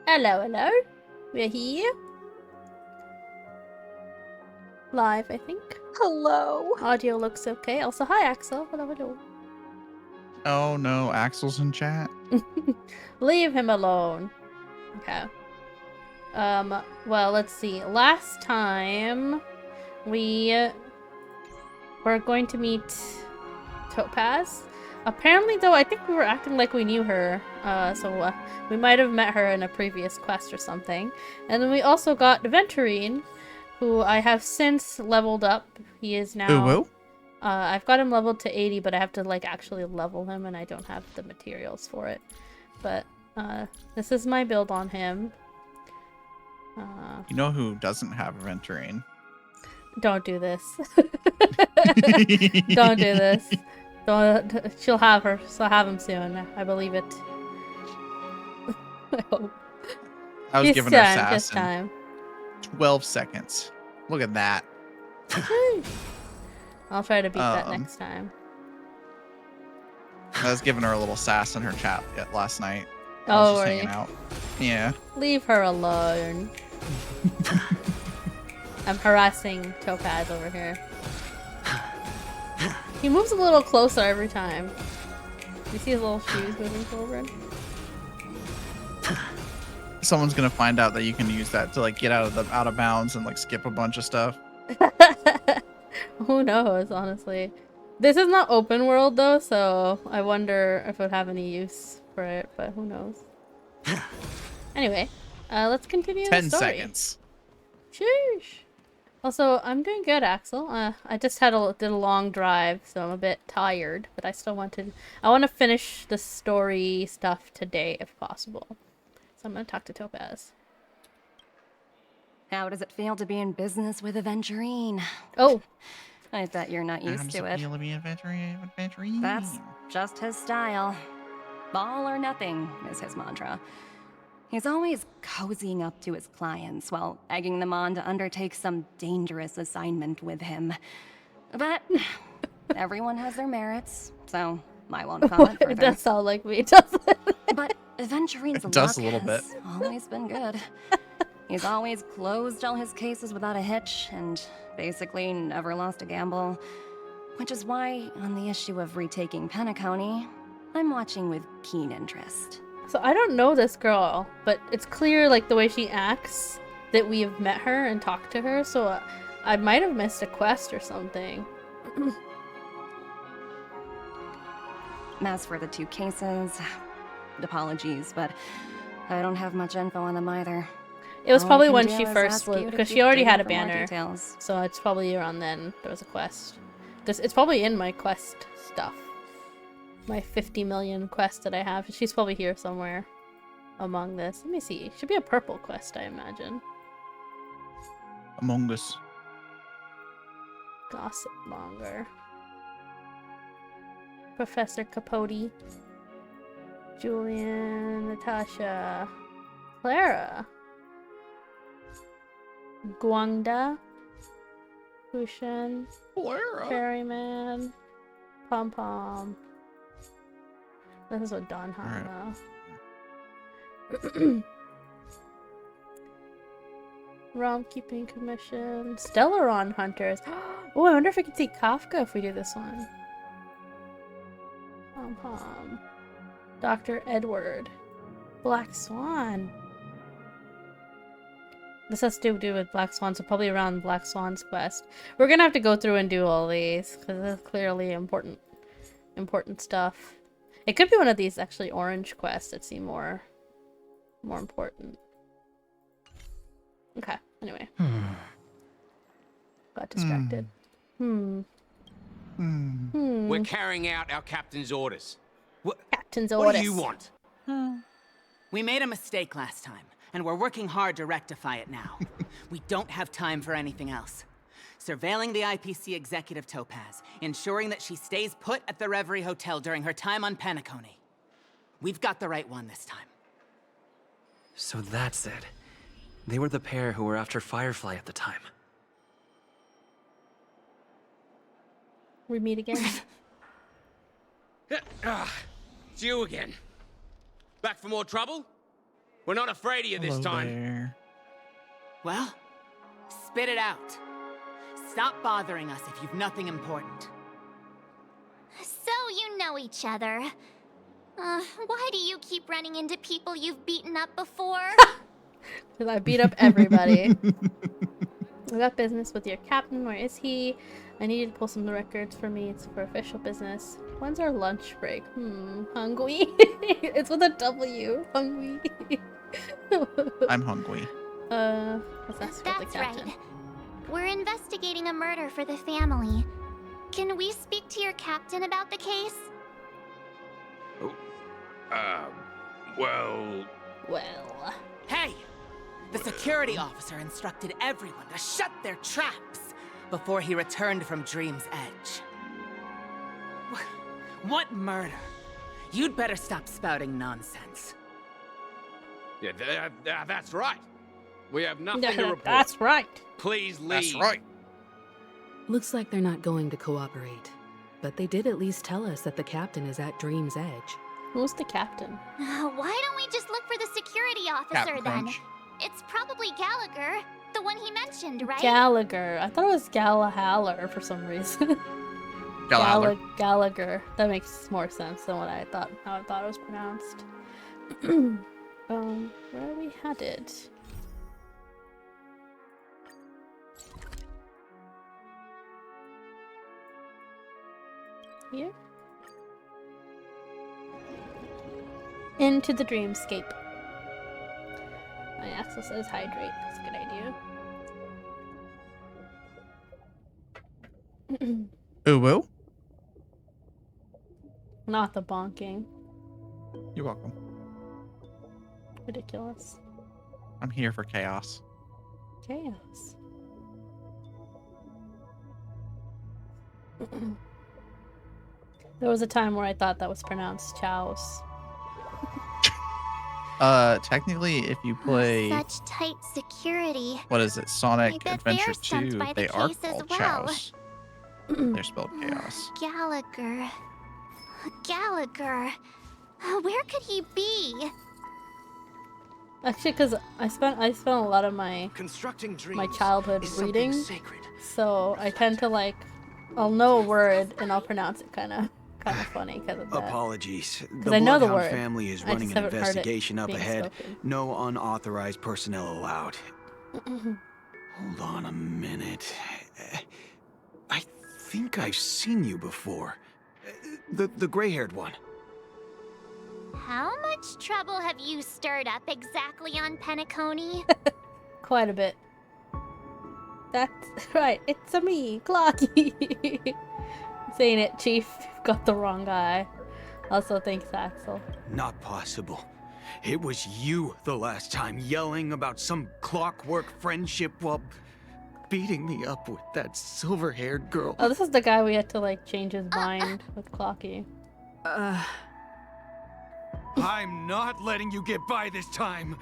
Hello, hello. We're here. Live, I think. Hello. Audio looks okay. Also, hi, Axel. Hello, hello. Oh no, Axel's in chat. Leave him alone. Okay. Well, let's see. Last time, we were going to meet Topaz. Apparently, though, I think we were acting like we knew her. So we might have met her in a previous quest or something. And then we also got Venturine, who I have since leveled up. He is now... Ooh, I've got him leveled to 80, but I have to, like, actually level him, and I don't have the materials for it. But, this is my build on him. you know who doesn't have a Venturine? Don't do this. Don't do this. Don't. She'll have her. She'll have him soon. I believe it. I hope. I was giving her sass in time. 12 seconds. Look at that. I'll try to beat that next time. I was giving her a little sass in her chat last night. I Oh, was just were hanging you? out. Yeah. Leave her alone. I'm harassing Topaz over here. He moves a little closer every time. You see his little shoes moving forward? Someone's gonna find out that you can use that to like get out of bounds and like skip a bunch of stuff. Who knows, honestly. This is not open world though, so I wonder if it would have any use for it, but who knows. Anyway, let's continue 10 the story. seconds. Sheesh. Also, I'm doing good, Axel. I just did a long drive, so I'm a bit tired, but I want to finish the story stuff today if possible. So I'm gonna talk to Topaz. How does it feel to be in business with a Venturine? Oh. I bet you're not used to it. To be a Venturine. That's just his style. All or nothing is his mantra. He's always cozying up to his clients while egging them on to undertake some dangerous assignment with him. But everyone has their merits, so I won't comment further. It does sound like me, doesn't it? But Venturine's It does luck a little bit. has always been good. He's always closed all his cases without a hitch and basically never lost a gamble. Which is why, on the issue of retaking Penacony, I'm watching with keen interest. So I don't know this girl, but it's clear, like, the way she acts that we have met her and talked to her, so I might have missed a quest or something. As for the two cases, apologies, but I don't have much info on them either. It was All I probably can when do she is first ask was, you to because she keep already had a digging for more banner, details. so it's probably around then there was a quest. It's probably in my quest stuff. My 50 million quest that I have. She's probably here somewhere among this. Let me see. Should be a purple quest, I imagine. Among Us. Gossip monger. Professor Capote. Julian, Natasha, Clara, Guangda, Hushan, Clara. Ferryman, Pom Pom. This is what Don had now. Realm Keeping Commission. Stellaron Hunters. Oh, I wonder if we can see Kafka if we do this one. Pom Pom. Dr. Edward. Black Swan. This has to do with Black Swan, so probably around Black Swan's quest. We're gonna have to go through and do all these, because this is clearly important stuff. It could be one of these, actually, orange quests that seem more important. Okay, anyway. Got distracted. We're carrying out our captain's orders. Captain's What orders. do you want? We made a mistake last time, and we're working hard to rectify it now. We don't have time for anything else. Surveilling the IPC executive Topaz, ensuring that she stays put at the Reverie Hotel during her time on Penacony. We've got the right one this time. So that's it. They were the pair who were after Firefly at the time. We meet again. It's you again. Back for more trouble? We're not afraid of you this Hello time. there. Well, spit it out. Stop bothering us if you've nothing important. So you know each other. Why do you keep running into people you've beaten up before? Because I beat up everybody. I got business with your captain. Where is he? I need you to pull some records for me. It's for official business. When's our lunch break? Hungry? It's with a W. Hungry. I'm hungry. That's the That's captain. right. We're investigating a murder for the family. Can we speak to your captain about the case? Well. Hey! The security officer instructed everyone to shut their traps before he returned from Dream's Edge. What murder? You'd better stop spouting nonsense. Yeah, that's right. We have nothing to report. That's right. Please leave. That's right. Looks like they're not going to cooperate. But they did at least tell us that the captain is at Dream's Edge. Who's the captain? Why don't we just look for the security officer Captain then? Crunch. It's probably Gallagher, the one he mentioned, right? Gallagher. I thought it was Gallagher for some reason. Gallagher. Gallagher. That makes more sense than what I thought. How I thought it was pronounced. Where are we headed? Here? Into the dreamscape. My Axel says hydrate. That's a good idea. Ooh woo. Not the bonking. You're welcome. Ridiculous. I'm here for chaos. Chaos. There was a time where I thought that was pronounced chows. Technically, if you play, Such tight security. what is it, Sonic I bet Adventure they're stumped 2, by the they are case as called well. chows. They're spelled chaos. Gallagher. Gallagher. Where could he be? Actually, because I spent a lot of my Constructing dreams my childhood is something reading, sacred. so I tend to like, I'll know a word and I'll pronounce it kind of funny because of that. Apologies. Because I know the Bloodhound word. family is I running just an haven't heard it investigation up being ahead. spoken. No unauthorized personnel allowed. Hold on a minute. I think I've seen you before. The gray-haired one. How much trouble have you stirred up exactly on Penacony? Quite a bit. That's right. It's a me, Clocky. Saying it, Chief. You've got the wrong guy. Also, thanks, Axel. Not possible. It was you the last time yelling about some clockwork friendship while beating me up with that silver-haired girl. Oh, this is the guy we had to like change his mind with Clocky. I'm not letting you get by this time.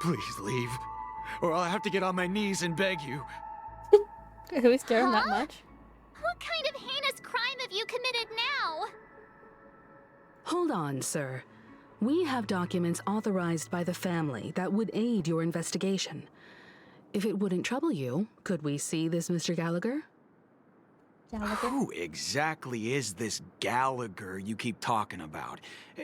Please leave, or I'll have to get on my knees and beg you. Can we scare him that much? What kind of heinous crime have you committed now? Hold on, sir. We have documents authorized by the family that would aid your investigation. If it wouldn't trouble you, could we see this Mr. Gallagher? Gallagher? Who exactly is this Gallagher you keep talking about?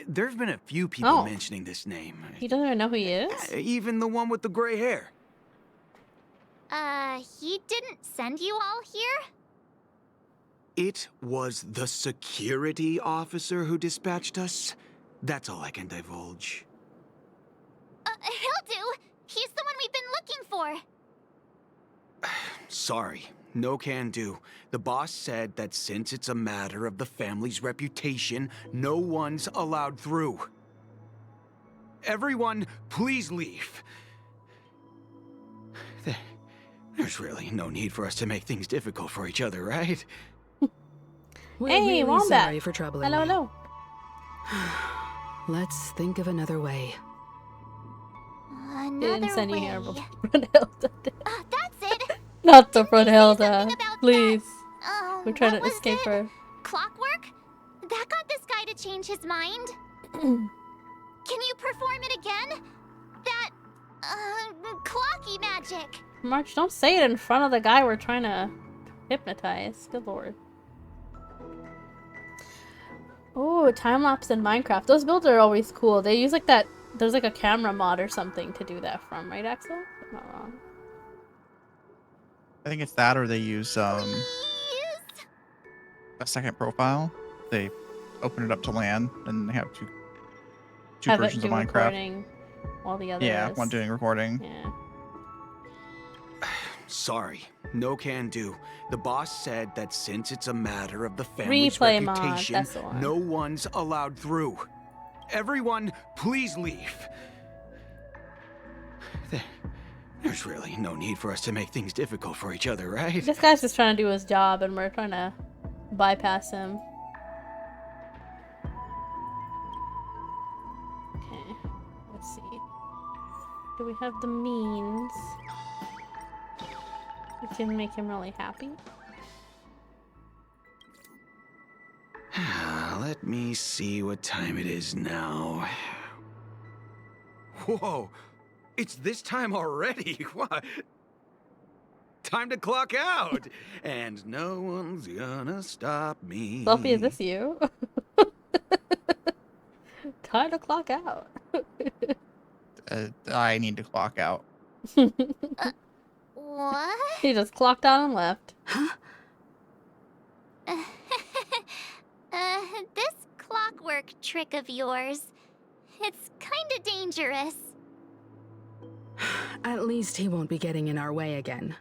There's been a few people Oh. mentioning this name. He doesn't even know who he is? Even the one with the gray hair. He didn't send you all here? It was the security officer who dispatched us. That's all I can divulge. He'll do. He's the one we've been looking for. Sorry, no can do. The boss said that since it's a matter of the family's reputation, no one's allowed through. Everyone, please leave. There's really no need for us to make things difficult for each other, right? We're Hey, really Wombat. sorry for troubling Hello, you. hello. Let's think of another way. He Another didn't send way. you here before Brunhilde did. That's it. Not the Didn't we say Brunhilde, something about please. that? We're trying What to was escape it? her. Clockwork? That got this guy to change his mind? Can you perform it again? That, clocky magic. March, don't say it in front of the guy we're trying to hypnotize. Good lord. Oh, time lapse in Minecraft. Those builds are always cool. They use like that. There's like a camera mod or something to do that from, right, Axel? I'm not wrong. I think it's that, or they use Please? a second profile. They open it up to LAN, and they have two Have it versions do of Minecraft. recording while the other Yeah, is. one doing recording. Yeah. Sorry, no can do. The boss said that since it's a matter of the family's Replay mod, reputation, that's the one. no one's allowed through. Everyone, please leave. There's really no need for us to make things difficult for each other, right? This guy's just trying to do his job, and we're trying to bypass him. Okay, let's see. Do we have the means? We can make him really happy. Let me see what time it is now. Whoa! It's this time already! What? Time to clock out! And no one's gonna stop me. Sophie, is this you? Time to clock out. I need to clock out. What? He just clocked out and left. This clockwork trick of yours, it's kinda dangerous. At least he won't be getting in our way again.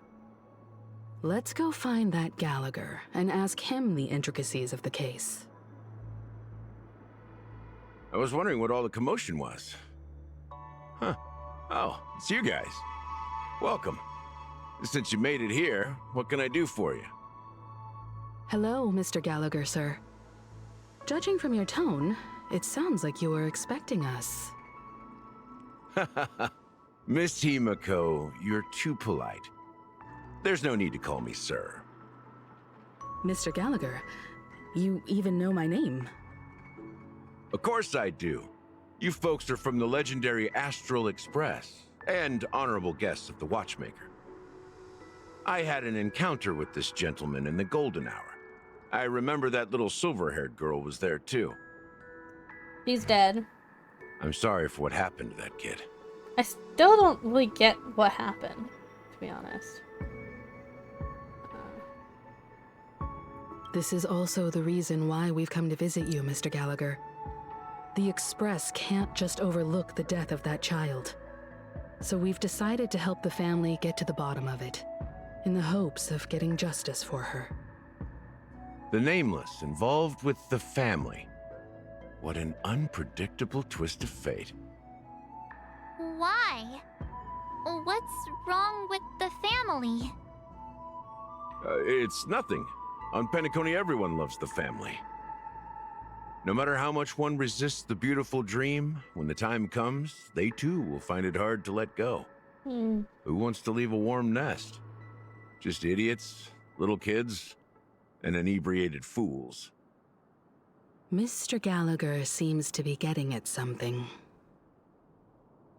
Let's go find that Gallagher and ask him the intricacies of the case. I was wondering what all the commotion was. Huh. Oh, it's you guys. Welcome. Since you made it here, what can I do for you? Hello, Mr. Gallagher, sir. Judging from your tone, it sounds like you were expecting us. Miss Himiko, you're too polite. There's no need to call me sir. Mr. Gallagher, you even know my name. Of course I do. You folks are from the legendary Astral Express, and honorable guests of the Watchmaker. I had an encounter with this gentleman in the Golden Hour. I remember that little silver-haired girl was there too. He's dead. I'm sorry for what happened to that kid. I still don't really get what happened, to be honest. This is also the reason why we've come to visit you, Mr. Gallagher. The Express can't just overlook the death of that child. So we've decided to help the family get to the bottom of it, in the hopes of getting justice for her. The Nameless involved with the family. What an unpredictable twist of fate. Why? What's wrong with the family? It's nothing. On Penacony, everyone loves the family. No matter how much one resists the beautiful dream, when the time comes, they too will find it hard to let go. Who wants to leave a warm nest? Just idiots, little kids, and inebriated fools. Mr. Gallagher seems to be getting at something.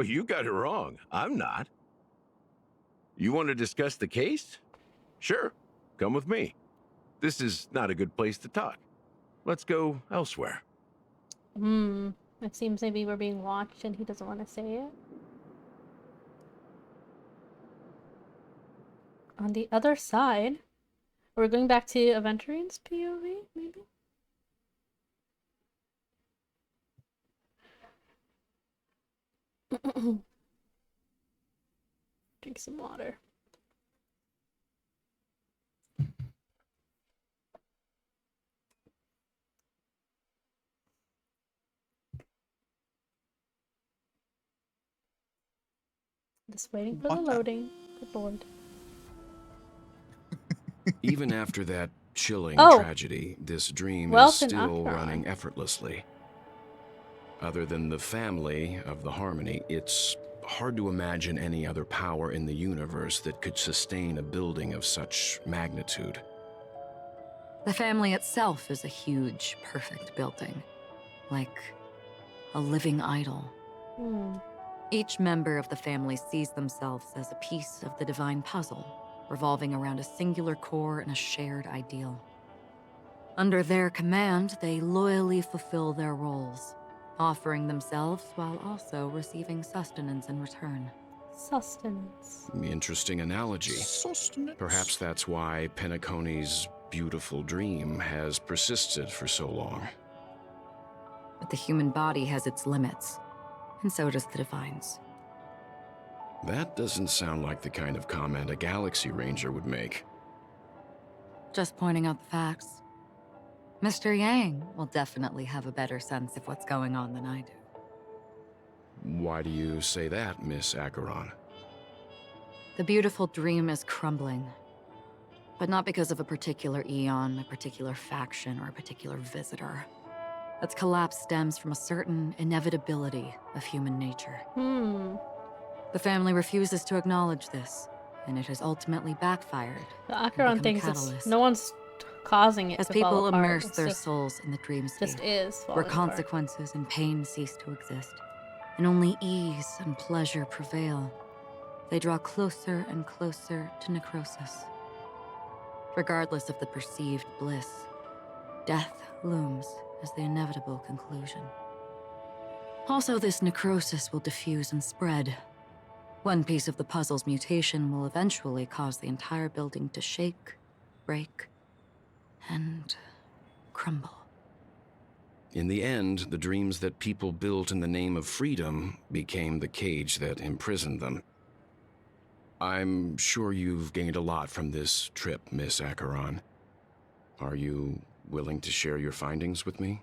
You got it wrong. I'm not. You want to discuss the case? Sure, come with me. This is not a good place to talk. Let's go elsewhere. It seems maybe we're being watched and he doesn't want to say it. On the other side, we're going back to Aventurine's POV, maybe? Drink some water. Just waiting for the loading. Good lord. Even after that chilling Oh. tragedy, this dream Wealth is and still Octron. running effortlessly. Other than the family of the Harmony, it's hard to imagine any other power in the universe that could sustain a building of such magnitude. The family itself is a huge, perfect building. Like a living idol. Each member of the family sees themselves as a piece of the divine puzzle, revolving around a singular core and a shared ideal. Under their command, they loyally fulfill their roles, offering themselves while also receiving sustenance in return. Sustenance. Interesting analogy. Sustenance. Perhaps that's why Penacony's beautiful dream has persisted for so long. But the human body has its limits, and so does the divine's. That doesn't sound like the kind of comment a Galaxy Ranger would make. Just pointing out the facts. Mr. Yang will definitely have a better sense of what's going on than I do. Why do you say that, Miss Acheron? The beautiful dream is crumbling. But not because of a particular eon, a particular faction, or a particular visitor. Its collapse stems from a certain inevitability of human nature. The family refuses to acknowledge this, and it has ultimately backfired. The Acheron thinks it's, no one's causing it as to people fall apart. immerse It's their just, souls in the dreamscape, just is where falling apart. consequences and pain cease to exist, and only ease and pleasure prevail. They draw closer and closer to necrosis. Regardless of the perceived bliss, death looms as the inevitable conclusion. Also, this necrosis will diffuse and spread. One piece of the puzzle's mutation will eventually cause the entire building to shake, break, and crumble. In the end, the dreams that people built in the name of freedom became the cage that imprisoned them. I'm sure you've gained a lot from this trip, Miss Acheron. Are you willing to share your findings with me?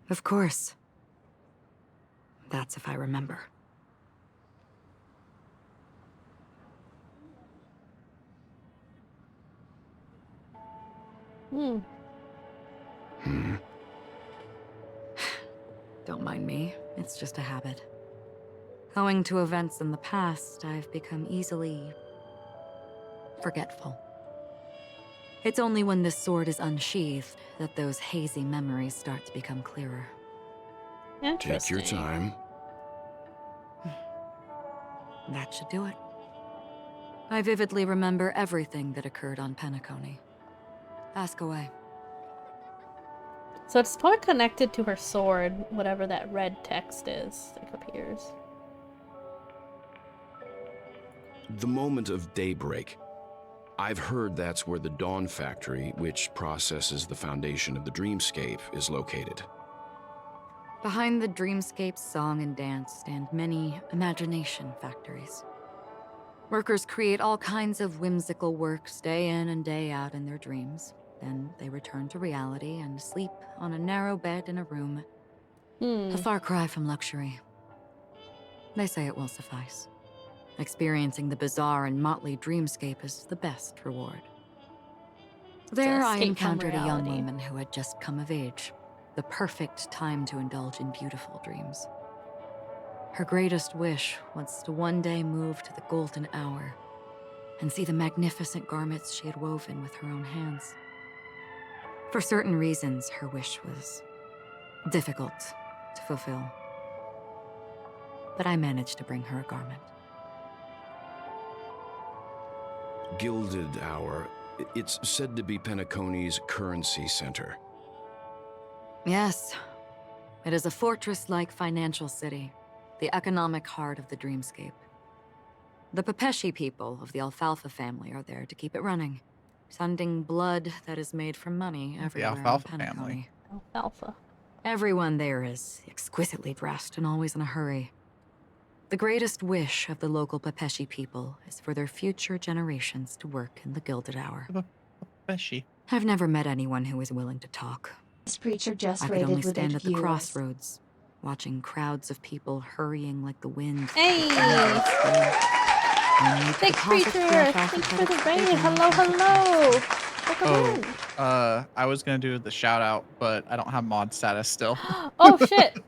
Of course. That's if I remember. Don't mind me. It's just a habit. Owing to events in the past, I've become easily forgetful. It's only when this sword is unsheathed that those hazy memories start to become clearer. Take your time. That should do it. I vividly remember everything that occurred on Penacony. Ask away. So it's probably connected to her sword, whatever that red text is that appears. The moment of daybreak. I've heard that's where the Dawn Factory, which processes the foundation of the dreamscape, is located. Behind the dreamscape's song and dance stand many imagination factories. Workers create all kinds of whimsical works day in and day out in their dreams. Then they return to reality and sleep on a narrow bed in a room. A far cry from luxury. They say it will suffice. Experiencing the bizarre and motley dreamscape is the best reward. There I encountered a young woman who had just come of age. The perfect time to indulge in beautiful dreams. Her greatest wish was to one day move to the golden hour and see the magnificent garments she had woven with her own hands. For certain reasons, her wish was difficult to fulfill. But I managed to bring her a garment. Gilded Hour. It's said to be Penacony's currency center. Yes. It is a fortress-like financial city, the economic heart of the dreamscape. The Pepeshi people of the Alfalfa family are there to keep it running, sending blood that is made from money everywhere the Alfalfa in Penacony. family. Alfalfa. Everyone there is exquisitely dressed and always in a hurry. The greatest wish of the local Pepeshi people is for their future generations to work in the Gilded Hour. Pepeshi. I've never met anyone who is willing to talk. This preacher just I could rated only with stand at the viewers. crossroads, watching crowds of people hurrying like the wind. Hey! Thick creature! Thanks for the raid! Hello, hello! Welcome in! I was gonna do the shout out, but I don't have mod status still. Oh shit!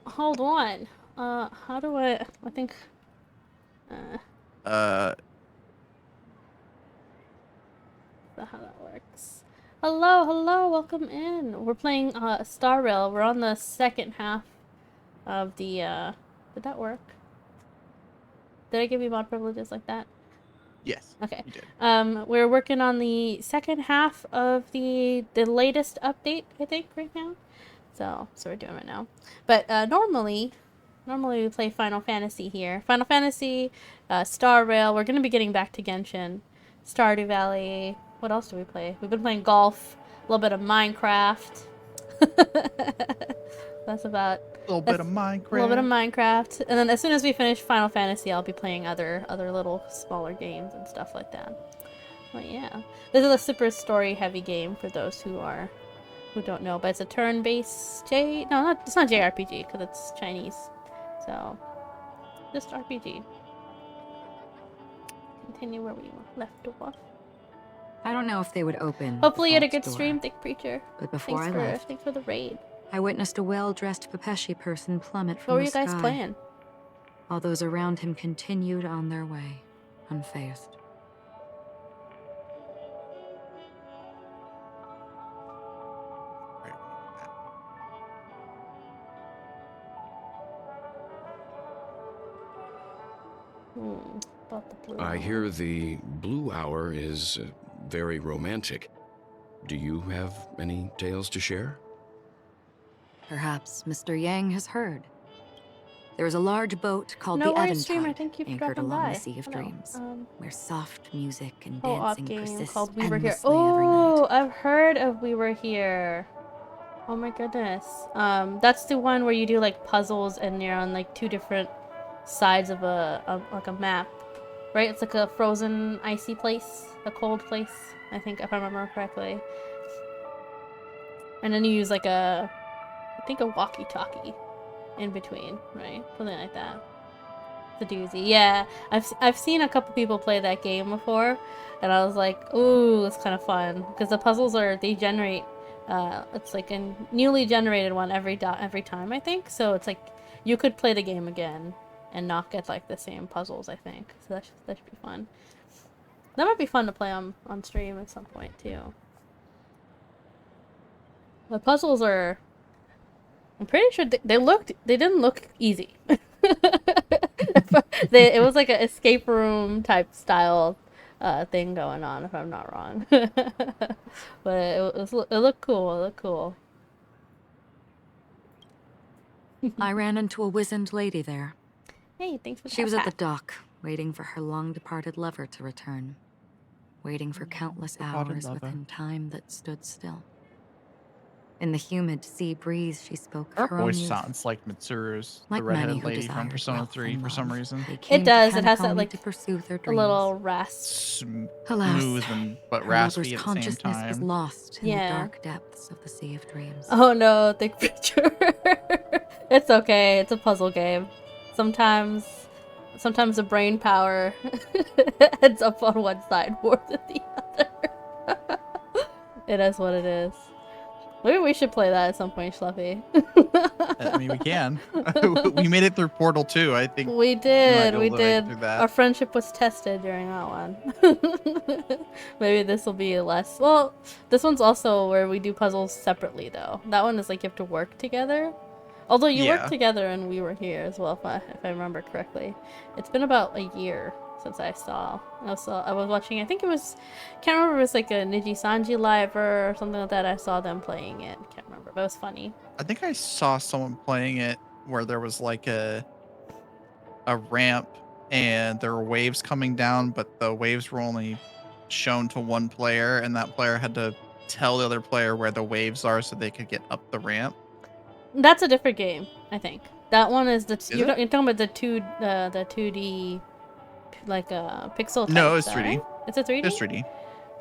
Hold on. How do I think... How that works. Hello, hello, welcome in. We're playing Star Rail. We're on the second half of the, did that work? Did I give you mod privileges like that? Yes. Okay. You did. We're working on the second half of the latest update, I think, right now. So we're doing it now. But normally we play Final Fantasy here. Final Fantasy, Star Rail. We're gonna be getting back to Genshin, Stardew Valley. What else do we play? We've been playing golf, a little bit of Minecraft. That's about A little bit of Minecraft. A little bit of Minecraft, and then as soon as we finish Final Fantasy, I'll be playing other little smaller games and stuff like that. But yeah, this is a super story-heavy game for those who don't know. But it's a turn-based it's not JRPG because it's Chinese, so just RPG. Continue where we left off. I don't know if they would open. Hopefully you had a good door. stream, Thick Preacher. But before Thanks for the raid. I witnessed a well-dressed Pepeshi person plummet from What were the you guys sky. playing? All those around him continued on their way, unfazed. I hear the Blue Hour is very romantic. Do you have any tales to share? Perhaps Mr. Yang has heard. There is a large boat called the Stream, I Eventide, think you've anchored dropped along by. the Sea of Dreams, where soft music and Co-op dancing game persists called We Were Here. endlessly every night. Oh, I've heard of We Were Here. Oh my goodness. That's the one where you do like puzzles and you're on like two different sides of a map, right? It's like a frozen, icy place, a cold place, I think, if I remember correctly. And then you use like I think a walkie-talkie in between, right? Something like that. It's a doozy. Yeah, I've seen a couple people play that game before, and I was like, ooh, it's kind of fun because the puzzles they generate. It's like a newly generated one every time, I think. So it's like you could play the game again and not get like the same puzzles, I think. So that should be fun. That might be fun to play on stream at some point too. The puzzles are, I'm pretty sure they didn't look easy. It was like an escape room type style thing going on, if I'm not wrong. But it looked cool. It looked cool. I ran into a wizened lady there. Hey, thanks for that. She was at the dock, waiting for her long-departed lover to return. Waiting for countless hours within time that stood still. In the humid sea breeze, she spoke of her own voice youth. sounds like Mitsuru's, Like the many redheaded who lady from desired Persona wealth 3 and for some love, reason. they came It does. to It has that Panettone like to pursue their a dreams. little rasp. Alas, But her raspy lover's at the same consciousness was time. lost in Yeah. the dark depths of the Sea of Dreams. Oh no, Thick Picture. It's okay. It's a puzzle game. Sometimes the brain power ends up on one side more than the other. It is what it is. Maybe we should play that at some point, Schluffy. I mean, we can. We made it through Portal 2, I think. We did. We to did. do that. Our friendship was tested during that one. Maybe this will be less. Well, this one's also where we do puzzles separately, though. That one is like you have to work together. Although you work together and We Were Here as well, if I remember correctly. It's been about a year since I was watching, I think it was, can't remember if it was like a Niji Sanji live or something like that. I saw them playing it. Can't remember, but it was funny. I think I saw someone playing it where there was like a ramp and there were waves coming down, but the waves were only shown to one player, and that player had to tell the other player where the waves are so they could get up the ramp. That's a different game, I think. That one is you're it? talking about the 2D like pixel type. No, it's style, 3D. right? It's a 3D? It's 3D.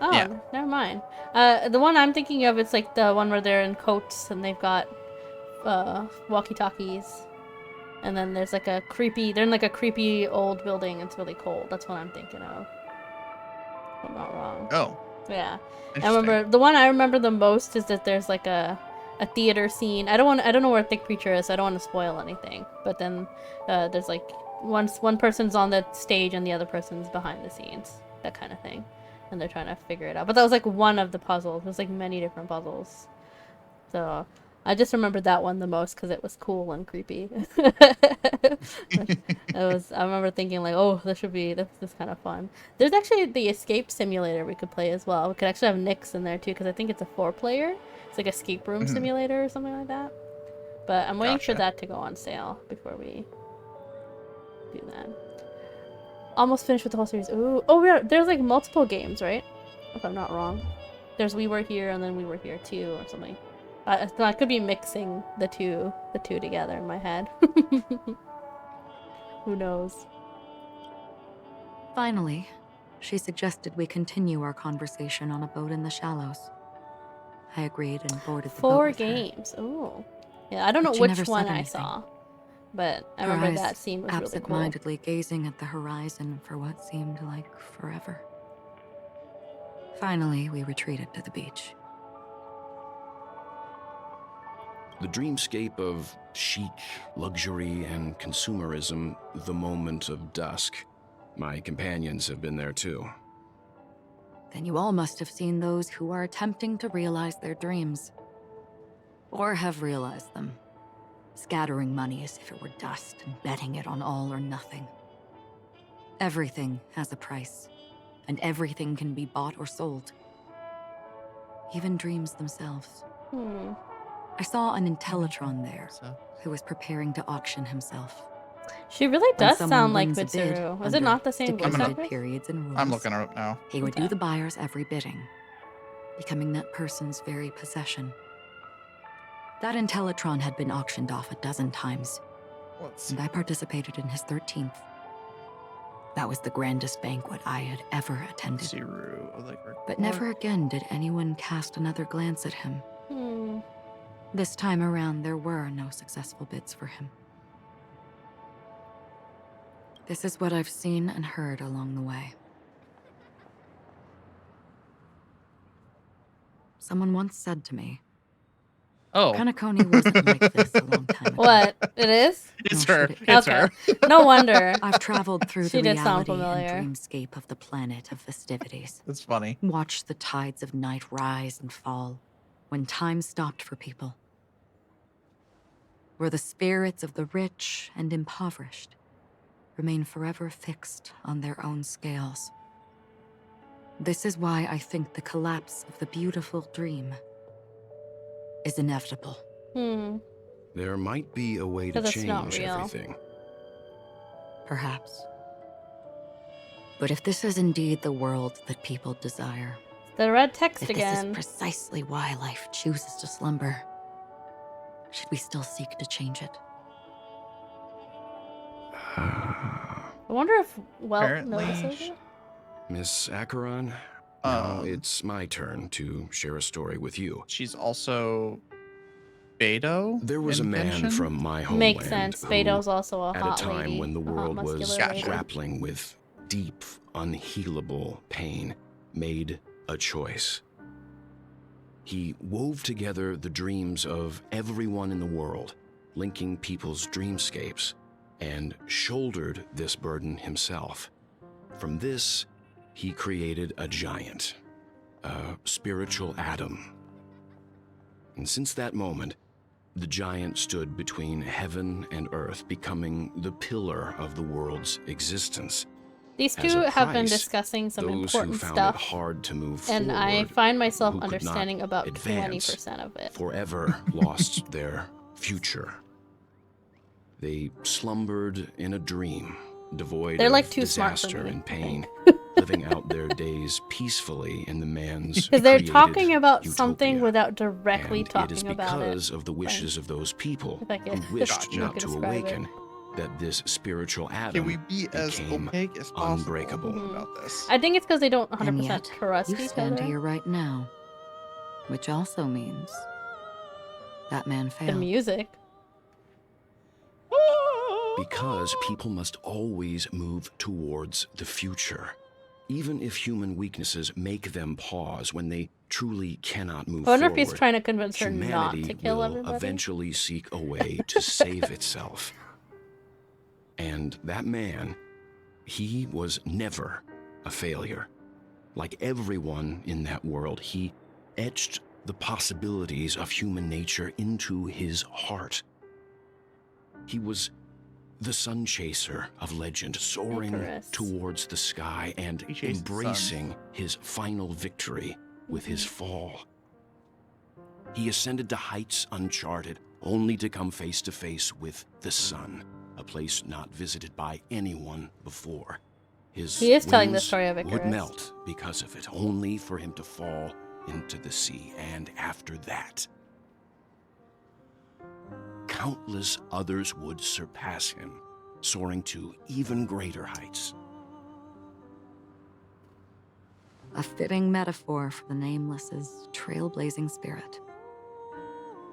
Oh, Yeah. Never mind. The one I'm thinking of, it's like the one where they're in coats and they've got walkie-talkies. And then there's like they're in like a creepy old building. It's really cold. That's what I'm thinking of. If I'm not wrong. Oh. Yeah. I remember, the one I remember the most is that there's like a theater scene. I don't know where Thick Preacher is, so I don't want to spoil anything. But then there's like one person's on the stage and the other person's behind the scenes, that kind of thing, and they're trying to figure it out. But that was like one of the puzzles. There's like many different puzzles. So I just remember that one the most because it was cool and creepy. I remember thinking like, oh, this is kind of fun. There's actually the escape simulator we could play as well. We could actually have Nyx in there too because I think it's a 4-player. It's like escape room simulator or something like that. But I'm waiting for that to go on sale before we do that. Almost finished with the whole series. Ooh, oh, there's like multiple games, right? If I'm not wrong. There's We Were Here and then We Were Here Too or something. So I could be mixing the two together in my head. Who knows? Finally, she suggested we continue our conversation on a boat in the shallows. I agreed and boarded the boat 4 with her. games. Ooh. Yeah, I don't know But she which never one said I anything. saw, but I Her remember eyes that scene was really cool. absent-mindedly gazing at the horizon for what seemed like forever. Finally, we retreated to the beach. The dreamscape of chic, luxury, and consumerism, the moment of dusk. My companions have been there too. Then you all must have seen those who are attempting to realize their dreams. Or have realized them. Scattering money as if it were dust and betting it on all or nothing. Everything has a price, and everything can be bought or sold. Even dreams themselves. I saw an Intellitron there, who was preparing to auction himself. She really When does someone sound like wins a bid Mitsuru. Is under it not the same voice stipulated actress? periods and rules, I'm looking her up now. he would do the buyer's every bidding, becoming that person's very possession. That Intellitron had been auctioned off a dozen times, and I participated in his 13th. That was the grandest banquet I had ever attended. But never again did anyone cast another glance at him. This time around, there were no successful bids for him. This is what I've seen and heard along the way. Someone once said to me, Penacony wasn't like this a long time ago. What? It is? It's Nor her. should it It's be. her. No wonder. I've traveled through She the did sound reality and familiar. dreamscape of the planet of festivities. That's funny. Watched the tides of night rise and fall when time stopped for people. Where the spirits of the rich and impoverished remain forever fixed on their own scales. This is why I think the collapse of the beautiful dream is inevitable. There might be a way to 'Cause it's not change real. everything. Perhaps. But if this is indeed the world that people desire, The red text if again. this is precisely why life chooses to slumber, should we still seek to change it? I wonder if Welt Apparently. notices it. Miss Acheron, now it's my turn to share a story with you. She's also Beto. There was a in man Genshin? from my homeland Makes sense. who, Beto's also a at hot a time lady, when the a hot world was muscular lady. grappling with deep, unhealable pain, made a choice. He wove together the dreams of everyone in the world, linking people's dreamscapes, and shouldered this burden himself. From this, he created a giant, a spiritual Adam. And since that moment, the giant stood between heaven and earth, becoming the pillar of the world's existence. These As two a have been price, discussing some those important who found stuff, it hard to move and forward, I find myself who could not understanding about advance, 20% of it. forever lost their future. They slumbered in a dream, devoid They're of like too smart for disaster me, and I pain, living out their days peacefully in the man's Because they're created talking about utopia. something without directly And talking it is about it. because of the wishes of those people If I could- who wished if I not could to describe it. awaken that this spiritual Can Adam we be as became opaque as possible unbreakable. about this? I think it's because they don't 100% And yet, trust you each stand other. here right now, which also means that man The failed. music. Because people must always move towards the future. Even if human weaknesses make them pause when they truly cannot move I wonder forward, if he's trying to convince her not humanity to kill will everybody. eventually seek a way to save itself. And that man, he was never a failure. Like everyone in that world, he etched the possibilities of human nature into his heart. He was the sun chaser of legend, soaring Icarus. towards the sky and He chased the sun. embracing his final victory with his fall. He ascended to heights uncharted, only to come face to face with the sun, a place not visited by anyone before. His He is telling the wings story of would Icarus. melt because of it, only for him to fall into the sea. And after that, countless others would surpass him, soaring to even greater heights. A fitting metaphor for the Nameless's trailblazing spirit.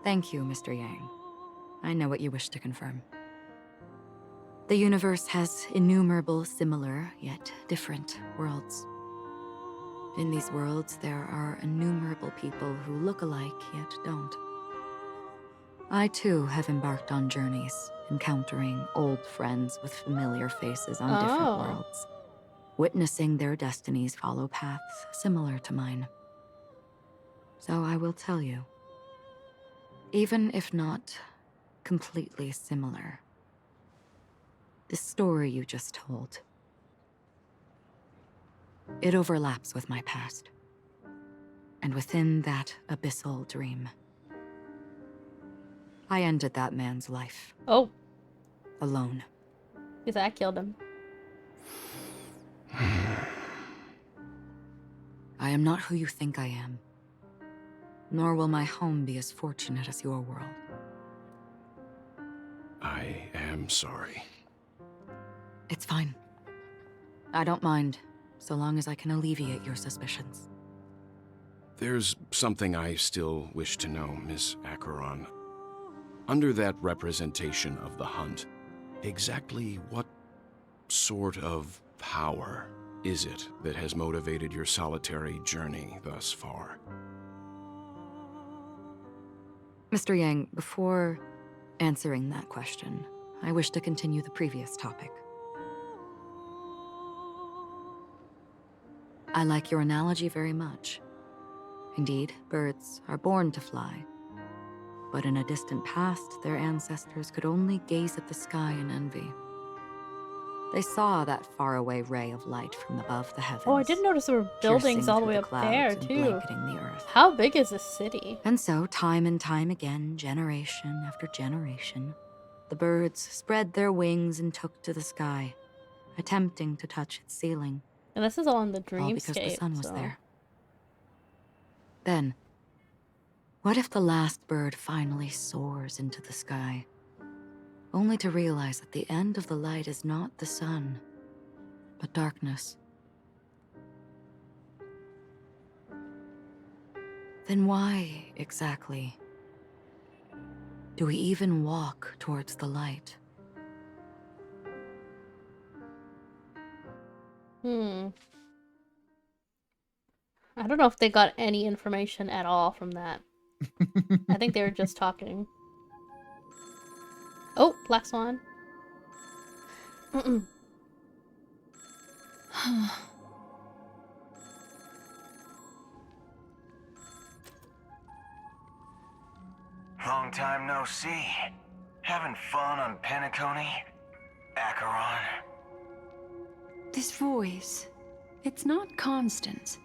Thank you, Mr. Yang. I know what you wish to confirm. The universe has innumerable similar, yet different worlds. In these worlds, there are innumerable people who look alike, yet don't. I, too, have embarked on journeys, encountering old friends with familiar faces on different worlds, witnessing their destinies follow paths similar to mine. So I will tell you, even if not completely similar, the story you just told, it overlaps with my past. And within that abyssal dream, I ended that man's life. Oh. Alone. Because I killed him. I am not who you think I am. Nor will my home be as fortunate as your world. I am sorry. It's fine. I don't mind, so long as I can alleviate your suspicions. There's something I still wish to know, Miss Acheron. Under that representation of the hunt, exactly what sort of power is it that has motivated your solitary journey thus far? Mr. Yang, before answering that question, I wish to continue the previous topic. I like your analogy very much. Indeed, birds are born to fly. But in a distant past, their ancestors could only gaze at the sky in envy. They saw that faraway ray of light from above the heavens. Oh, I did notice there were buildings piercing all the through way up clouds there, and too. blanketing the earth. How big is this city? And so, time and time again, generation after generation, the birds spread their wings and took to the sky, attempting to touch its ceiling. And this is all in the All because the dreamscape, sun was so... there. Then, what if the last bird finally soars into the sky, only to realize that the end of the light is not the sun, but darkness? Then why, exactly, do we even walk towards the light? I don't know if they got any information at all from that. I think they were just talking. Oh, Black Swan. Long time no see. Having fun on Penacony? Acheron? This voice, it's not Constance.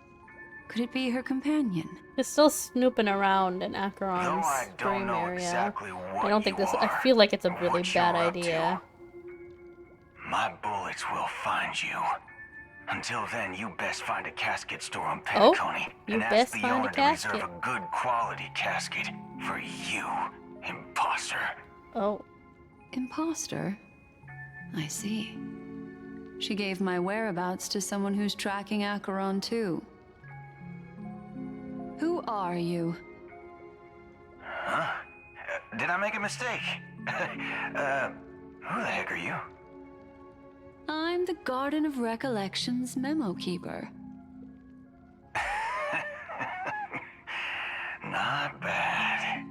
Could it be her companion? It's still snooping around in Acheron's dream area. Exactly what I don't think this. I feel like it's a really bad idea. My bullets will find you. Until then, you best find a casket store on Oh, Penacony you and ask best the find a owner to casket. reserve a good quality casket for you, imposter. Oh. Imposter? I see. She gave my whereabouts to someone who's tracking Acheron too. Who are you? Huh? Did I make a mistake? Who the heck are you? I'm the Garden of Recollection's memo keeper. Not bad.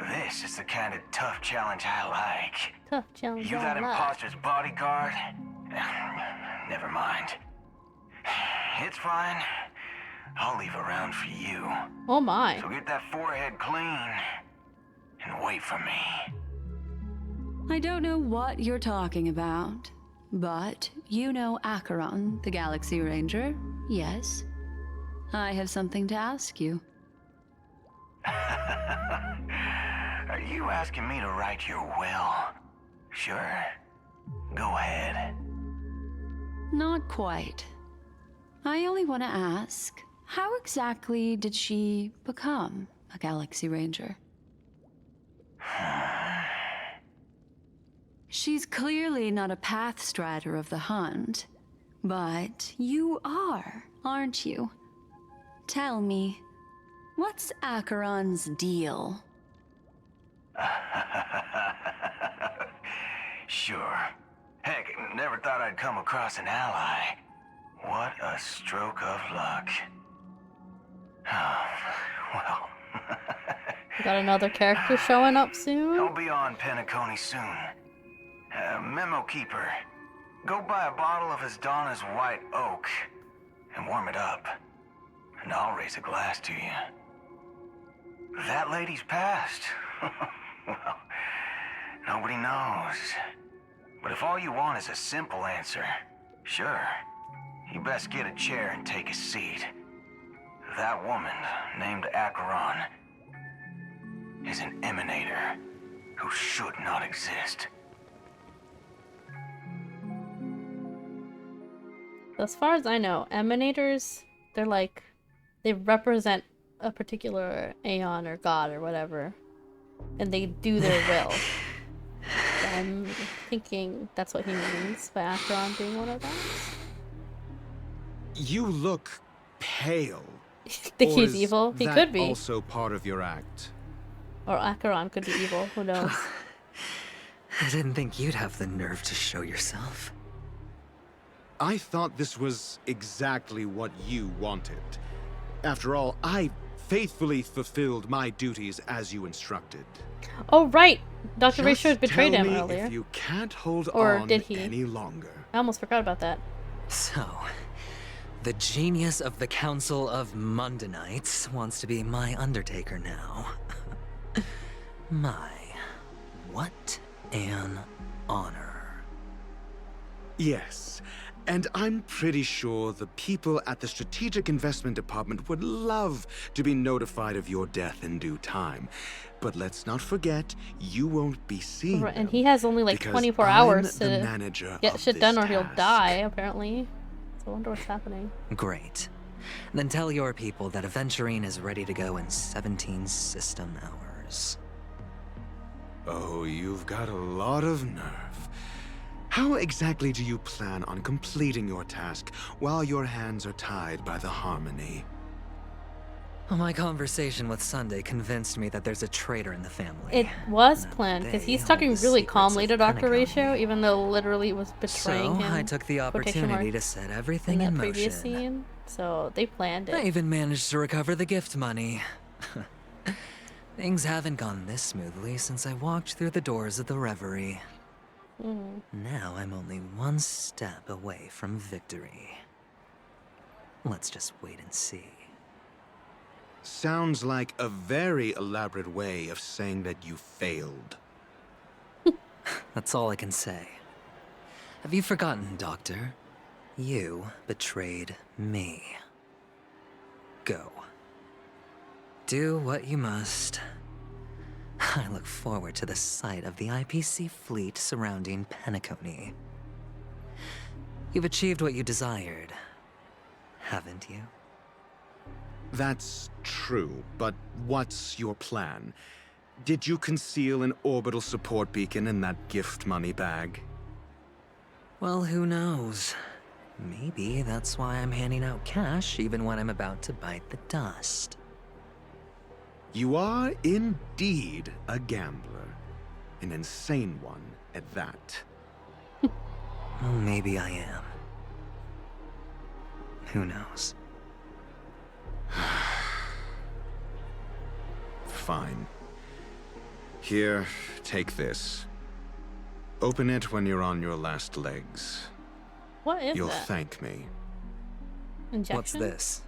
This is the kind of tough challenge I like. Tough challenge You I that like. imposter's bodyguard? Never mind. It's fine. I'll leave a round for you. Oh my. So get that forehead clean and wait for me. I don't know what you're talking about, but you know Acheron, the Galaxy Ranger, yes? I have something to ask you. Are you asking me to write your will? Sure. Go ahead. Not quite. I only want to ask, how exactly did she become a Galaxy Ranger? She's clearly not a path strider of the hunt, but you are, aren't you? Tell me, what's Acheron's deal? Sure. Heck, never thought I'd come across an ally. What a stroke of luck. Oh, well. We got another character showing up soon. He'll be on Penacony soon. Memo Keeper, go buy a bottle of his Donna's White Oak and warm it up. And I'll raise a glass to you. That lady's passed. Well, nobody knows. But if all you want is a simple answer, sure, you best get a chair and take a seat. That woman, named Acheron, is an emanator who should not exist. As far as I know, emanators, they're like, they represent a particular aeon or god or whatever, and they do their will. So I'm thinking that's what he means by Acheron being one of them. You look pale. Think he's evil? He could be. Also part of your act. Or Acheron could be evil, who knows? I didn't think you'd have the nerve to show yourself. I thought this was exactly what you wanted. After all, I faithfully fulfilled my duties as you instructed. Oh right! Dr. Just Rayshard betrayed tell him me earlier. if you can't hold Or on did he? any longer. I almost forgot about that. So, the genius of the Council of Mundanites wants to be my Undertaker now. My, what an honor. Yes, and I'm pretty sure the people at the Strategic Investment Department would love to be notified of your death in due time. But let's not forget, you won't be seen. Right, and he has only like 24 hours to get shit done or he'll die, apparently. So I wonder what's happening. Great. Then tell your people that Aventurine is ready to go in 17 system hours. Oh, you've got a lot of nerve. How exactly do you plan on completing your task while your hands are tied by the Harmony? My conversation with Sunday convinced me that there's a traitor in the family. It was planned, because he's talking really calmly to Dr. Ratio, even though literally it was betraying him. So I took the opportunity to set everything in motion. Previous scene, so they planned it. I even managed to recover the gift money. Things haven't gone this smoothly since I walked through the doors of the Reverie. Now I'm only one step away from victory. Let's just wait and see. Sounds like a very elaborate way of saying that you failed. That's all I can say. Have you forgotten, Doctor? You betrayed me. Go. Do what you must. I look forward to the sight of the IPC fleet surrounding Penacony. You've achieved what you desired, haven't you? That's true, but what's your plan? Did you conceal an orbital support beacon in that gift money bag? Well, who knows? Maybe that's why I'm handing out cash even when I'm about to bite the dust. You are indeed a gambler. An insane one at that. Well, maybe I am. Who knows? Fine. Here, take this. Open it when you're on your last legs. What is You'll that? thank me. Injection? What's this?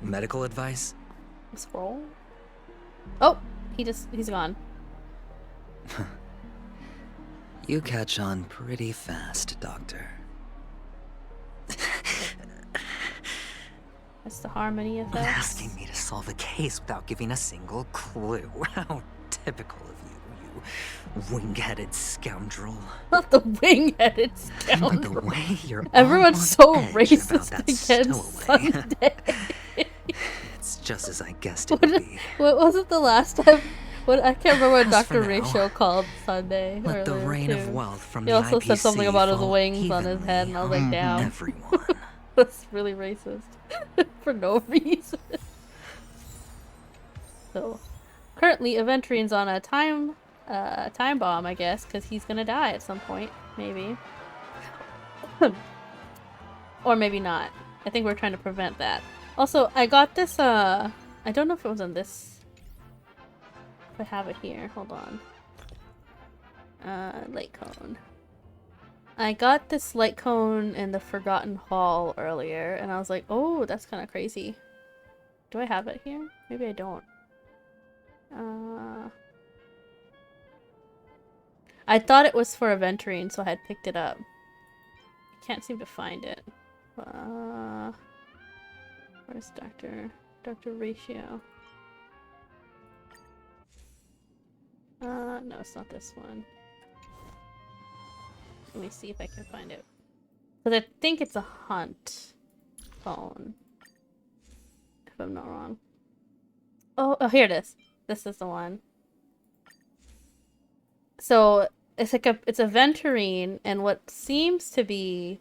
medical advice? Scroll. Oh, he's gone. You catch on pretty fast, Doctor. That's the harmony effect. Asking me to solve a case without giving a single clue. How typical of you, you wing-headed scoundrel. Not the wing-headed scoundrel. But the way you're Everyone's so racist against Sunday. It's just as I guessed it would be. What was it the last time? I can't remember what As Dr. for now, Ratio called Sunday. let the earlier, rain too. of wealth from He the also said something IPC about his fall wings on his head, and I was like, damn. Everyone. That's really racist. For no reason. So, currently, Aventurin's on a time bomb, I guess, because he's gonna die at some point, maybe. Or maybe not. I think we're trying to prevent that. Also, I got this, I don't know if it was in this. If I have it here, hold on. Light cone. I got this light cone in the Forgotten Hall earlier, and I was like, oh, that's kind of crazy. Do I have it here? Maybe I don't. I thought it was for Aventurine, so I had picked it up. I can't seem to find it. Where's Dr. Ratio? No, it's not this one. Let me see if I can find it. Because I think it's a hunt phone. If I'm not wrong. Oh, here it is. This is the one. So, it's like it's a Venturine, and what seems to be,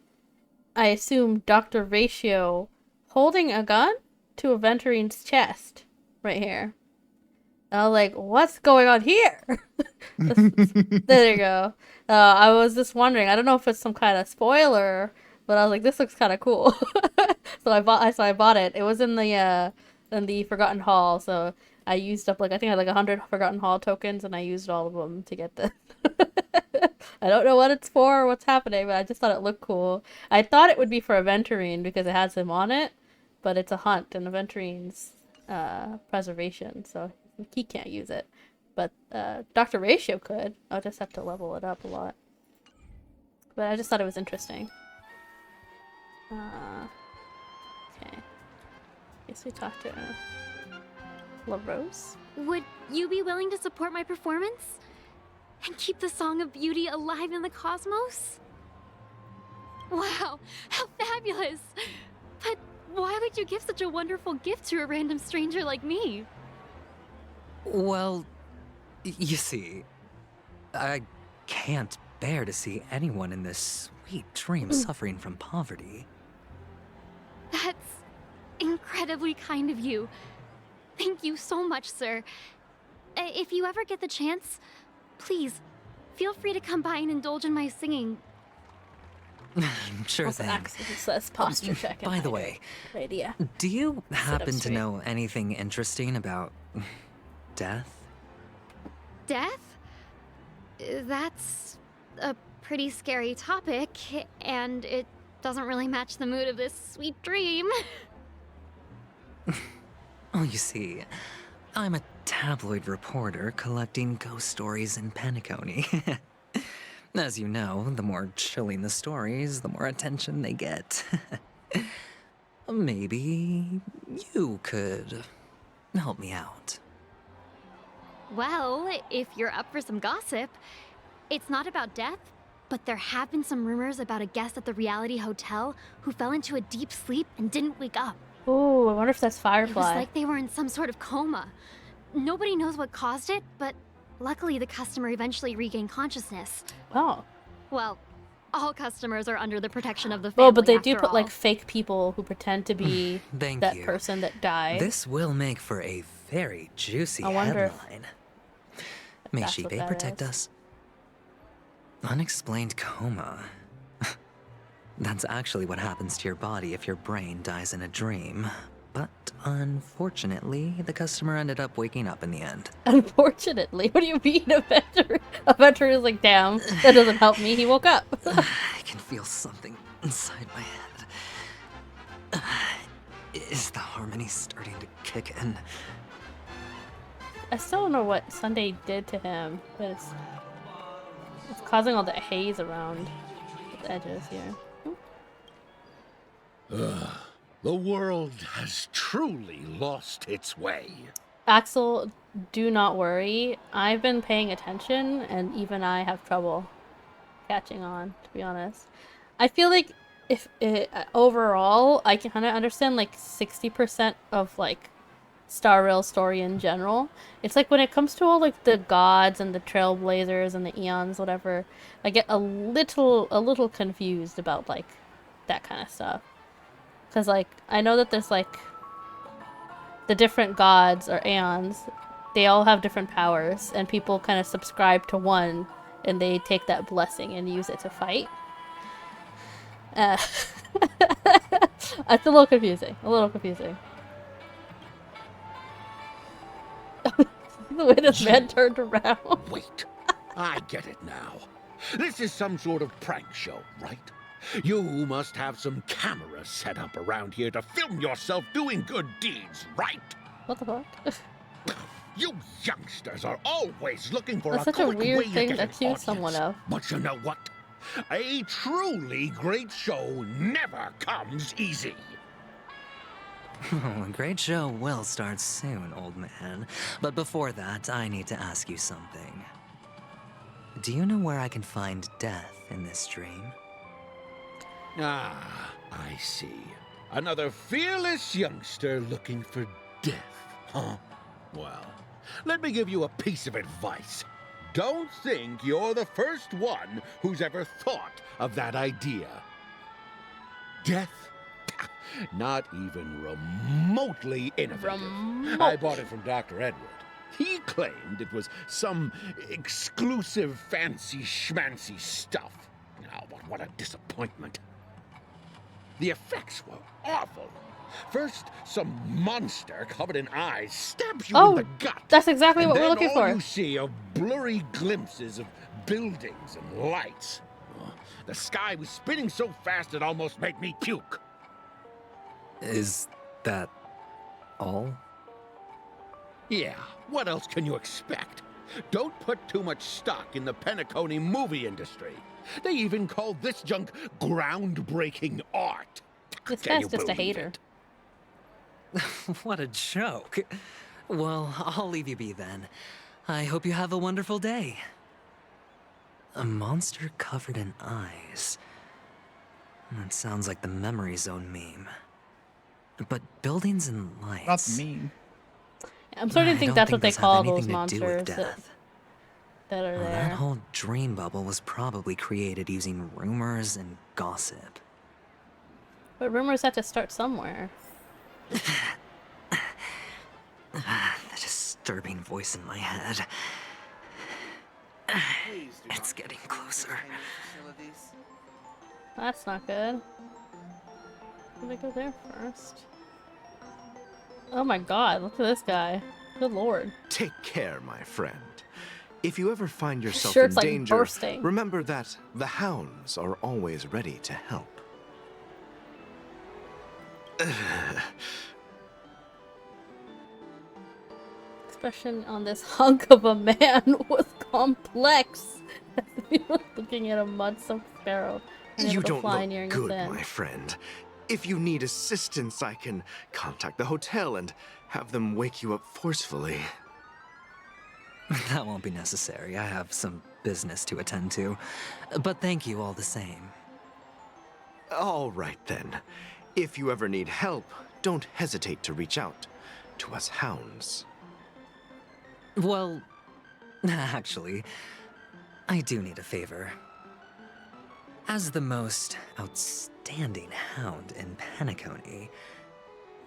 I assume, Dr. Ratio holding a gun to a Venturine's chest. Right here. And I was like, what's going on here? There you go. I was just wondering. I don't know if it's some kind of spoiler, but I was like, this looks kind of cool. So I bought it. It was in the Forgotten Hall, so I used up I think I had 100 Forgotten Hall tokens, and I used all of them to get this. I don't know what it's for or what's happening, but I just thought it looked cool. I thought it would be for Aventurine because it has him on it, but it's a hunt and Aventurine's preservation, so he can't use it. But Dr. Ratio could. I'll just have to level it up a lot. But I just thought it was interesting. Okay. Guess we talked to La Rose. Would you be willing to support my performance? And keep the Song of Beauty alive in the cosmos? Wow, how fabulous! But why would you give such a wonderful gift to a random stranger like me? Well, you see, I can't bear to see anyone in this sweet dream suffering from poverty. That's incredibly kind of you. Thank you so much, sir. If you ever get the chance, please, feel free to come by and indulge in my singing. Sure thing. Posture check. By the way, idea. Do you happen to straight. know anything interesting about death? Death? That's a pretty scary topic, and it doesn't really match the mood of this sweet dream. Oh, you see, I'm a tabloid reporter collecting ghost stories in Penacony. As you know, the more chilling the stories, the more attention they get. Maybe you could help me out. Well, if you're up for some gossip, it's not about death, but there have been some rumors about a guest at the reality hotel who fell into a deep sleep and didn't wake up. Oh, I wonder if that's Firefly. It was like they were in some sort of coma. Nobody knows what caused it, but luckily the customer eventually regained consciousness. Oh. Well, all customers are under the protection of the family. Oh, but they do after put all. fake people who pretend to be Thank that you. person that died. This will make for a very juicy I wonder if headline. May that's what Shibe that protect is. us. Unexplained coma. That's actually what happens to your body if your brain dies in a dream. But unfortunately, the customer ended up waking up in the end. Unfortunately? What do you mean, a veteran is like, damn, that doesn't help me, he woke up. I can feel something inside my head. Is the harmony harmony's starting to kick in. I still don't know what Sunday did to him, but it's causing all that haze around the edges here. The world has truly lost its way. Axel, do not worry. I've been paying attention, and even I have trouble catching on, to be honest. I feel like if overall, I can kind of understand like 60% of like Star Rail's story in general. It's like when it comes to all like the gods and the trailblazers and the eons, whatever, I get a little confused about like that kind of stuff. Because like I know that there's like the different gods or aeons, they all have different powers, and people kind of subscribe to one, and they take that blessing and use it to fight. It's a little confusing. The way this man turned around. Wait, I get it now. This is some sort of prank show, right? You must have some cameras set up around here to film yourself doing good deeds, right? What the fuck? You youngsters are always looking for That's a such a quick weird way to thing get to an accuse someone audience. of. But you know what? A truly great show never comes easy. A great show will start soon, old man. But before that, I need to ask you something. Do you know where I can find death in this dream? Ah, I see. Another fearless youngster looking for death, huh? Well, let me give you a piece of advice. Don't think you're the first one who's ever thought of that idea. Death? Not even remotely innovative. I bought it from Dr. Edward. He claimed it was some exclusive fancy schmancy stuff. Oh, but what a disappointment. The effects were awful. First, some monster covered in eyes stabs you in the gut. That's exactly and what we're looking all for. You see are blurry glimpses of buildings and lights. Oh, the sky was spinning so fast it almost made me puke. Is that all? Yeah, what else can you expect? Don't put too much stock in the Penacony movie industry. They even call this junk groundbreaking art. This Can guy's you just a believe hater. What a joke. Well, I'll leave you be then. I hope you have a wonderful day. A monster covered in eyes. That sounds like the Memory Zone meme. But buildings and lights... Not meme. I'm starting to think that's what they call those monsters that are Well, there. that whole dream bubble was probably created using rumors and gossip. But rumors have to start somewhere. The disturbing voice in my head. It's getting closer. That's not good. Let me go there first. Oh my god, look at this guy. Good lord. Take care, my friend. If you ever find yourself Shirt's, in like, danger, bursting. remember that the hounds are always ready to help. Expression on this hunk of a man was complex. He was looking at a mud-soaked sparrow. You don't fly look nearing good, its end. my friend. If you need assistance, I can contact the hotel and have them wake you up forcefully. That won't be necessary. I have some business to attend to. But thank you all the same. All right, then. If you ever need help, don't hesitate to reach out to us hounds. Well, actually, I do need a favor. As the most outstanding hound in Penacony,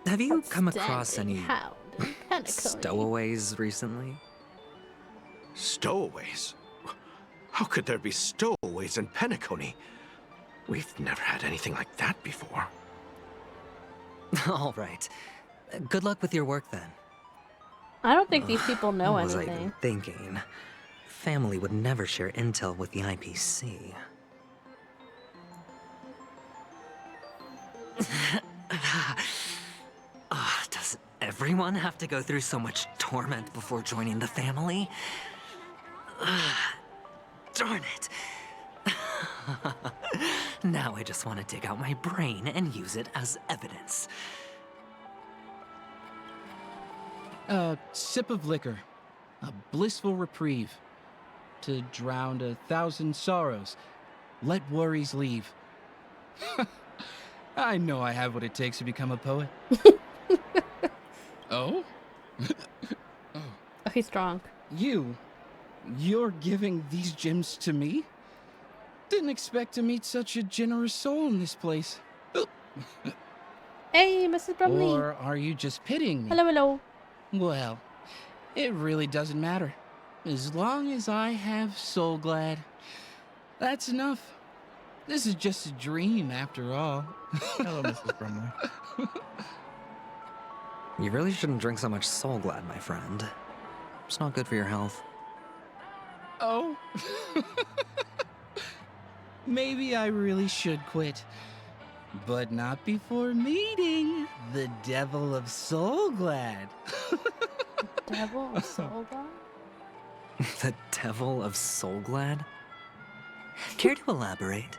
have you come across any hound in Penacony. stowaways recently? Stowaways? How could there be stowaways in Penacony? We've never had anything like that before. All right. Good luck with your work then. I don't think these people know What was I anything. even thinking? Family would never share intel with the IPC. everyone have to go through so much torment before joining the family? Darn it. Now I just want to dig out my brain and use it as evidence. A sip of liquor. A blissful reprieve. To drown 1,000 sorrows. Let worries leave. I know I have what it takes to become a poet. Oh? Oh, he's drunk. You're giving these gems to me? Didn't expect to meet such a generous soul in this place. Hey, Mrs. Brumley. Or are you just pitying me? Hello, hello. Well, it really doesn't matter. As long as I have Soul Glad, that's enough. This is just a dream, after all. Hello, Mrs. Brumley. You really shouldn't drink so much Soul Glad, my friend. It's not good for your health. Oh? Maybe I really should quit. But not before meeting the Devil of Soul Glad. Devil of Soul Glad? The Devil of Soul Glad? Care to elaborate?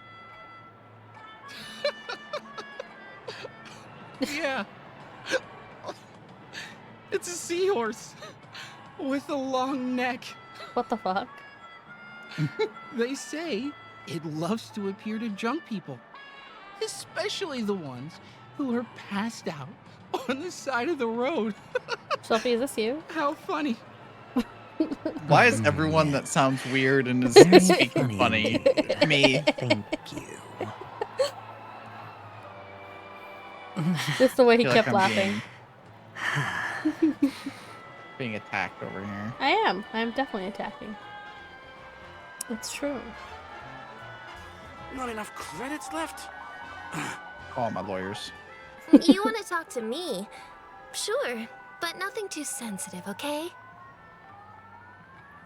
Yeah. It's a seahorse with a long neck. What the fuck? They say it loves to appear to drunk people, especially the ones who are passed out on the side of the road. Sophie, is this you? How funny. Why is everyone that sounds weird and is speaking funny? Me. Thank you. Just the way he Feel kept I'm laughing. Being attacked over here. I am. I'm definitely attacking. It's true. Not enough credits left? Call my lawyers. You want to talk to me? Sure, but nothing too sensitive, okay?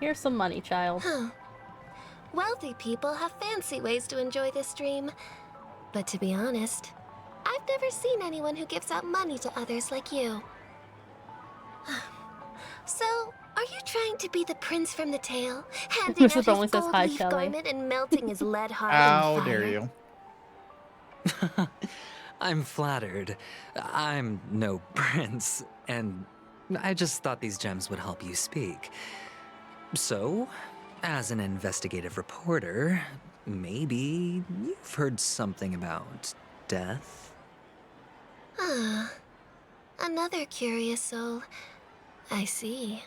Here's some money, child. Huh. Wealthy people have fancy ways to enjoy this dream. But to be honest, I've never seen anyone who gives out money to others like you. So, are you trying to be the prince from the tale? Handing out his Brumley says gold hi, leaf Shelley. garment and melting his lead heart How in fire? dare you? I'm flattered. I'm no prince, and I just thought these gems would help you speak. So, as an investigative reporter, maybe you've heard something about death? Ah, another curious soul. I see.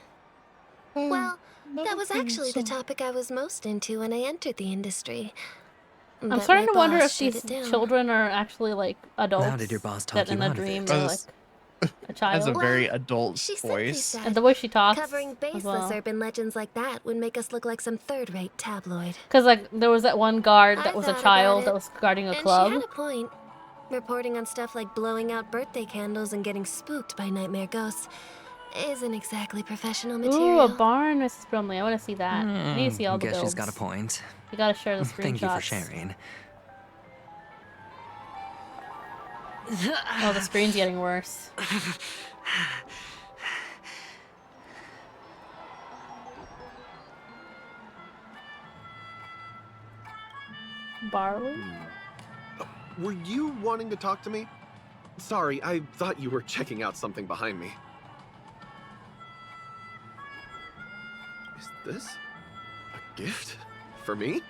Well, that was actually the topic I was most into when I entered the industry. I'm But starting my to wonder boss if shut these it down. children are actually like adults. How did your boss talk that you in a out of dream it? they're like a child. Has a very adult voice. said, And the way she talks covering as baseless well. urban legends like that would make us look like some third-rate tabloid. Because like there was that one guard I that was a thought child about that it, was guarding a and club. she had a point. Reporting on stuff like blowing out birthday candles and getting spooked by nightmare ghosts isn't exactly professional Ooh, material. a barn, Mrs. Brumley. I want to see that. I need to see all the Guess builds. she's got a point. You gotta share the screenshots. Thank you for sharing. Oh, the screen's getting worse. Barley? Were you wanting to talk to me? Sorry, I thought you were checking out something behind me. Is this a gift? For me?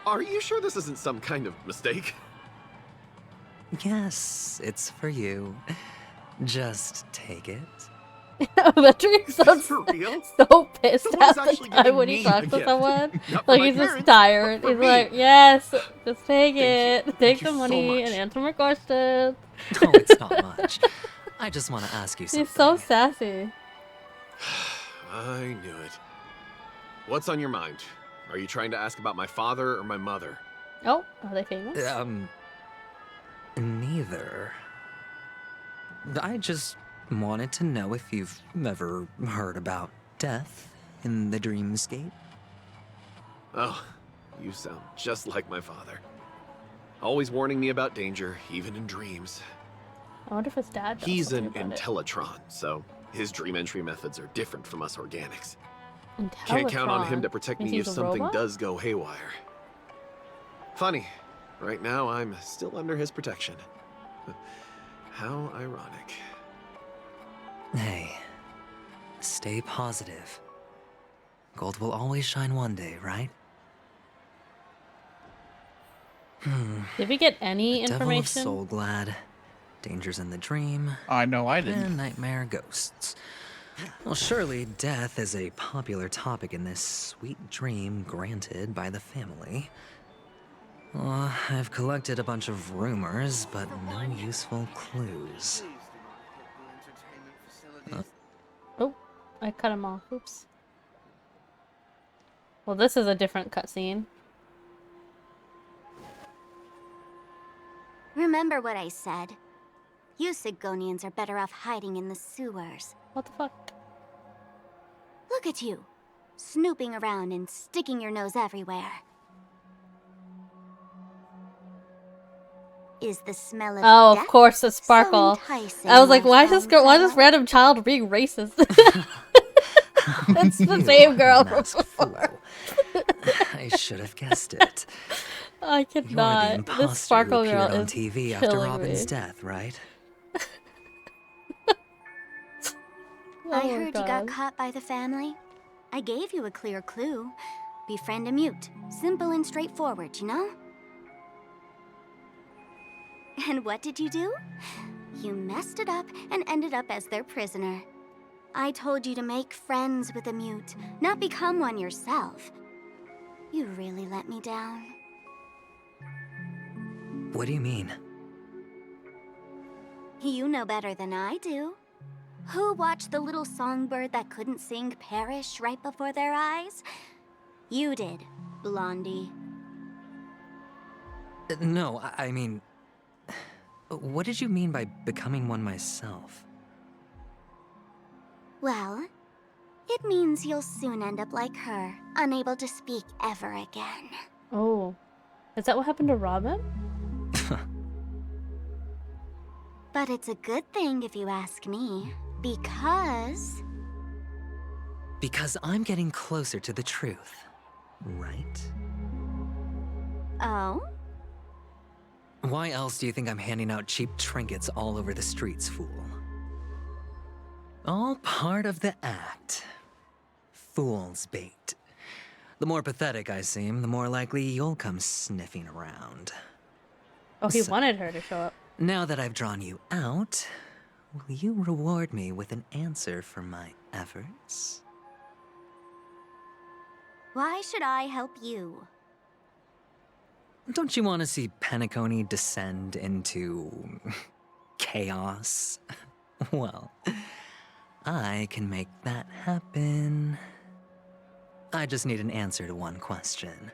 Are you sure this isn't some kind of mistake? Yes, it's for you. Just take it. Patrick sounds For real? so pissed Someone's half the actually time giving when he me talks a to gift. someone. Not for Like my he's just parents, tired. but for He's me. like, yes, just take you. it. Take Thank the you so money much. and answer my questions. Oh, it's not much. I just want to ask you something. He's so sassy. I knew it. What's on your mind? Are you trying to ask about my father or my mother? Oh, are they famous? Neither. I just wanted to know if you've ever heard about death in the dreamscape. Oh, you sound just like my father. Always warning me about danger, even in dreams. I wonder if his dad knows He's an something about it. Intellitron, so his dream entry methods are different from us organics. Can't count on him to protect Means me if he's a something robot? does go haywire. Funny. Right now, I'm still under his protection. How ironic. Hey, stay positive. Gold will always shine one day, right? Did we get any Devil of information? Soulglad, dangers in the dream. I know I didn't. And nightmare ghosts. Well, surely death is a popular topic in this sweet dream granted by the family. Well, I've collected a bunch of rumors, but no useful clues. Oh, I cut him off. Oops. Well, this is a different cutscene. Remember what I said. You Sigonians are better off hiding in the sewers. What the fuck? Look at you, snooping around and sticking your nose everywhere. Is the smell of Oh, death of course, the sparkle. so enticing, I was like, my why is this girl? Why is this fellow? random child being racist? That's the You same girl from masked before. I should have guessed it. I You're the cannot. imposter This sparkle who girl appeared on is TV after killing Robin's me. death, right? I Oh my heard you got God. caught by the family. I gave you a clear clue. Befriend a mute. Simple and straightforward, you know? And what did you do? You messed it up and ended up as their prisoner. I told you to make friends with a mute, not become one yourself. You really let me down. What do you mean? You know better than I do. Who watched the little songbird that couldn't sing perish right before their eyes? You did, Blondie. No, I mean... What did you mean by becoming one myself? Well, it means you'll soon end up like her, unable to speak ever again. Oh, is that what happened to Robin? But it's a good thing if you ask me, because... Because I'm getting closer to the truth, right? Oh? Why else do you think I'm handing out cheap trinkets all over the streets, fool? All part of the act. Fool's bait. The more pathetic I seem, the more likely you'll come sniffing around. Oh, he So, wanted her to show up. now that I've drawn you out, will you reward me with an answer for my efforts? Why should I help you? Don't you want to see Penacony descend into... chaos? Well, I can make that happen. I just need an answer to one question.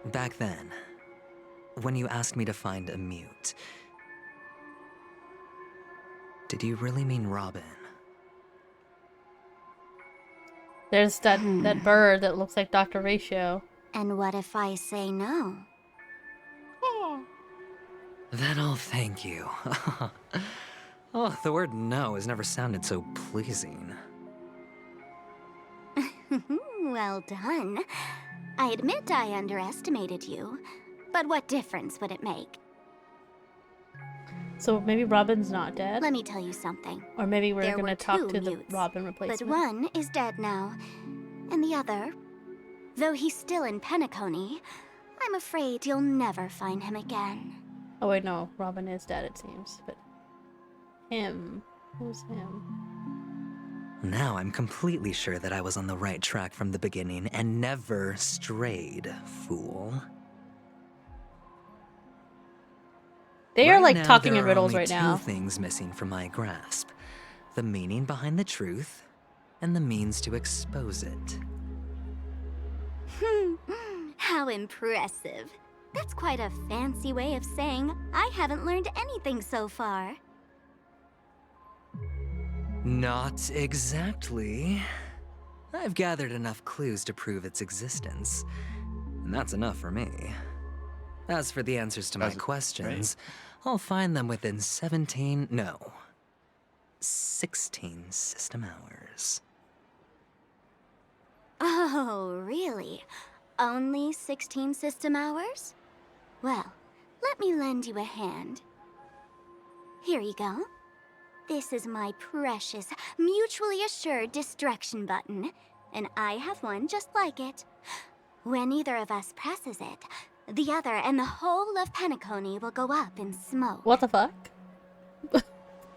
Back then, when you asked me to find a mute, did you really mean Robin? There's that bird that looks like Dr. Ratio. And what if I say no? Then I'll thank you. Oh, the word no has never sounded so pleasing. Well done. I admit I underestimated you, but what difference would it make? So maybe Robin's not dead? Let me tell you something. Or maybe we're There gonna were talk two to the mutes, Robin But replacement. one is dead now, and the other, though he's still in Penacony, I'm afraid you'll never find him again. Oh wait, no. Robin is dead, it seems. But him. Who's him? Now I'm completely sure that I was on the right track from the beginning and never strayed, fool. They are like now, talking there in are riddles only right now. two things missing from my grasp. The meaning behind the truth, and the means to expose it. How impressive. That's quite a fancy way of saying I haven't learned anything so far. Not exactly. I've gathered enough clues to prove its existence, and that's enough for me. As for the answers to my questions, I'll find them within 16 system hours. Oh, really? Only 16 system hours? Well, let me lend you a hand. Here you go. This is my precious, mutually assured destruction button, and I have one just like it. When either of us presses it, the other and the whole of Penacony will go up in smoke. What the fuck?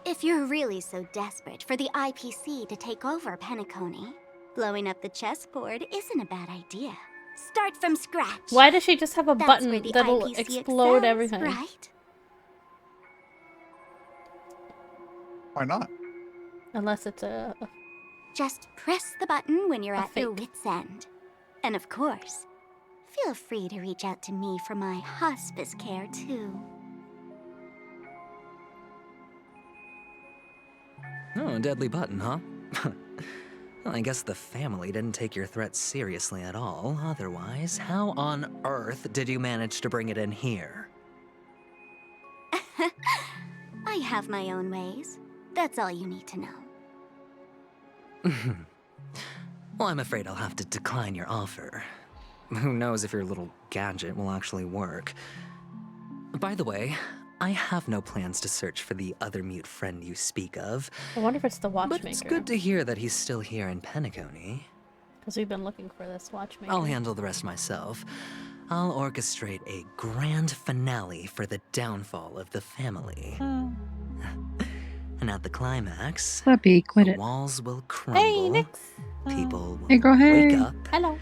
If you're really so desperate for the IPC to take over Penacony, blowing up the chessboard isn't a bad idea. Start from scratch. Why does she just have a That's button where the that'll IPC explode excels, everything? Right? Why not? Unless it's a Just press the button when you're A at your fake. wit's end. And of course, feel free to reach out to me for my hospice care too. Oh, a deadly button, huh? Well, I guess the family didn't take your threat seriously at all. Otherwise, how on earth did you manage to bring it in here? I have my own ways. That's all you need to know. Well, I'm afraid I'll have to decline your offer. Who knows if your little gadget will actually work. By the way, I have no plans to search for the other mute friend you speak of. I wonder if it's the watchmaker. But it's good to hear that he's still here in Penacony. Because we've been looking for this watchmaker. I'll handle the rest myself. I'll orchestrate a grand finale for the downfall of the family. And at the climax, Puppy, quit the it. walls will crumble. Hey, Nix. People will Hey, girl, hey. wake up. Hello.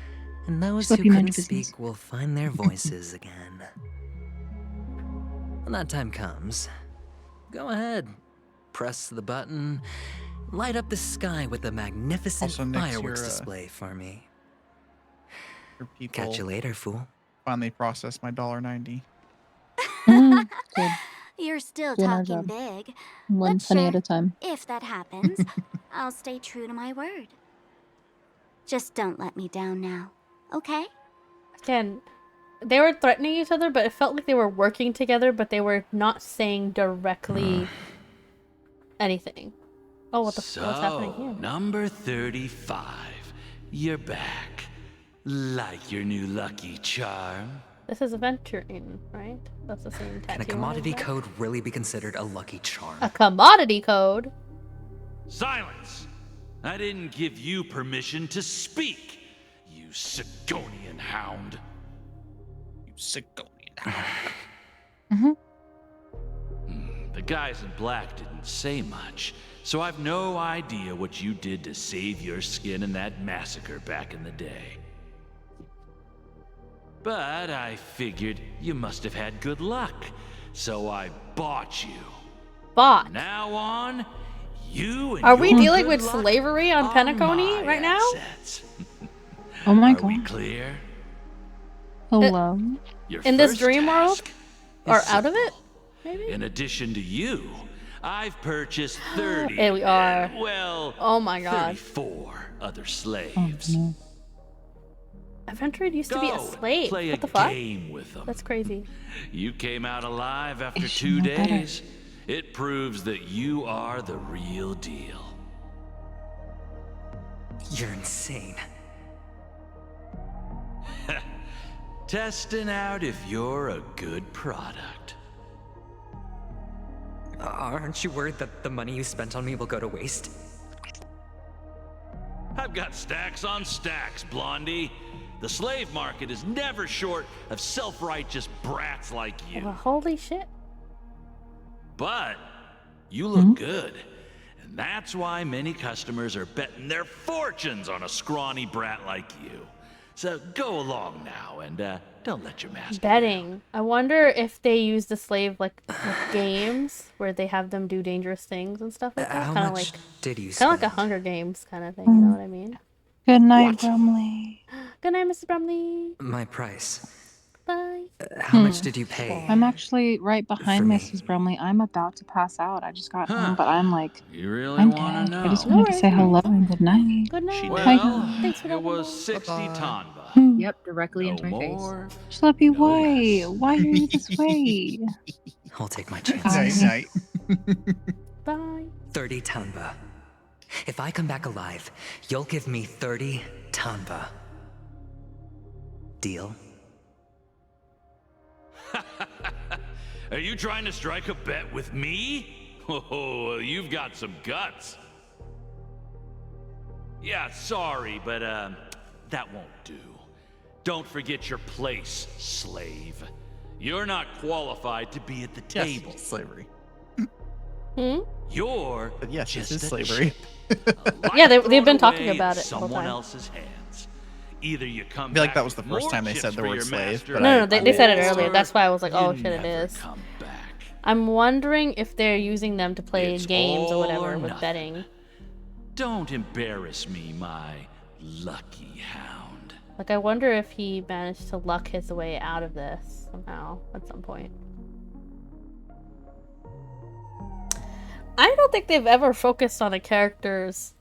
And those Just who let me mind couldn't your business. speak will find their voices again. When that time comes, go ahead. Press the button. Light up the sky with a magnificent Also, Nix, fireworks your, display for me. Your people Catch you later, fool. finally processed my $1.90. Good. You're still Doing our talking job. big. One But penny sure, at a time. if that happens, I'll stay true to my word. Just don't let me down now, okay? Again, they were threatening each other, but it felt like they were working together, but they were not saying directly anything. Oh, what's happening here? Number 35. You're back. Like your new lucky charm. This is aventuring, right? That's the same tattoo. Can a commodity code really be considered a lucky charm? A commodity code? Silence! I didn't give you permission to speak, you Sigonian hound. You Sigonian hound. The guys in black didn't say much, so I've no idea what you did to save your skin in that massacre back in the day. But I figured you must have had good luck, so I bought you. Bought? From now on, you and Are we your dealing good with luck slavery on are Penacony my right now? assets. Oh my Are we god. clear? Hello. Your In this first dream world? task Or is out of it? simple. In addition to you, I've purchased 30. Here we are. Well, Oh my god. 34 other Oh, slaves. no. Aventurine used to be a Go and slave. play What a the fuck? game with them. That's crazy. You came out alive after Is she 2 no better? days. It proves that you are the real deal. You're insane. Testing out if you're a good product. Aren't you worried that the money you spent on me will go to waste? I've got stacks on stacks, Blondie. The slave market is never short of self-righteous brats like you. Well, holy shit. But you look good. And that's why many customers are betting their fortunes on a scrawny brat like you. So go along now and don't let your master. Betting. I wonder if they use the slave like with games where they have them do dangerous things and stuff like that. How Kind of much like did you kind of spend? like a Hunger Games kind of thing. You know what I mean? Good night, Brumley. Good night, Mr. Brumley. My price. Bye. How much did you pay? I'm actually right behind For me. Mrs. Brumley. I'm about to pass out. I just got home, but I'm like, You really I'm want to dead. know? I just wanted to say hello and good night. Good night. Well, Thanks for it was 60 tanba. Hmm. Yep, directly into my face. More. Schleppy, why? Why are you this way? I'll take my chances. Night. Bye. 30 tanba. If I come back alive, you'll give me 30 tanba. Deal? Are you trying to strike a bet with me? Oh, you've got some guts. Yeah, sorry, but that won't do. Don't forget your place, slave. You're not qualified to be at the table. Yes, slavery. You're yes, just this is a slavery. Yeah, they've been thrown talking away about in it the whole someone time. else's hands. Either you come I feel like back that was the with first more time they said chips the for word your slave. master, But No, they said it earlier. or That's why I was like, oh you shit, it never is. come back. I'm wondering if they're using them to play It's games or all whatever or with nothing. betting. Don't embarrass me, my lucky hound. Like, I wonder if he managed to luck his way out of this somehow at some point. I don't think they've ever focused on a character's,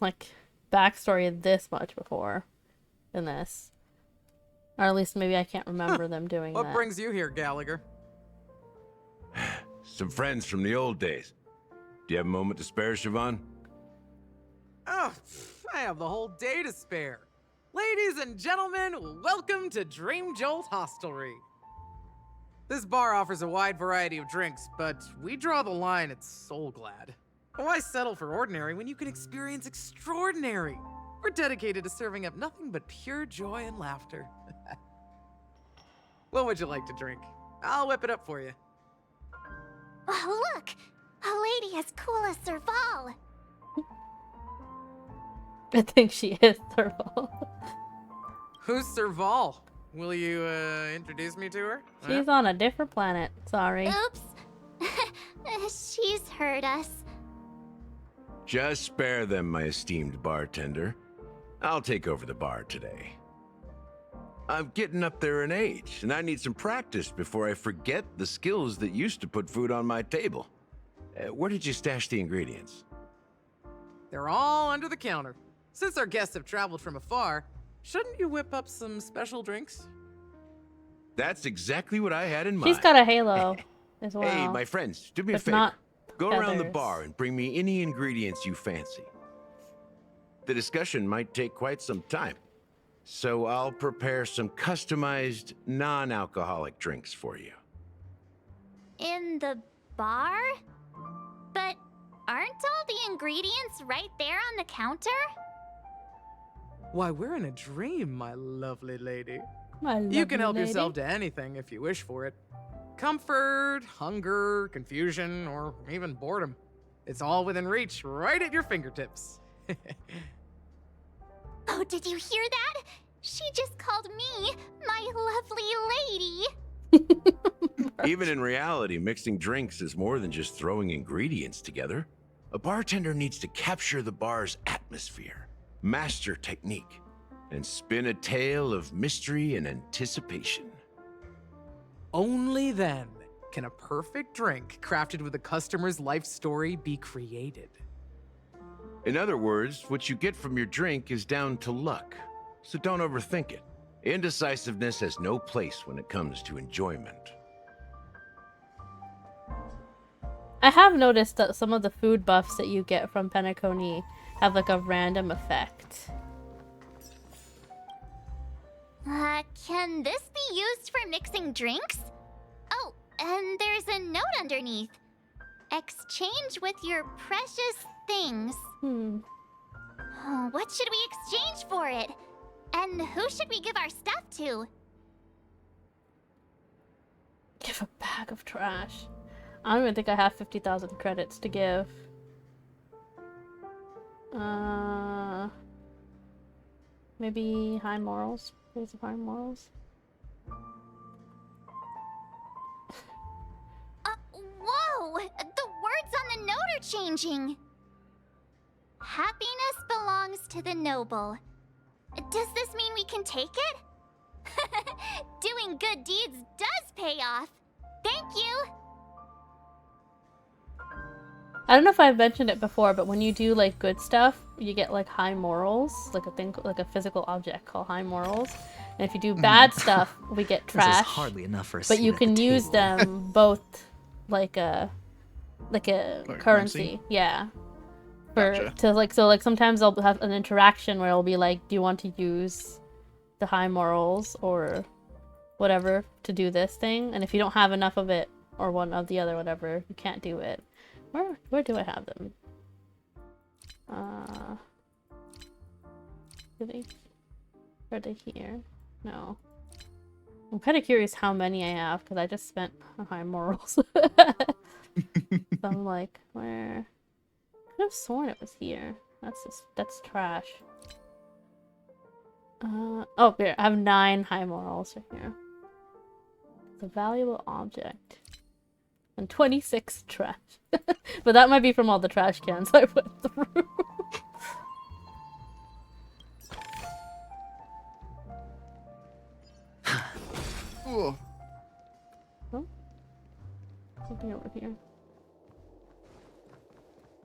like, backstory this much before in this. Or at least maybe I can't remember them doing What that. brings you here, Gallagher? Some friends from the old days. Do you have a moment to spare, Siobhan? Oh, I have the whole day to spare. Ladies and gentlemen, welcome to Dream Jolt Hostelry. This bar offers a wide variety of drinks, but we draw the line at Soul Glad. Why settle for ordinary when you can experience extraordinary? We're dedicated to serving up nothing but pure joy and laughter. What would you like to drink? I'll whip it up for you. Oh, look! A lady as cool as Serval. I think she is Serval. Who's Serval? Will you introduce me to her? She's on a different planet. Sorry. Oops. She's heard us. Just spare them, my esteemed bartender. I'll take over the bar today. I'm getting up there in age, and I need some practice before I forget the skills that used to put food on my table. Where did you stash the ingredients? They're all under the counter. Since our guests have traveled from afar, shouldn't you whip up some special drinks? That's exactly what I had in mind. She's got a halo as well. Hey, my friends, do me a but favor. not Go around the feathers. bar and bring me any ingredients you fancy. The discussion might take quite some time, so I'll prepare some customized non-alcoholic drinks for you. In the bar? But aren't all the ingredients right there on the counter? Why, we're in a dream, my lovely lady. My You can help lovely yourself lady. to anything if you wish for it. Comfort, hunger, confusion, or even boredom. It's all within reach, right at your fingertips. Oh, did you hear that? She just called me my lovely lady. Even in reality, mixing drinks is more than just throwing ingredients together. A bartender needs to capture the bar's atmosphere, master technique, and spin a tale of mystery and anticipation. Only then can a perfect drink crafted with a customer's life story be created. In other words, what you get from your drink is down to luck, so don't overthink it. Indecisiveness has no place when it comes to enjoyment. I have noticed that some of the food buffs that you get from Penacony have like a random effect. Can this be used for mixing drinks? Oh, and there's a note underneath. Exchange with your precious things. Oh, what should we exchange for it? And who should we give our stuff to? Give a bag of trash. I don't even think I have 50,000 credits to give. Maybe high morals. Place of high morals. Whoa! The words on the note are changing. Happiness belongs to the noble. Does this mean we can take it? Doing good deeds does pay off. Thank you. I don't know if I've mentioned it before, but when you do like good stuff, you get like high morals, like a thing, like a physical object called high morals. And if you do bad stuff, we get This is trash. hardly enough for a But you seat at can the use table. them both like a currency. Yeah. Gotcha. So sometimes I'll have an interaction where it'll be like, do you want to use the high morals or whatever to do this thing? And if you don't have enough of it or one of the other, whatever, you can't do it. Where do I have them? Are they here? No. I'm kind of curious how many I have because I just spent high morals. So I'm like, where? I could have sworn it was here. That's trash. Oh, here, I have 9 high morals right here. It's a valuable object. And 26 trash. But that might be from all the trash cans I went through. Oh. Oh. Something over here.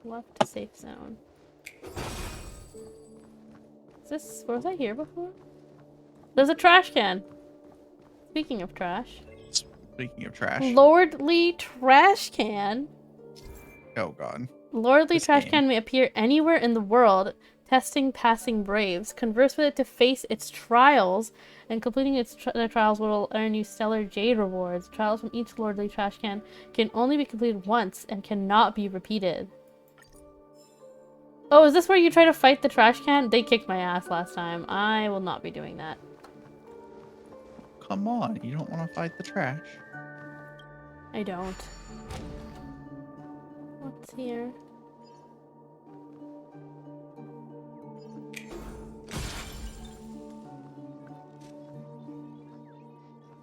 Left safe zone. Was I here before? There's a trash can. Speaking of trash. Speaking of trash. Lordly trash can. Oh god. Lordly This trash game. can may appear anywhere in the world, testing passing braves. Converse with it to face its trials, and completing its trials will earn you stellar jade rewards. Trials from each lordly trash can only be completed once and cannot be repeated. Oh, is this where you try to fight the trash can? They kicked my ass last time. I will not be doing that. Come on, you don't want to fight the trash. I don't. What's here?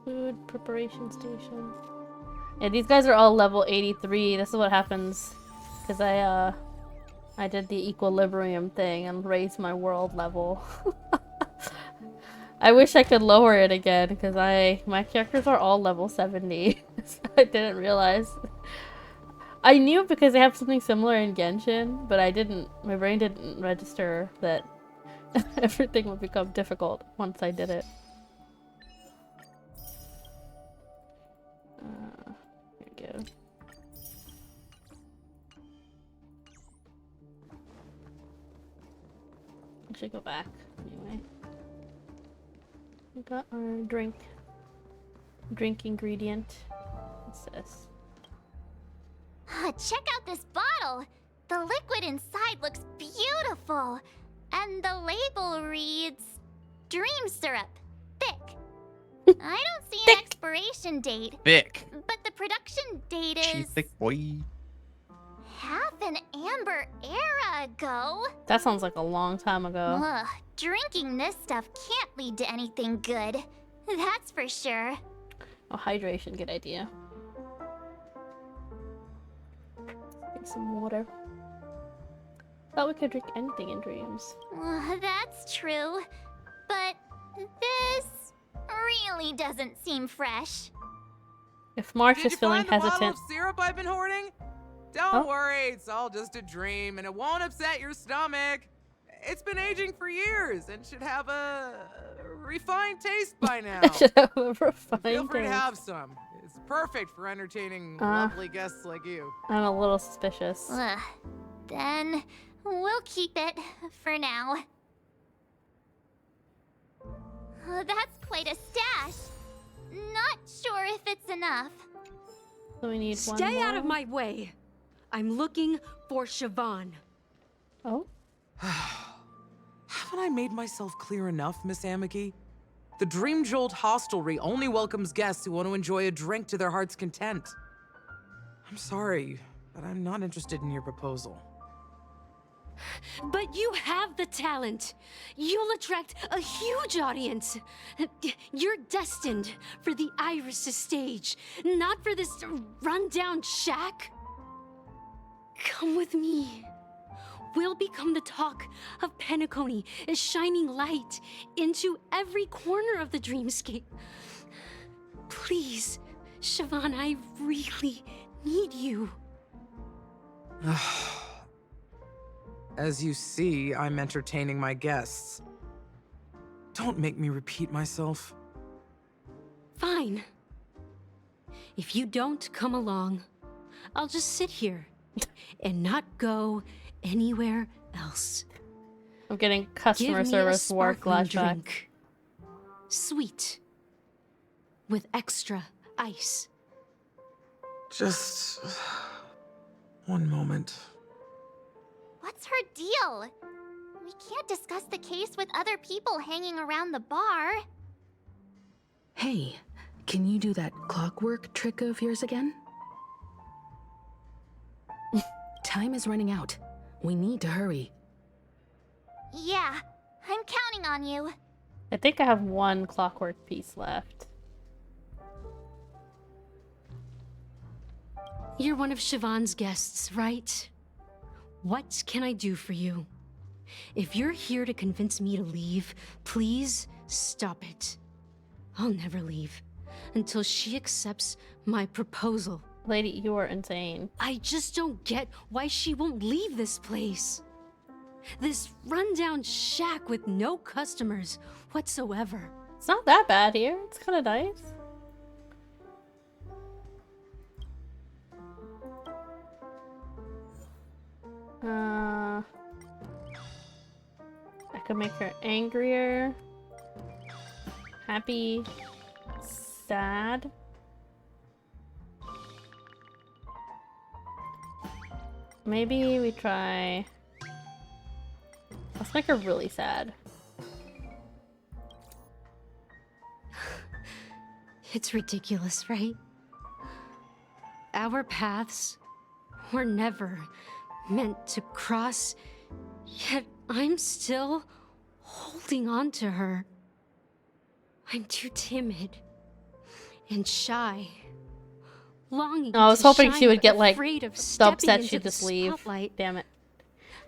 Food preparation station. Yeah, these guys are all level 83. This is what happens because I did the equilibrium thing and raised my world level. I wish I could lower it again because my characters are all level 70. So I didn't realize. I knew because they have something similar in Genshin, but my brain didn't register that everything would become difficult once I did it. Here we go. I should go back anyway. We got our drink ingredient. What's this? Check out this bottle! The liquid inside looks beautiful! And the label reads... Dream syrup. Thick. I don't see an expiration date. Thick. But the production date She is... thick boy. half an amber era ago. That sounds like a long time ago. Ugh, drinking this stuff can't lead to anything good. That's for sure. Oh, hydration, good idea. Get some water. Thought we could drink anything in dreams. That's true. But this really doesn't seem fresh. If Marsh Did is you feeling find the bottle hesitant. of syrup I've been hoarding? Don't worry, it's all just a dream, and it won't upset your stomach. It's been aging for years and should have a refined taste by now. Should have a refined Feel free to taste. have some. It's perfect for entertaining Uh. lovely guests like you. I'm a little suspicious. Then we'll keep it for now. That's quite a stash. Not sure if it's enough. So we need one Stay more. out of my way. I'm looking for Siobhan. Oh? Haven't I made myself clear enough, Miss Amiki? The Dream Jolt Hostelry only welcomes guests who want to enjoy a drink to their heart's content. I'm sorry, but I'm not interested in your proposal. But you have the talent. You'll attract a huge audience. You're destined for the Iris' stage, not for this rundown shack. Come with me. We'll become the talk of Penacony, is shining light into every corner of the dreamscape. Please, Siobhan, I really need you. As you see, I'm entertaining my guests. Don't make me repeat myself. Fine. If you don't come along, I'll just sit here and not go anywhere else. I'm getting customer Give me service a work sparkling flashback. drink. Sweet. With extra ice. Just one moment. What's her deal? We can't discuss the case with other people hanging around the bar. Hey, can you do that clockwork trick of yours again? Time is running out. We need to hurry. Yeah, I'm counting on you. I think I have one clockwork piece left. You're one of Siobhan's guests, right? What can I do for you? If you're here to convince me to leave, please stop it. I'll never leave until she accepts my proposal. Lady, you are insane. I just don't get why she won't leave this place. This rundown shack with no customers whatsoever. It's not that bad here. It's kind of nice. I could make her angrier, happy, sad. Maybe we try... Let's make her really sad. It's ridiculous, right? Our paths were never meant to cross, yet I'm still holding on to her. I'm too timid and shy. Longing I was to hoping she shine, would get but like afraid of so stepping upset into she'd the just leave. spotlight. Damn it.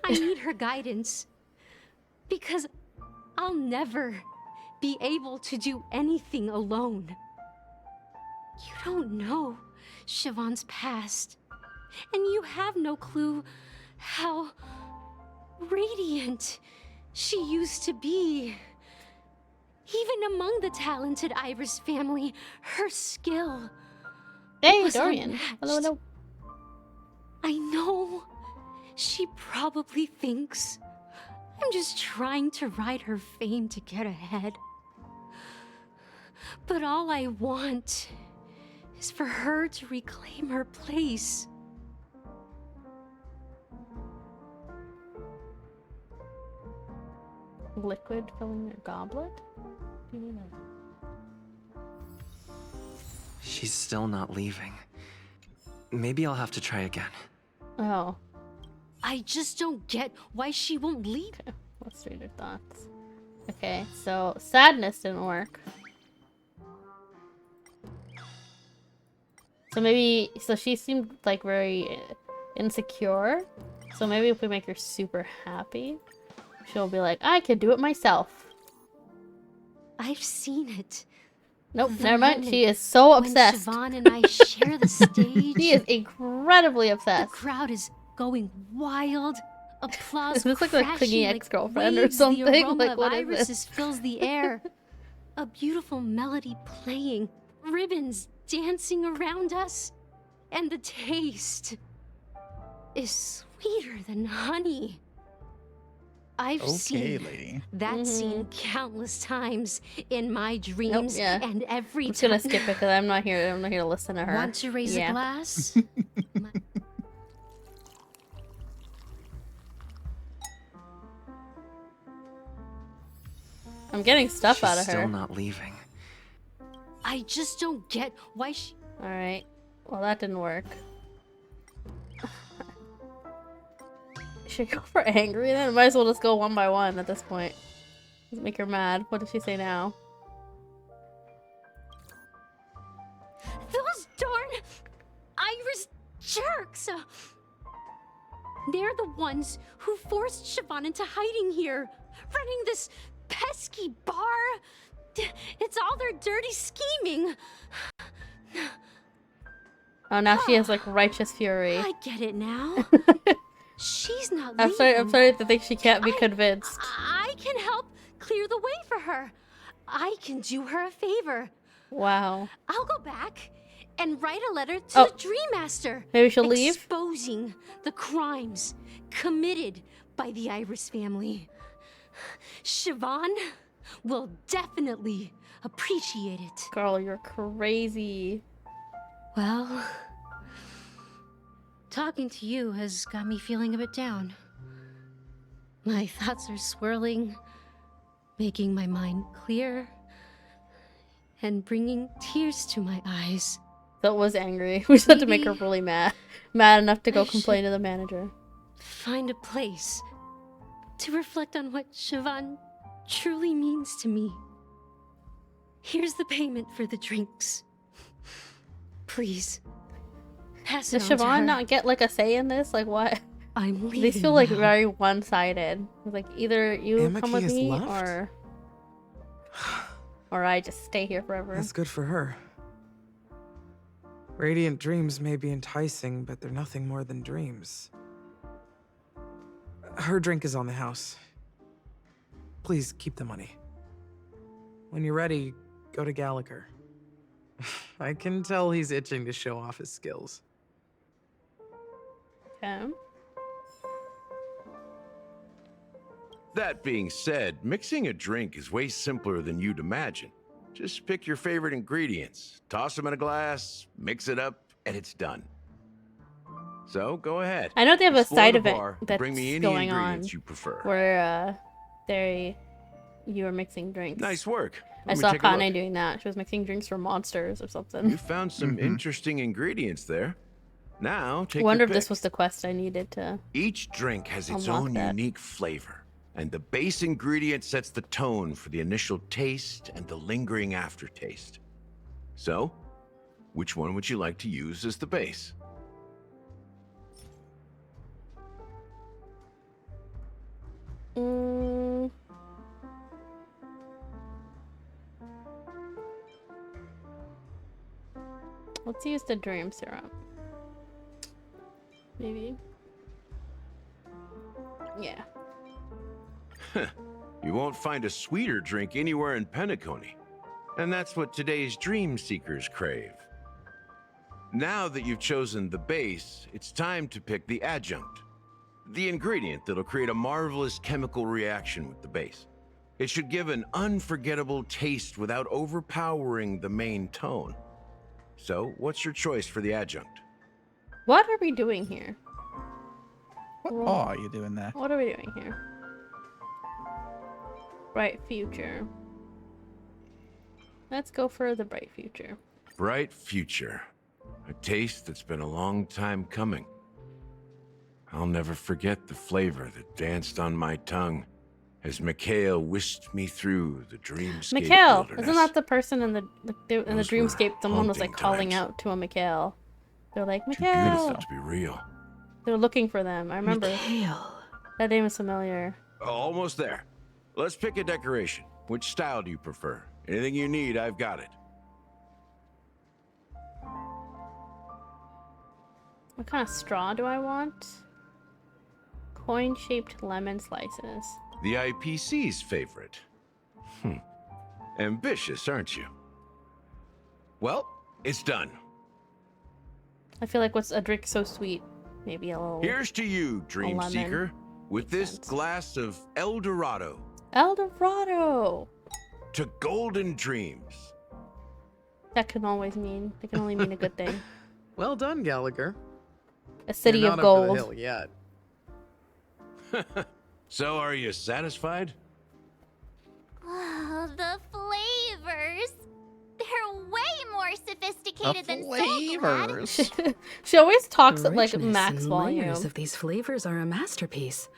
I need her guidance because I'll never be able to do anything alone. You don't know Siobhan's past, and you have no clue how radiant she used to be. Even among the talented Iris family, her skill was Dorian. unmatched. Hello. I know she probably thinks I'm just trying to ride her fame to get ahead. But all I want is for her to reclaim her place. Liquid filling your goblet? What do you mean by that? She's still not leaving. Maybe I'll have to try again. Oh. I just don't get why she won't leave. Okay. Let's read her thoughts. Okay, so sadness didn't work. So maybe, so she seemed like very insecure. So maybe if we make her super happy, she'll be like, I can do it myself. I've seen it. Nope, The never mind. moment She is so when obsessed. Siobhan and I share the stage. She is incredibly obsessed. The crowd is going wild. Applause Is this like a crashing clingy like ex-girlfriend or waves. something? The aroma Like, of what is irises this? fills the air. A beautiful melody playing. Ribbons dancing around us. And the taste is sweeter than honey. I've seen lady. that scene countless times in my Nope, dreams, yeah. and every I'm just time. gonna skip it because I'm not here. I'm not here to listen to her. Want to raise Yeah. a glass? I'm getting stuff She's out of her. still not leaving. I just don't get why she. All right. Well, that didn't work. Should I go for angry then? Might as well just go one by one at this point. Just make her mad. What did she say now? Those darn Irish jerks! They're the ones who forced Siobhan into hiding here, running this pesky bar. It's all their dirty scheming. Oh, now she has like righteous fury. I get it now. She's not I'm leaving. sorry to think she can't be convinced. I can help clear the way for her. I can do her a favor. Wow. I'll go back and write a letter to the Dream Master. Maybe she'll leave? Exposing the crimes committed by the Iris family. Siobhan will definitely appreciate it. Girl, you're crazy. Well, talking to you has got me feeling a bit down. My thoughts are swirling, making my mind clear, and bringing tears to my eyes. That was angry. We just had to make her really mad. Mad enough to go complain to the manager. Find a place to reflect on what Siobhan truly means to me. Here's the payment for the drinks. Please, pass it Does on to Siobhan her. not get like a say in this? Like what? I'm leaving. These feel like now. very one-sided. Like either you come with Amaki has me left? or I just stay here forever. That's good for her. Radiant dreams may be enticing, but they're nothing more than dreams. Her drink is on the house. Please keep the money. When you're ready, go to Gallagher. I can tell he's itching to show off his skills. Okay. That being said, mixing a drink is way simpler than you'd imagine. Just pick your favorite ingredients, toss them in a glass, mix it up, and it's done. So go ahead. I know they have a Explore side the event bar, that's bring me any going on ingredients you prefer. where you were mixing drinks. Nice work. I Let me saw take a look. Kane doing that. She was mixing drinks for monsters or something. You found some interesting ingredients there. Now take I wonder your if this pick. was the quest I needed to. Each drink has its unlock own that. unique flavor, and the base ingredient sets the tone for the initial taste and the lingering aftertaste. So, which one would you like to use as the base? Let's use the dream syrup. Maybe. Yeah. You won't find a sweeter drink anywhere in Penacony. And that's what today's dream seekers crave. Now that you've chosen the base, it's time to pick the adjunct. The ingredient that'll create a marvelous chemical reaction with the base. It should give an unforgettable taste without overpowering the main tone. So, what's your choice for the adjunct? What are we doing here? What are you doing there? What are we doing here? Bright future. Let's go for the bright future. Bright future. A taste that's been a long time coming. I'll never forget the flavor that danced on my tongue as Mikhail whisked me through the dreamscape Mikhail! wilderness. Isn't that the person in the Those were dreamscape? Someone was like haunting calling times. out to a Mikhail. They're like, Too Mikhail! beautiful to be real. They're looking for them. I remember. Mikhail. That name is familiar. Almost there. Let's pick a decoration. Which style do you prefer? Anything you need, I've got it. What kind of straw do I want? Coin-shaped lemon slices. The IPC's favorite. Ambitious, aren't you? Well, it's done. I feel like what's a drink so sweet? Maybe a little. Here's to you, Dream lemon. Seeker, with this glass of El Dorado. El Dorado. To golden dreams. That can always mean. That can only mean a good thing. Well done, Gallagher. A city You're of not up to the gold. hill yet. So, are you satisfied? Oh, the flavors. They're way more sophisticated than Soulglad. She always talks at like Richness max and volume. layers of these flavors are a masterpiece,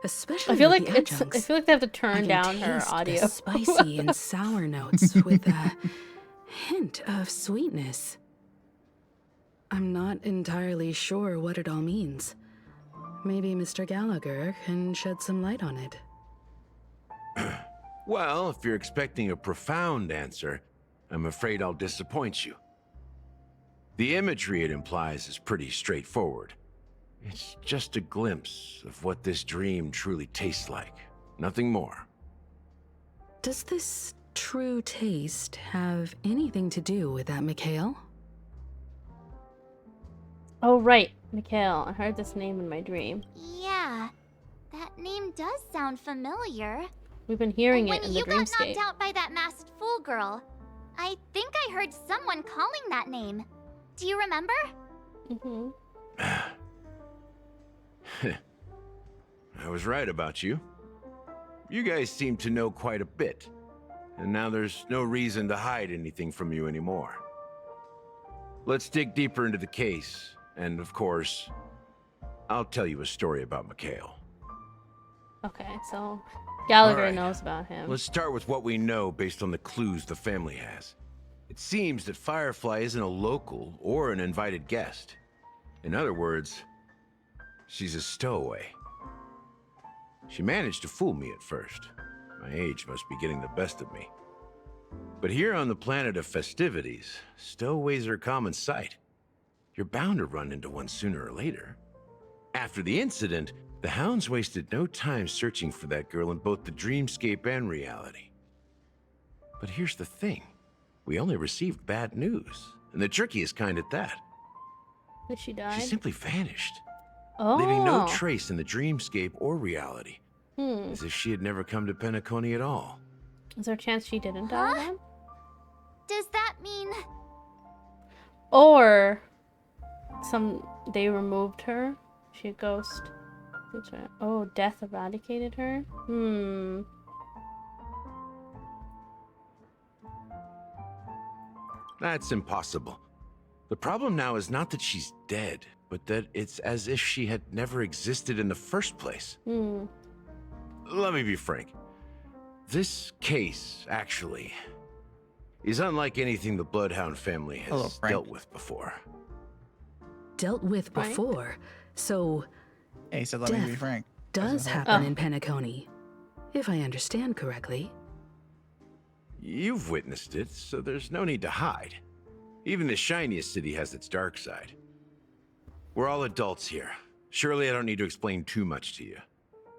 especially I feel with like the it's. I adjuncts. feel like they have to I turn can down her taste audio. the spicy and sour notes with a hint of sweetness. I'm not entirely sure what it all means. Maybe Mr. Gallagher can shed some light on it. Well, if you're expecting a profound answer, I'm afraid I'll disappoint you. The imagery it implies is pretty straightforward. It's just a glimpse of what this dream truly tastes like. Nothing more. Does this true taste have anything to do with that Mikhail? Oh, right. Mikhail. I heard this name in my dream. Yeah, that name does sound familiar. We've been hearing it in the When you got dreamscape. knocked out by that masked fool girl, I think I heard someone calling that name. Do you remember? Mm-hmm. I was right about you. You guys seem to know quite a bit, and now there's no reason to hide anything from you anymore. Let's dig deeper into the case, and of course, I'll tell you a story about Mikhail. Okay, so Gallagher All right. knows about him. Let's start with what we know based on the clues the family has. It seems that Firefly isn't a local or an invited guest. In other words, she's a stowaway. She managed to fool me at first. My age must be getting the best of me. But here on the planet of festivities, stowaways are a common sight. You're bound to run into one sooner or later. After the incident, the hounds wasted no time searching for that girl in both the dreamscape and reality. But here's the thing. We only received bad news, and the trickiest kind at that. That she died? She simply vanished, Oh. leaving no trace in the dreamscape or reality, Hmm. as if she had never come to Penacony at all. Is there a chance she didn't die then? Does that mean... Or they removed her? She a ghost. That's right. Oh, death eradicated her? Hmm. That's impossible. The problem now is not that she's dead, but that it's as if she had never existed in the first place. Hmm. Let me be frank. This case, actually, is unlike anything the Bloodhound family has dealt with before. Dealt with Frank? before, so Hey, he said, let me be death frank. does happen in Penacony, if I understand correctly. You've witnessed it, so there's no need to hide. Even the shiniest city has its dark side. We're all adults here. Surely I don't need to explain too much to you.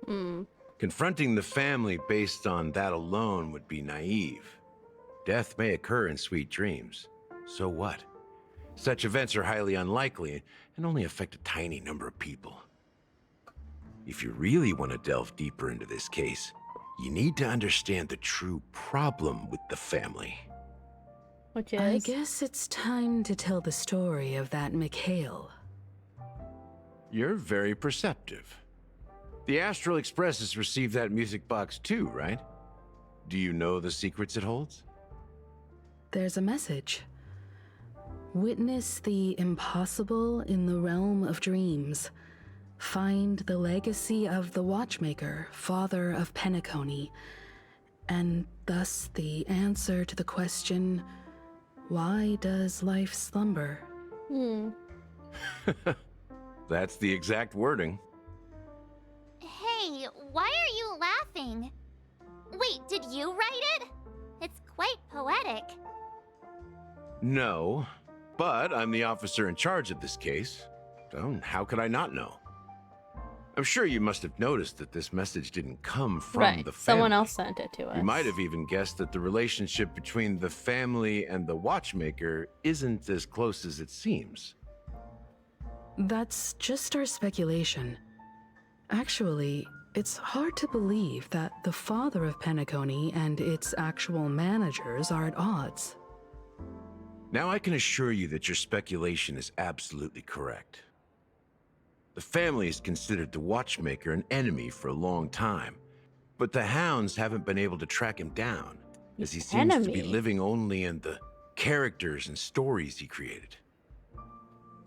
Hmm. Confronting the family based on that alone would be naive. Death may occur in sweet dreams. So what? Such events are highly unlikely and only affect a tiny number of people. If you really want to delve deeper into this case, you need to understand the true problem with the family. Which is? I guess it's time to tell the story of that Mikhail. You're very perceptive. The Astral Express has received that music box too, right? Do you know the secrets it holds? There's a message. Witness the impossible in the realm of dreams. Find the legacy of the Watchmaker, father of Penacony, and thus the answer to the question, why does life slumber? Hmm. That's the exact wording. Hey, why are you laughing? Wait, did you write it? It's quite poetic. No, but I'm the officer in charge of this case, so how could I not know? I'm sure you must have noticed that this message didn't come from Right. the family. Someone else sent it to us. You might have even guessed that the relationship between the family and the Watchmaker isn't as close as it seems. That's just our speculation. Actually, it's hard to believe that the father of Penacony and its actual managers are at odds. Now I can assure you that your speculation is absolutely correct. The family has considered the Watchmaker an enemy for a long time, but the hounds haven't been able to track him down, as he seems to be living only in the characters and stories he created.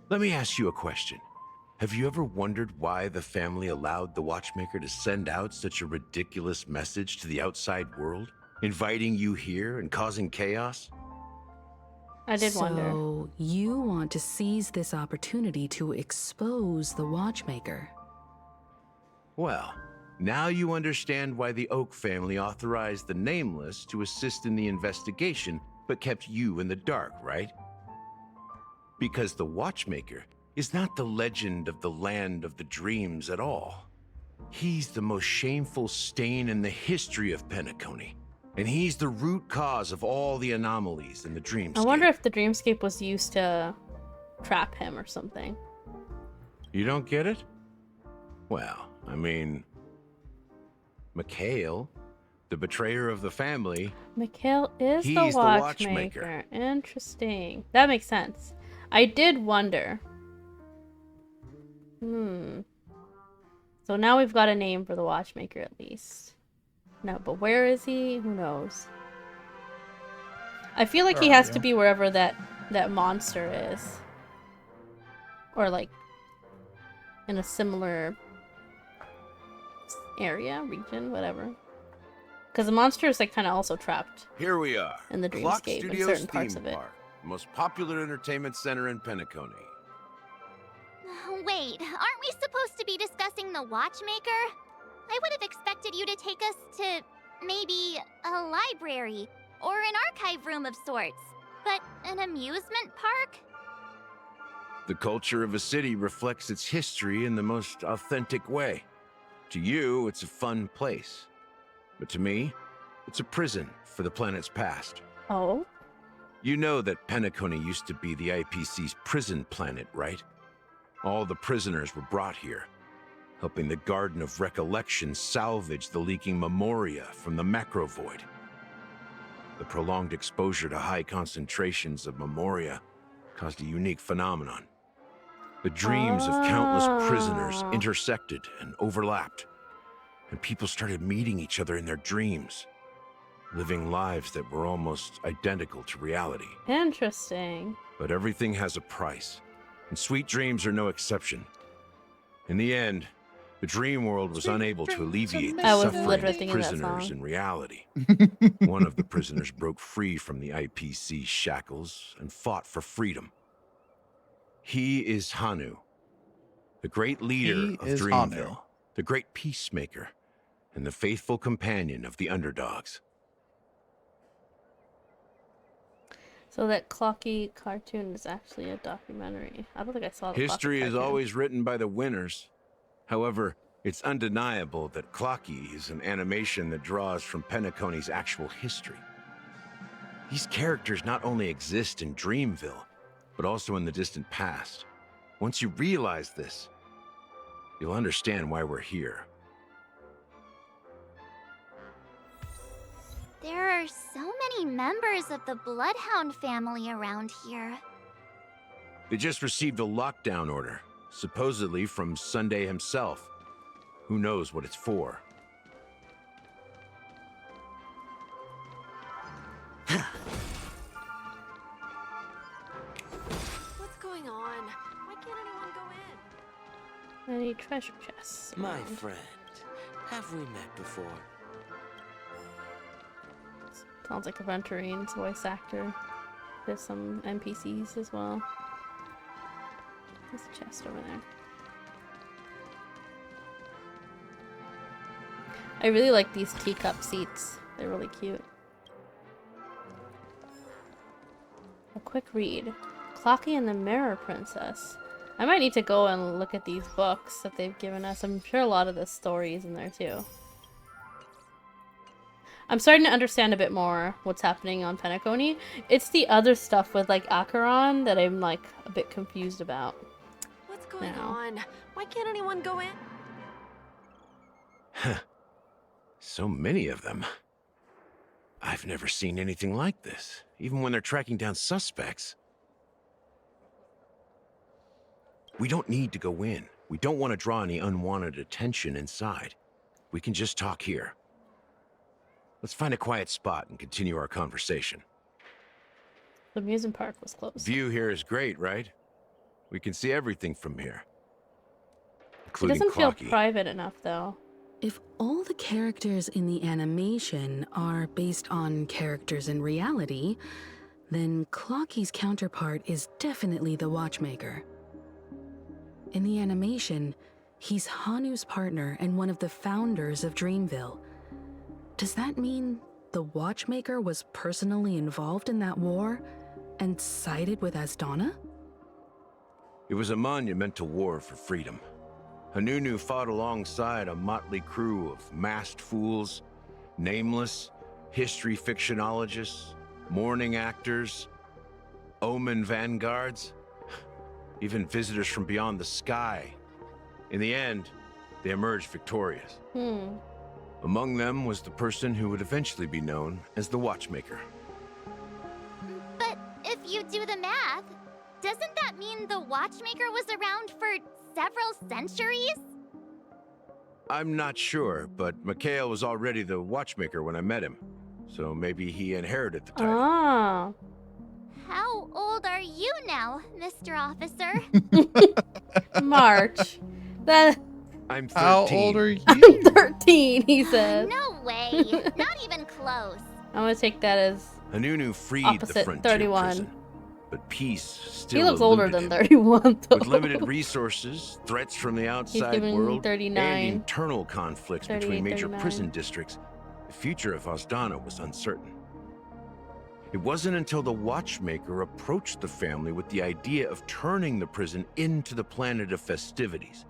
Let me ask you a question. Have you ever wondered why the family allowed the Watchmaker to send out such a ridiculous message to the outside world, inviting you here and causing chaos? I did wonder. So, you want to seize this opportunity to expose the Watchmaker? Well, now you understand why the Oak family authorized the Nameless to assist in the investigation, but kept you in the dark, right? Because the Watchmaker is not the legend of the land of the dreams at all. He's the most shameful stain in the history of Penacony. And he's the root cause of all the anomalies in the dreamscape. I wonder if the dreamscape was used to trap him or something. You don't get it? Well, I mean, Mikhail, the betrayer of the family. Mikhail is the He's the watchmaker. watchmaker. Interesting. That makes sense. I did wonder. So now we've got a name for the watchmaker at least. No, but where is he? Who knows? I feel like he has to be wherever that monster is. Or like in a similar area, region, whatever. Because the monster is like kind of also trapped. Here we are. In the Clock dreamscape in Studios certain parts theme of it. park, most popular entertainment center in Penacony. Wait, aren't we supposed to be discussing the watchmaker? I would have expected you to take us to maybe a library or an archive room of sorts. But an amusement park? The culture of a city reflects its history in the most authentic way. To you, it's a fun place. But to me, it's a prison for the planet's past. Oh? You know that Penacony used to be the IPC's prison planet, right? All the prisoners were brought here, helping the Garden of Recollection salvage the leaking memoria from the macro void. The prolonged exposure to high concentrations of memoria caused a unique phenomenon. The dreams of countless prisoners intersected and overlapped, and people started meeting each other in their dreams, living lives that were almost identical to reality. Interesting. But everything has a price, and sweet dreams are no exception. In the end, the dream world was unable to alleviate the suffering of prisoners in reality. One of the prisoners broke free from the IPC shackles and fought for freedom. He is Hanu, the great leader of Dreamville, the great peacemaker, and the faithful companion of the underdogs. So that Clocky cartoon is actually a documentary. I don't think I saw the History Clocky is cartoon. always written by the winners. However, it's undeniable that Clocky is an animation that draws from Penacony's actual history. These characters not only exist in Dreamville, but also in the distant past. Once you realize this, you'll understand why we're here. There are so many members of the Bloodhound family around here. They just received a lockdown order, supposedly from Sunday himself. Who knows what it's for? What's going on? Why can't anyone go in? Any treasure chests? My around? friend, have we met before? Sounds like Aventurine's voice actor. There's some NPCs as well. There's a chest over there. I really like these teacup seats. They're really cute. A quick read. Clocky and the Mirror Princess. I might need to go and look at these books that they've given us. I'm sure a lot of the story is in there too. I'm starting to understand a bit more what's happening on Penacony. It's the other stuff with like Acheron that I'm like a bit confused about. What's going on? Why can't anyone go in? So many of them. I've never seen anything like this, even when they're tracking down suspects. We don't need to go in. We don't want to draw any unwanted attention inside. We can just talk here. Let's find a quiet spot and continue our conversation. The amusement park was closed. View here is great, right? We can see everything from here. It Including doesn't feel Clocky. private enough though. If all the characters in the animation are based on characters in reality, then Clocky's counterpart is definitely the Watchmaker. In the animation, he's Hanu's partner and one of the founders of Dreamville. Does that mean the Watchmaker was personally involved in that war and sided with Asdana? It was a monumental war for freedom. Hanunu fought alongside a motley crew of masked fools, nameless, history fictionologists, mourning actors, omen vanguards, even visitors from beyond the sky. In the end, they emerged victorious. Among them was the person who would eventually be known as the Watchmaker. But if you do the math, doesn't that mean the Watchmaker was around for several centuries? I'm not sure, but Mikhail was already the Watchmaker when I met him. So maybe he inherited the title. Ah. How old are you now, Mr. Officer? March. I'm 13. How old are you? I'm 13, he says. No way. Not even close. I'm gonna take that as Hanunu freed opposite the frontier 31. prison, but peace still He looks older eluded than him. 31, though. With limited resources, threats from the outside given world, 39. and internal conflicts 38, between major 39. prison districts, the future of Osdana was uncertain. It wasn't until the Watchmaker approached the family with the idea of turning the prison into the planet of festivities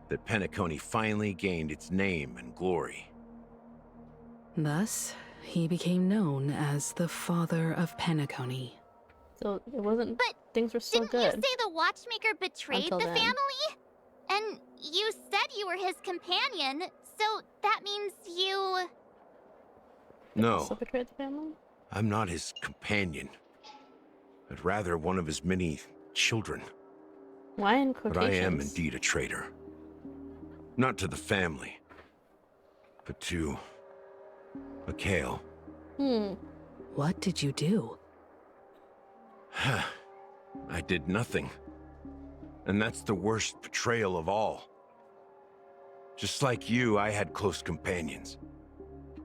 that Penacony finally gained its name and glory. Thus, he became known as the father of Penacony. So it wasn't. But things were still didn't good. you say the Watchmaker betrayed Until the then. family? And you said you were his companion, so that means you... No, Also betrayed the family? I'm not his companion, but rather one of his many children. Why in But quotations? I am indeed a traitor. Not to the family, but to Mikhail. What did you do? I did nothing. And that's the worst betrayal of all. Just like you, I had close companions.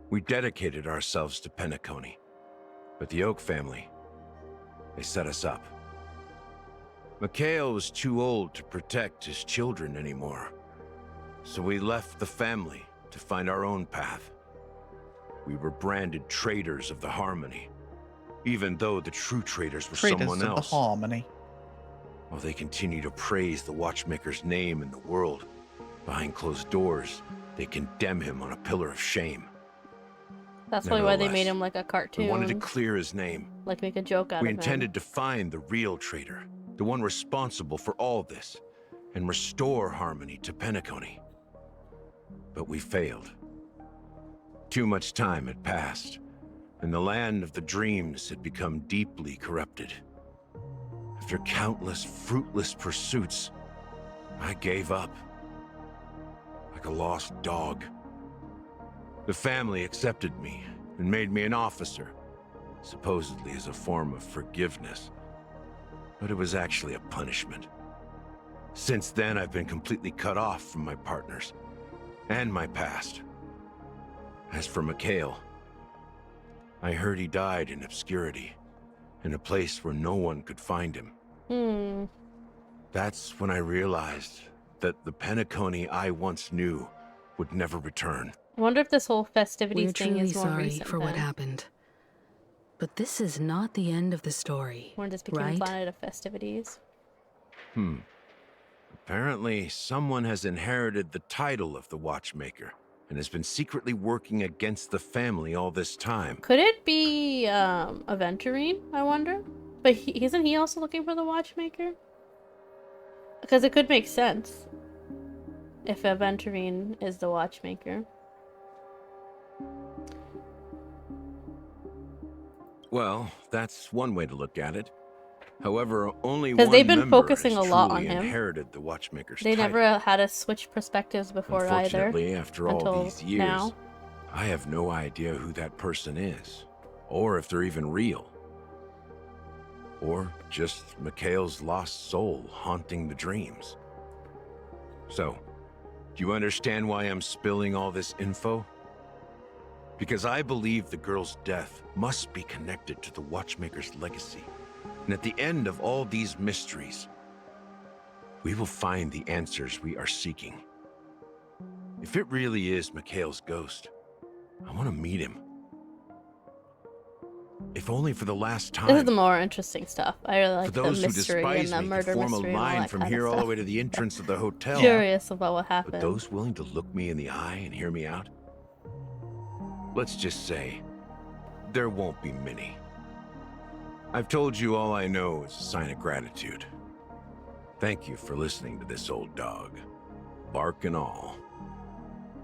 We dedicated ourselves to Penacony. But the Oak family, they set us up. Mikhail was too old to protect his children anymore. So we left the family to find our own path. We were branded traitors of the Harmony, even though the true traitors were Traitors someone of else. the Harmony. While they continue to praise the Watchmaker's name in the world, behind closed doors, they condemn him on a pillar of shame. That's probably why they Nevertheless, made him like a cartoon. We wanted to clear his name. Like make a joke out We of him. intended to find the real traitor, the one responsible for all this, and restore harmony to Penacony. But we failed. Too much time had passed, and the land of the dreams had become deeply corrupted. After countless fruitless pursuits, I gave up. Like a lost dog. The family accepted me and made me an officer, supposedly as a form of forgiveness. But it was actually a punishment. Since then, I've been completely cut off from my partners and my past. As for Mikhail, I heard he died in obscurity, in a place where no one could find him. That's when I realized that the Penacony I once knew would never return. I wonder if this whole festivities We're thing truly is more sorry recent for what then. happened. But this is not the end of the story, When this became right? Planet of Festivities. Apparently, someone has inherited the title of the Watchmaker and has been secretly working against the family all this time. Could it be Aventurine, I wonder? But isn't he also looking for the Watchmaker? Because it could make sense if Aventurine is the Watchmaker. Well, that's one way to look at it. However, only 'Cause one they've been member focusing has a lot truly on him. inherited the Watchmaker's They title. never had us switch perspectives before either. Unfortunately, after all until these years, now. I have no idea who that person is, or if they're even real. Or just Mikhail's lost soul haunting the dreams. So, do you understand why I'm spilling all this info? Because I believe the girl's death must be connected to the Watchmaker's legacy. And at the end of all these mysteries, we will find the answers we are seeking. If it really is Mikhail's ghost, I want to meet him. if only for the last time. This is the more interesting stuff. I really like For the those who mystery and despise the me murder could form a mystery and all line that from kind of here all the stuff. way to the entrance of the hotel. Curious about what happened. But those willing to look me in the eye and hear me out, let's just say, there won't be many. I've told you all I know is a sign of gratitude. Thank you for listening to this old dog. Bark and all.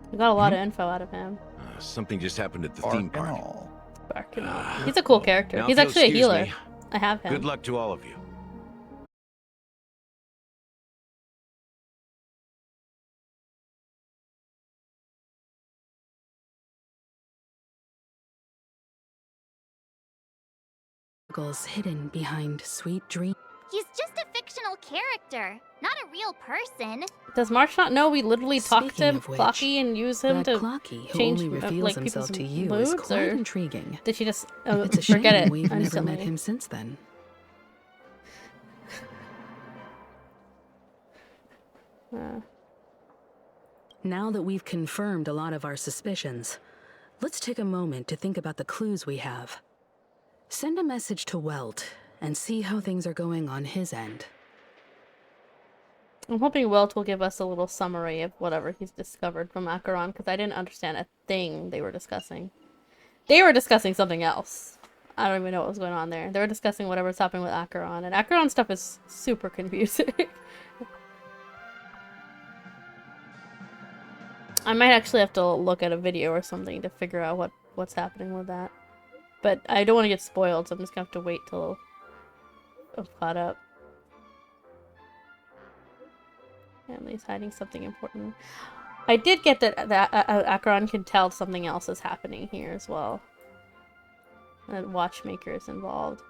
We got a lot of info out of him. Something just happened at the theme park. Bark and all. He's a cool character. Now, He's if you'll actually a excuse healer. me, I have him. Good luck to all of you. Hidden behind sweet dreams. He's just a fictional character, not a real person. Does March not know we literally talk to him, of which, Clocky, and use him that to Clocky, who change only reveals like himself people's to you, moods? is quite Or intriguing. did she just It's a shame forget it we've never instantly? met him since then. Now that we've confirmed a lot of our suspicions, let's take a moment to think about the clues we have. Send a message to Welt and see how things are going on his end. I'm hoping Welt will give us a little summary of whatever he's discovered from Acheron, because I didn't understand a thing they were discussing. They were discussing something else. I don't even know what was going on there. They were discussing whatever's happening with Acheron, and Acheron stuff is super confusing. I might actually have to look at a video or something to figure out what's happening with that. But I don't want to get spoiled, so I'm just gonna have to wait till I'm caught up. Family's hiding something important. I did get that Acheron can tell something else is happening here as well. That Watchmaker is involved.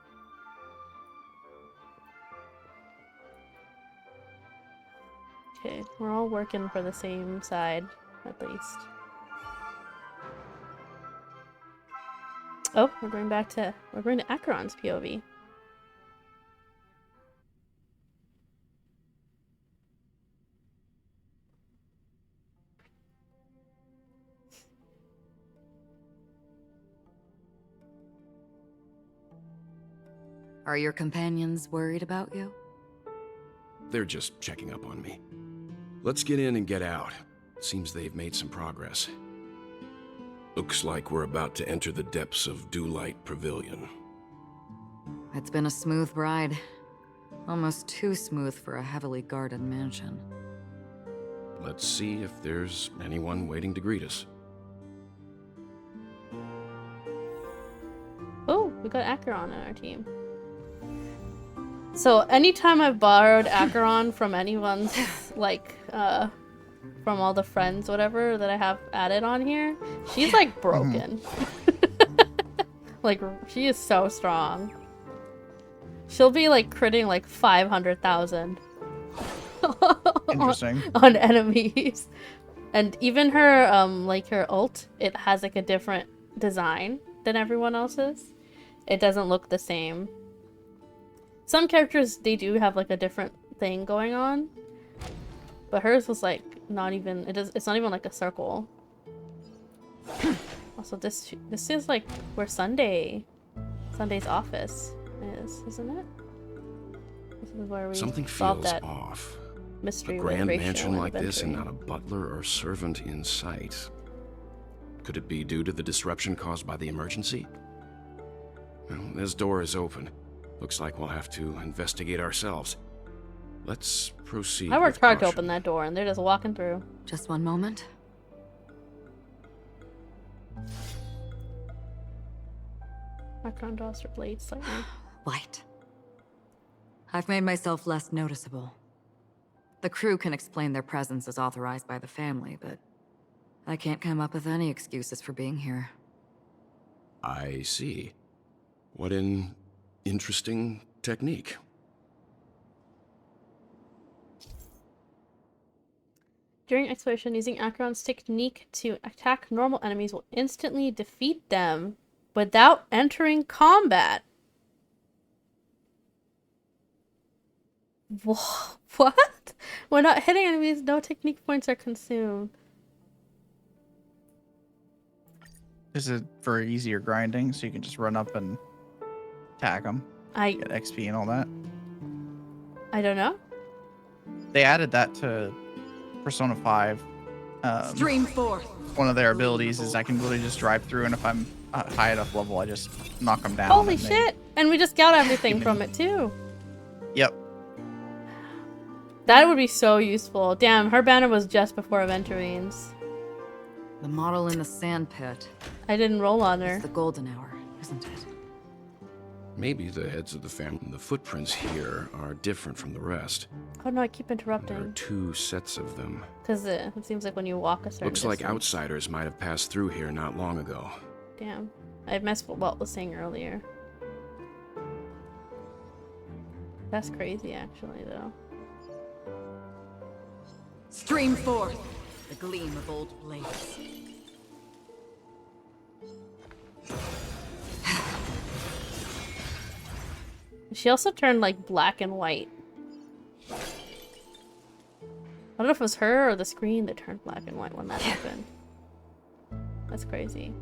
Okay, we're all working for the same side, at least. Oh, we're going to Acheron's POV. Are your companions worried about you? They're just checking up on me. Let's get in and get out. Seems they've made some progress. Looks like we're about to enter the depths of Dewlight Pavilion. It's been a smooth ride. Almost too smooth for a heavily guarded mansion. Let's see if there's anyone waiting to greet us. Oh, we got Acheron on our team. So anytime I've borrowed Acheron from anyone's, like, from all the friends, whatever, that I have added on here, she's, like, broken. Like, she is so strong. She'll be, like, critting, like, 500,000. Interesting. On enemies. And even her, like, her ult, it has, like, a different design than everyone else's. It doesn't look the same. Some characters, they do have, like, a different thing going on. But hers was, like, not even... It's not even, like, a circle. Also, this is, like, where Sunday's office is, isn't it? This is where we Something solved feels that off. mystery A with grand racial mansion like this and inventory. not a butler or servant in sight. Could it be due to the disruption caused by the emergency? Well, this door is open. Looks like we'll have to investigate ourselves. Let's proceed. I worked with hard to caution. open that door, and they're just walking through. Just one moment. Acheron draws her blade slightly. Light. I've made myself less noticeable. The crew can explain their presence as authorized by the family, but I can't come up with any excuses for being here. I see. What an interesting technique. During exploration, using Acheron's technique to attack normal enemies will instantly defeat them without entering combat. What? When not hitting enemies, no technique points are consumed. Is it for easier grinding, so you can just run up and tag them. Get XP and all that. I don't know. They added that to Persona 5. Stream 4. One of their abilities is I can literally just drive through, and if I'm high enough level, I just knock them down. Holy shit! And we just got everything from it too. Yep. That would be so useful. Damn, her banner was just before Aventurines. The model in the sand pit. I didn't roll on her. It's the golden hour, isn't it? Maybe the heads of the family, the footprints here, are different from the rest. Oh no, I keep There are interrupting. 2 sets of them. Because it seems like when you walk a certain Looks like distance. outsiders might have passed through here not long ago. Damn. I missed what Walt was saying earlier. That's crazy, actually, though. Stream 4. The gleam of old blades. She also turned like black and white. I don't know if it was her or the screen that turned black and white when that happened. That's crazy.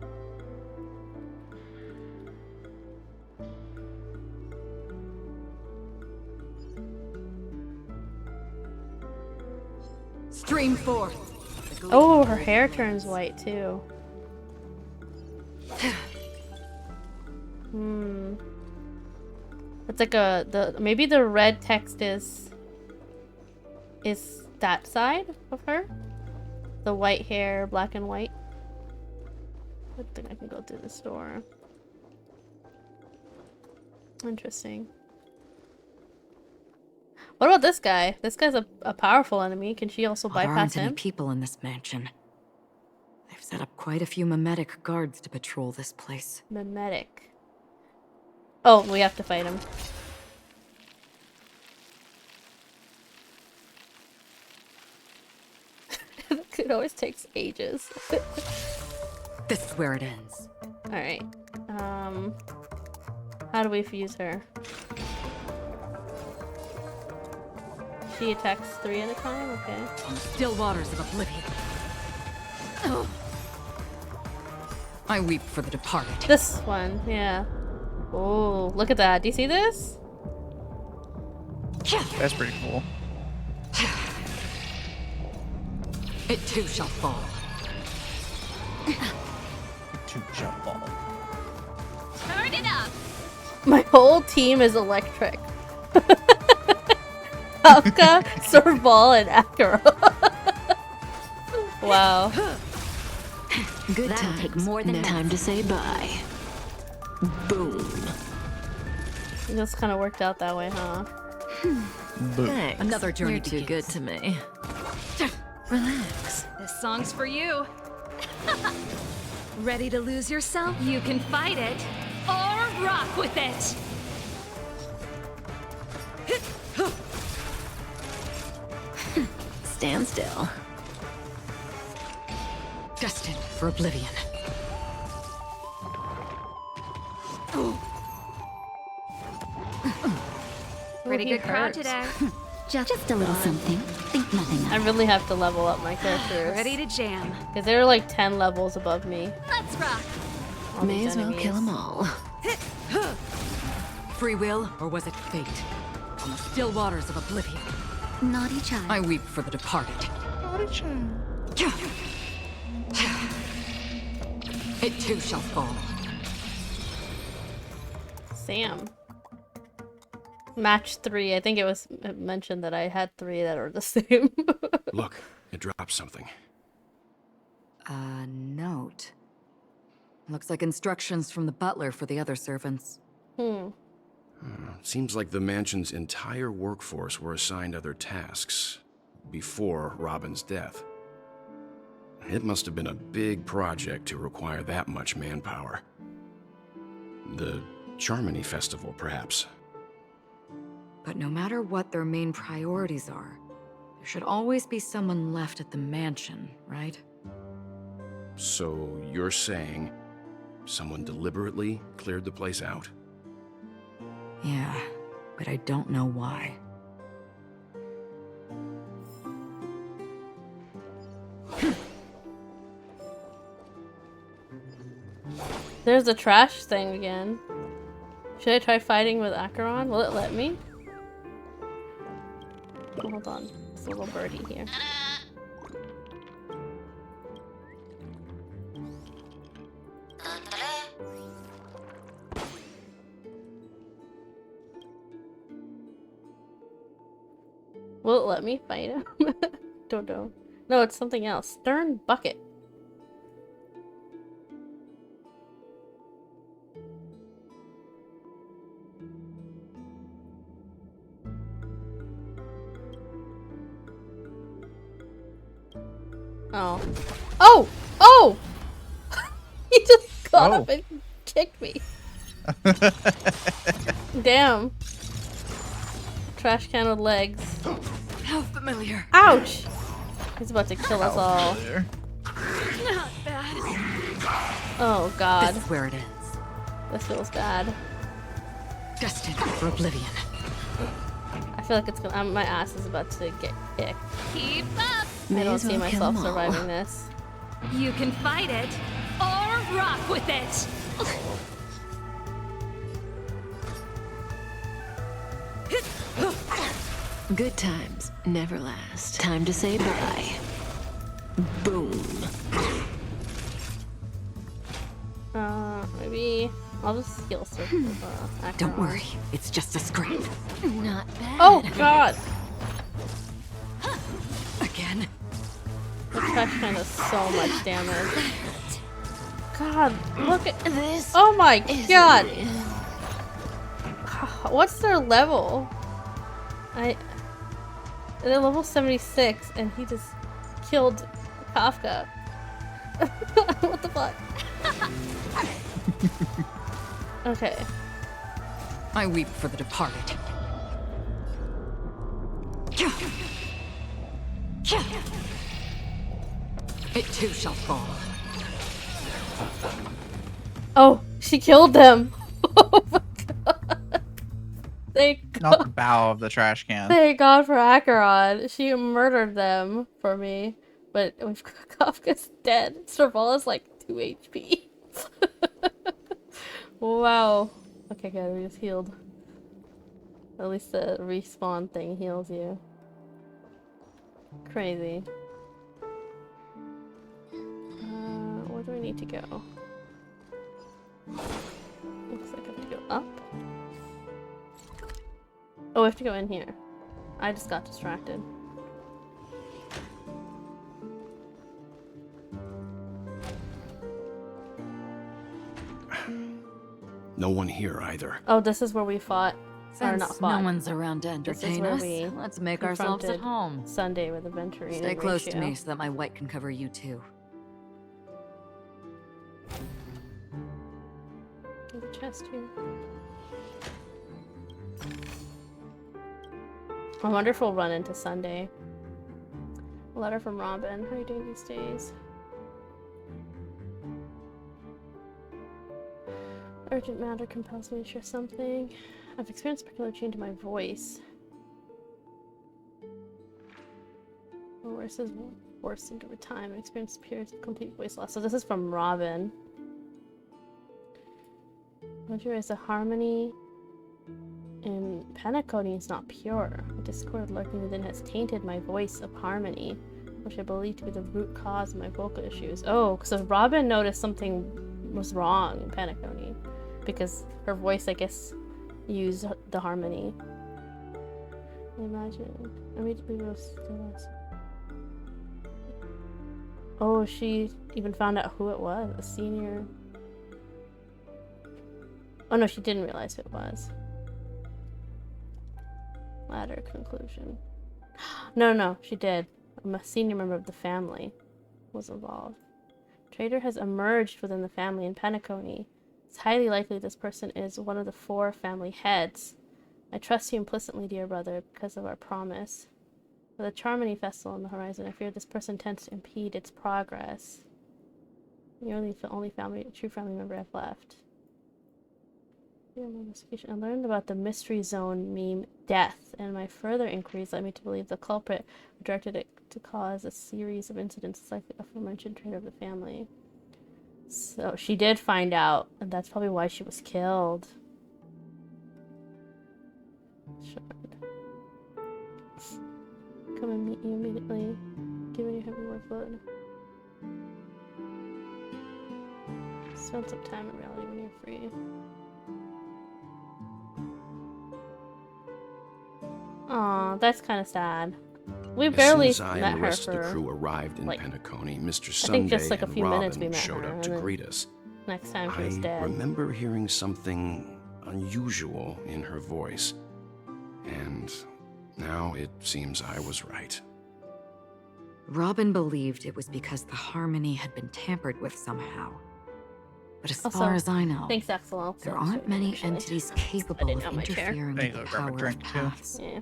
Stream 4. Oh, her hair turns white too. It's like maybe the red text is that side of her? The white hair, black and white. I think I can go through the store. Interesting. What about this guy? This guy's a powerful enemy. Can she also Well, there bypass aren't any him? people in this mansion. They've set up quite a few mimetic guards to patrol this place. Mimetic. Oh, we have to fight him. It always takes ages. This is where it ends. Alright. How do we fuse her? She attacks 3 at a time? Okay. On the still waters of oblivion. Oh. I weep for the departed. This one, yeah. Oh, look at that. Do you see this? That's pretty cool. It too shall fall. It too shall fall. Turn it up! My whole team is electric. Alka, Serval, and Akira. Wow. Good That'll take more than Time to say bye. Boom. It just kind of worked out that way, huh? Thanks. Another journey You're too good to me. Relax. This song's for you. Ready to lose yourself? You can fight it or rock with it. Stand still. Destined for oblivion. Pretty good crowd today. Just a little something. Think nothing of I really have to level up my characters. Ready to jam. Because they're like 10 levels above me. Let's rock. All May these as well kill enemies. them all. Free will, or was it fate? On the still waters of oblivion. Naughty child. I weep for the departed. Naughty child. It too shall fall. Sam. Match 3. I think it was mentioned that I had 3 that are the same. Look, it dropped something. A note. Looks like instructions from the butler for the other servants. Seems like the mansion's entire workforce were assigned other tasks before Robin's death. It must have been a big project to require that much manpower. The Charmony Festival, perhaps. But no matter what their main priorities are, there should always be someone left at the mansion, right? So you're saying someone deliberately cleared the place out? Yeah, but I don't know why. There's the trash thing again. Should I try fighting with Acheron? Will it let me? Oh, hold on. There's a little birdie here. Will it let me fight him? Don't know. No, it's something else. Stern bucket. Oh. Oh! Oh! He just got up and kicked me. Damn. Trash can with legs. How familiar. Ouch! He's about to kill us all. Not bad. Oh god. This is where it ends. This feels bad. Destined for oblivion. I feel like it's gonna. My ass is about to get kicked. Keep up! I don't see myself surviving this. You can fight it, or rock with it! Good times never last. Time to say bye. Boom. Maybe I'll just heal circle. Don't worry, it's just a scrape. Not bad. Oh god! Again. The trash can does so much damage. God, look at this. Oh my god! What's their level? They're level 76, and he just killed Kafka. What the fuck? Okay. I weep for the departed. It too shall fall. Oh, she killed them. Oh my god. Thank God. Not the bow of the trash can. Thank God for Acheron. She murdered them for me. But we've Kafka's dead. Servala's like 2 HP. Wow. Okay, good. We just healed. At least the respawn thing heals you. Crazy. Where do I need to go? Looks like I have to go up. Oh, we have to go in here. I just got distracted. No one here either. Oh, this is where we fought. Or not Since fought. no one's around to This is entertain where us, we let's make ourselves at confronted home. Sunday with Aventurine. Stay and close to Ratio. me so that my white can cover you too. There's a chest here. I wonder if we'll run into Sunday. A letter from Robin. How are you doing these days? Urgent matter compels me to share something. I've experienced a peculiar change in my voice. My voice is worsened over time. I've experienced complete voice loss. So this is from Robin. Don't you realize the harmony in Penacony is not pure? The discord lurking within has tainted my voice of harmony, which I believe to be the root cause of my vocal issues. Oh, so Robin noticed something was wrong in Penacony because her voice, I guess, used the harmony. Imagine. I mean, we will still us. Oh, she even found out who it was. A senior. Oh no, she didn't realize who it was. Ladder conclusion. No, she did. A senior member of the family was involved. Traitor has emerged within the family in Penacony. It's highly likely this person is one of the 4 family heads. I trust you implicitly, dear brother, because of our promise. With a Charmony festival on the horizon, I fear this person tends to impede its progress. You're the only true family member I've left. I learned about the Mystery Zone meme death, and my further inquiries led me to believe the culprit directed it to cause a series of incidents like the aforementioned traitor of the family. So she did find out, and that's probably why she was killed. Shard. Come and meet you immediately. Give me your heavy workload. Spend some time in reality when you're free. Aw, that's kind of sad. We barely As soon as I met and the her rest of the for, crew arrived in like, Penacony, Mr. I think just Sunday like a and few minutes we Robin met showed her, up and to then greet us. next time she was I dead. remember hearing something unusual in her voice, and now it seems I was right. Robin believed it was because the harmony had been tampered with somehow. But as Also, far as I know, thanks, Axel. there aren't many entities capable of on my chair. interfering There you with the go, grab a power drink, of too. paths. Yeah.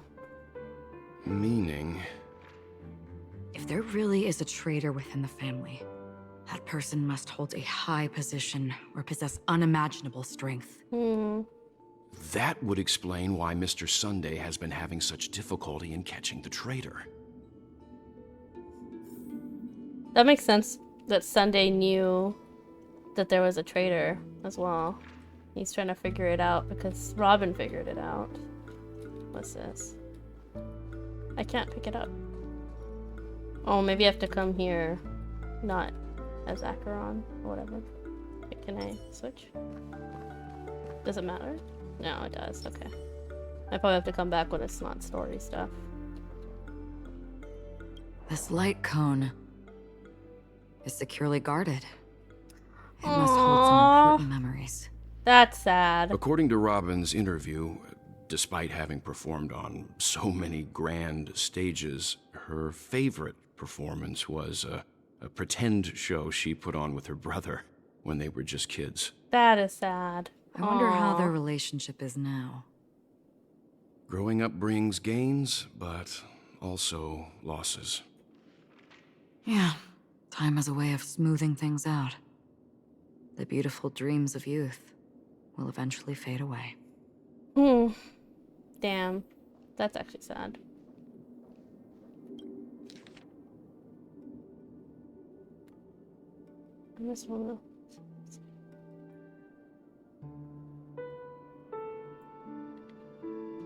Meaning, If there really is a traitor within the family, that person must hold a high position or possess unimaginable strength. that would explain why Mr. Sunday has been having such difficulty in catching the traitor. That makes sense that Sunday knew that there was a traitor as well. He's trying to figure it out because Robin figured it out. What's this? I can't pick it up. Oh, maybe I have to come here, not as Acheron or whatever. Wait, can I switch? Does it matter? No, it does. Okay. I probably have to come back when it's not story stuff. This light cone is securely guarded. It must hold some important memories. That's sad. According to Robin's interview, despite having performed on so many grand stages, her favorite performance was a pretend show she put on with her brother when they were just kids. That is sad. I wonder how their Aw. relationship is now. Growing up brings gains, but also losses. Yeah, time has a way of smoothing things out. The beautiful dreams of youth will eventually fade away. Damn. That's actually sad. I just wanna...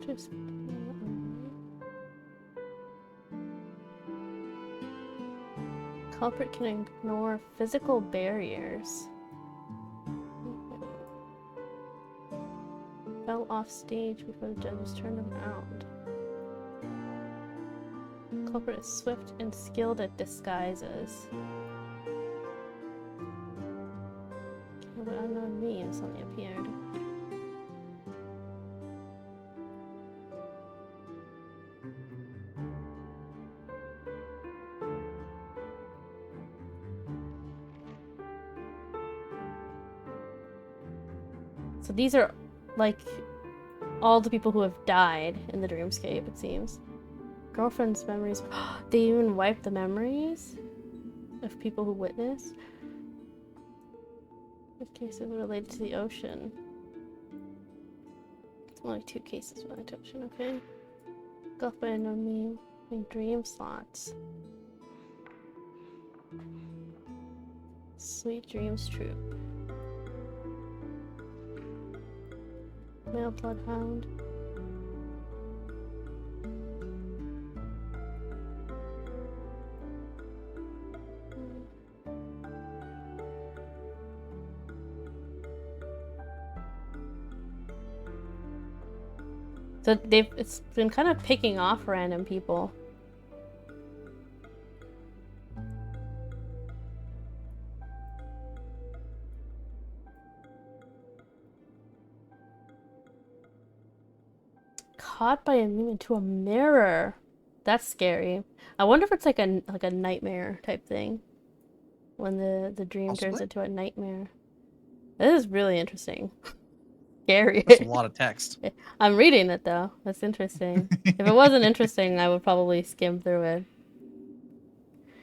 Just... Culprit can ignore physical barriers. Fell off stage before the judges turned him around. Culprit is swift and skilled at disguises. But unknown meme suddenly appeared. So these are like all the people who have died in the dreamscape, it seems. Girlfriend's memories. They even wiped the memories of people who witnessed. What cases related to the ocean? Only 2 cases related to the ocean, okay. Gulf by unknown meme in dream slots. Sweet Dreams Troop. Male Bloodhound. So it's been kind of picking off random people. Caught by a meme into a mirror. That's scary. I wonder if it's like a nightmare type thing. When the dream turns into a nightmare. This is really interesting. Scary. That's a lot of text. I'm reading it though. That's interesting. If it wasn't interesting, I would probably skim through it.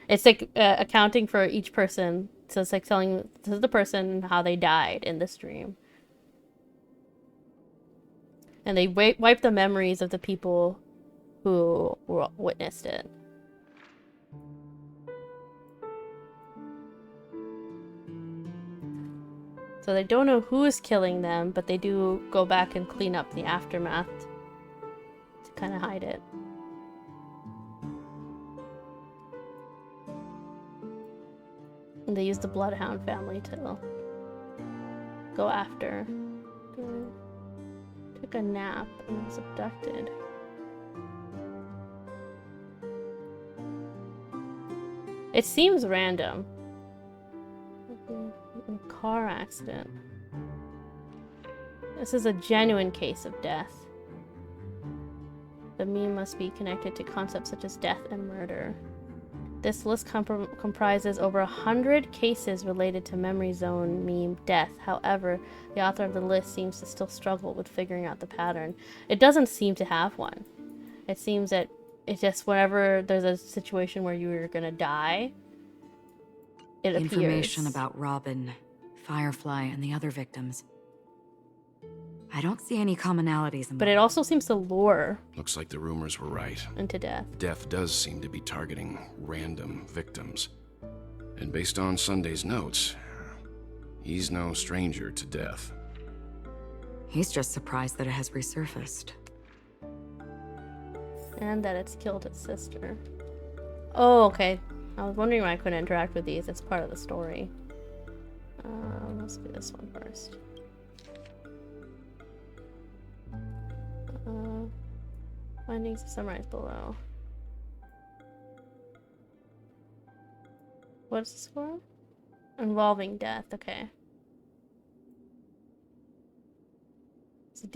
It's like accounting for each person. So it's like telling this is the person how they died in this dream. And they wipe the memories of the people who witnessed it. So they don't know who is killing them, but they do go back and clean up the aftermath kind of hide it. And they used the Bloodhound family to go after. Took a nap and was abducted. It seems random. A car accident. This is a genuine case of death. The meme must be connected to concepts such as death and murder. This list comprises over 100 cases related to Memory Zone meme death. However, the author of the list seems to still struggle with figuring out the pattern. It doesn't seem to have one. It seems that it's just whenever there's a situation where you're gonna die, it appears. Information about Robin, Firefly, and the other victims. I don't see any commonalities in But it also seems to lure Looks like the rumors were right. into death. Death does seem to be targeting random victims. And based on Sunday's notes, he's no stranger to death. He's just surprised that it has resurfaced. And that it's killed his sister. Oh, okay. I was wondering why I couldn't interact with these. It's part of the story. Let's do this one first. Findings summarized below. What's this for? Involving death, okay. So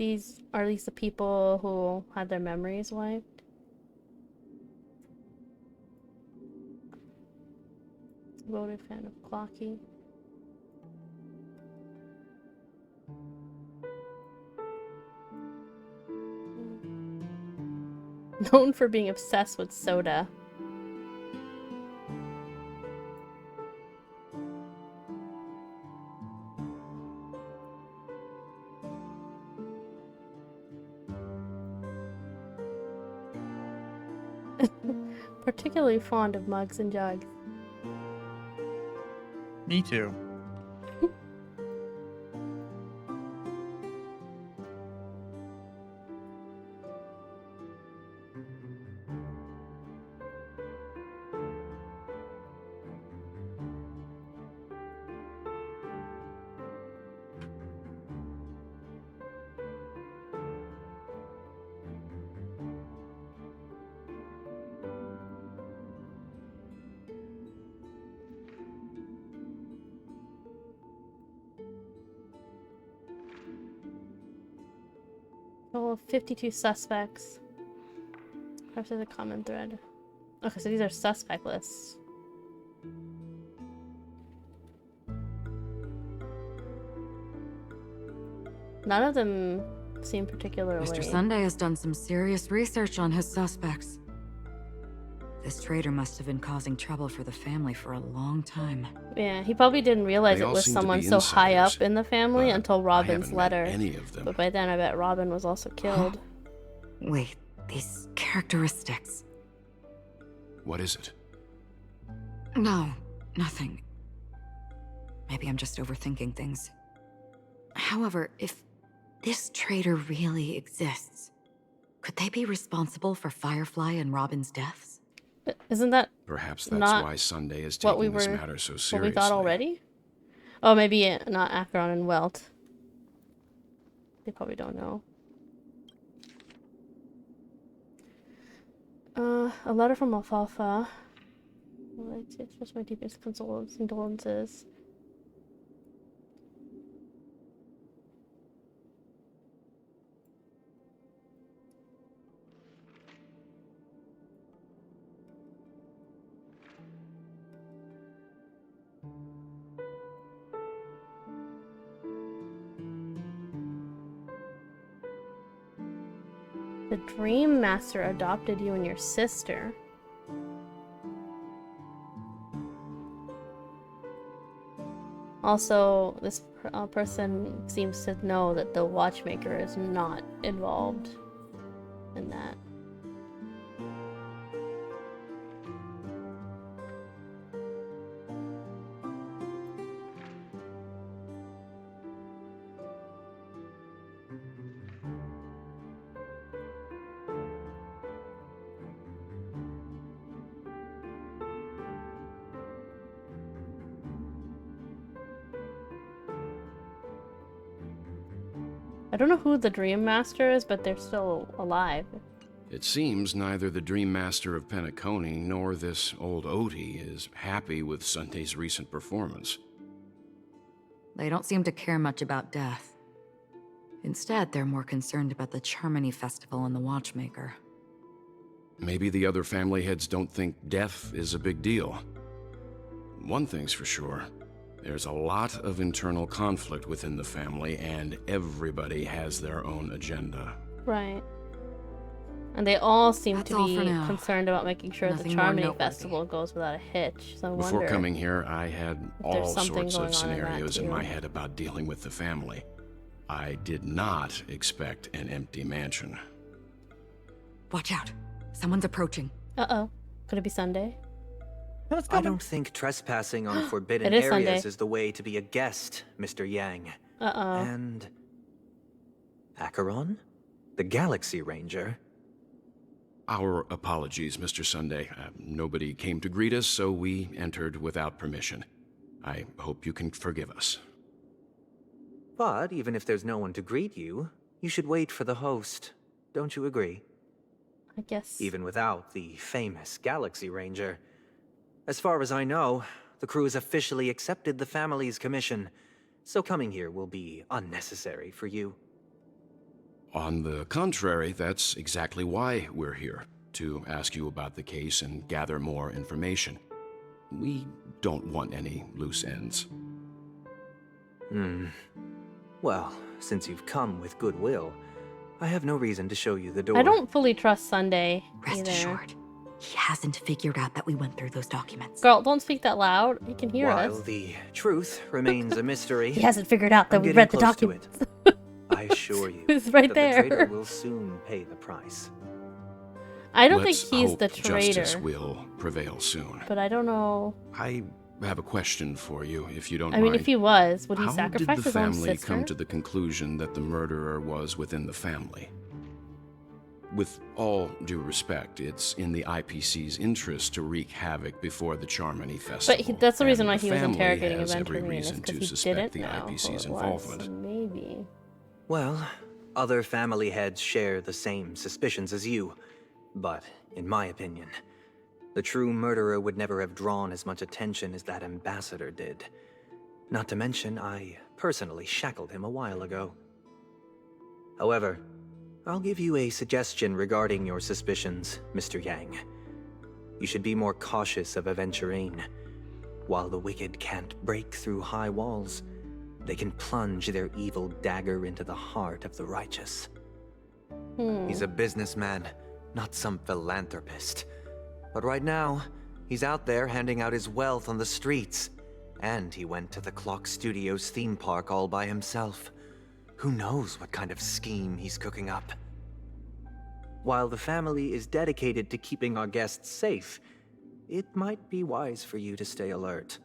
are these the people who had their memories wiped? Devoted fan of Clocky. Known for being obsessed with soda. Particularly fond of mugs and jugs. Me too. Total of 52 suspects. Perhaps there's a common thread. Okay, so these are suspect lists. None of them seem particularly... Mr. Sunday has done some serious research on his suspects. This traitor must have been causing trouble for the family for a long time. Yeah, he probably didn't realize They it all was seem to someone be so high insiders, up in the family until Robin's haven't met letter. any of them. But by then I bet Robin was also killed. Wait, these characteristics. What is it? No, nothing. Maybe I'm just overthinking things. However, if this traitor really exists, could they be responsible for Firefly and Robin's deaths? Isn't that Perhaps that's not why Sunday is what taking we this were, matter so what seriously. we thought already? Oh, maybe not Acheron and Welt. They probably don't know. A letter from Alfalfa. Well, I express my deepest condolences. The Dream Master adopted you and your sister. Also, this person seems to know that the Watchmaker is not involved in that. I don't know who the Dream Master is, but they're still alive. It seems neither the Dream Master of Penacony nor this old Odie is happy with Sunday's recent performance. They don't seem to care much about death. Instead, they're more concerned about the Charmony Festival and the Watchmaker. Maybe the other family heads don't think death is a big deal. One thing's for sure. There's a lot of internal conflict within the family, and everybody has their own agenda. Right. And they all seem That's to all be for now. concerned about making sure Nothing the more Charmony noteworthy. Festival goes without a hitch. So I Before wonder coming here, I had all there's something sorts of going on in that, scenarios in too. my head about dealing with the family. I did not expect an empty mansion. Watch out. Someone's approaching. Uh-oh. Could it be Sunday? I don't think trespassing on forbidden It is areas Sunday. is the way to be a guest, Mr. Yang. Uh-oh. And Acheron? The Galaxy Ranger? Our apologies, Mr. Sunday. Nobody came to greet us, so we entered without permission. I hope you can forgive us. But even if there's no one to greet you, you should wait for the host. Don't you agree? I guess. Even without the famous Galaxy Ranger. As far as I know, the crew has officially accepted the family's commission, so coming here will be unnecessary for you. On the contrary, that's exactly why we're here, to ask you about the case and gather more information. We don't want any loose ends. Well, since you've come with goodwill, I have no reason to show you the door. I don't fully trust Sunday Rest either. assured, he hasn't figured out that we went through those documents. Girl, don't speak that loud. He can hear While us. the truth remains a mystery, He hasn't figured out that I'm we getting read the close to documents. it. I assure you It's right that there. the traitor will soon pay the price. I don't Let's think he's hope the justice traitor, will prevail soon. but I don't know. I have a question for you, if you don't I mind. mean, if he was, would he How sacrifice did the his own family sister? come to the conclusion that the murderer was within the family? With all due respect, it's in the IPC's interest to wreak havoc before the Charmony Festival. But that's the reason and why the he was family interrogating has every Aventurine, is reason to because he suspect didn't the know IPC's who it involvement. was, so maybe. Well, other family heads share the same suspicions as you, but in my opinion, the true murderer would never have drawn as much attention as that ambassador did. Not to mention, I personally shackled him a while ago. However, I'll give you a suggestion regarding your suspicions, Mr. Yang. You should be more cautious of Aventurine. While the wicked can't break through high walls, they can plunge their evil dagger into the heart of the righteous. He's a businessman, not some philanthropist. But right now, he's out there handing out his wealth on the streets. And he went to the Clock Studios theme park all by himself. Who knows what kind of scheme he's cooking up? While the family is dedicated to keeping our guests safe, it might be wise for you to stay alert.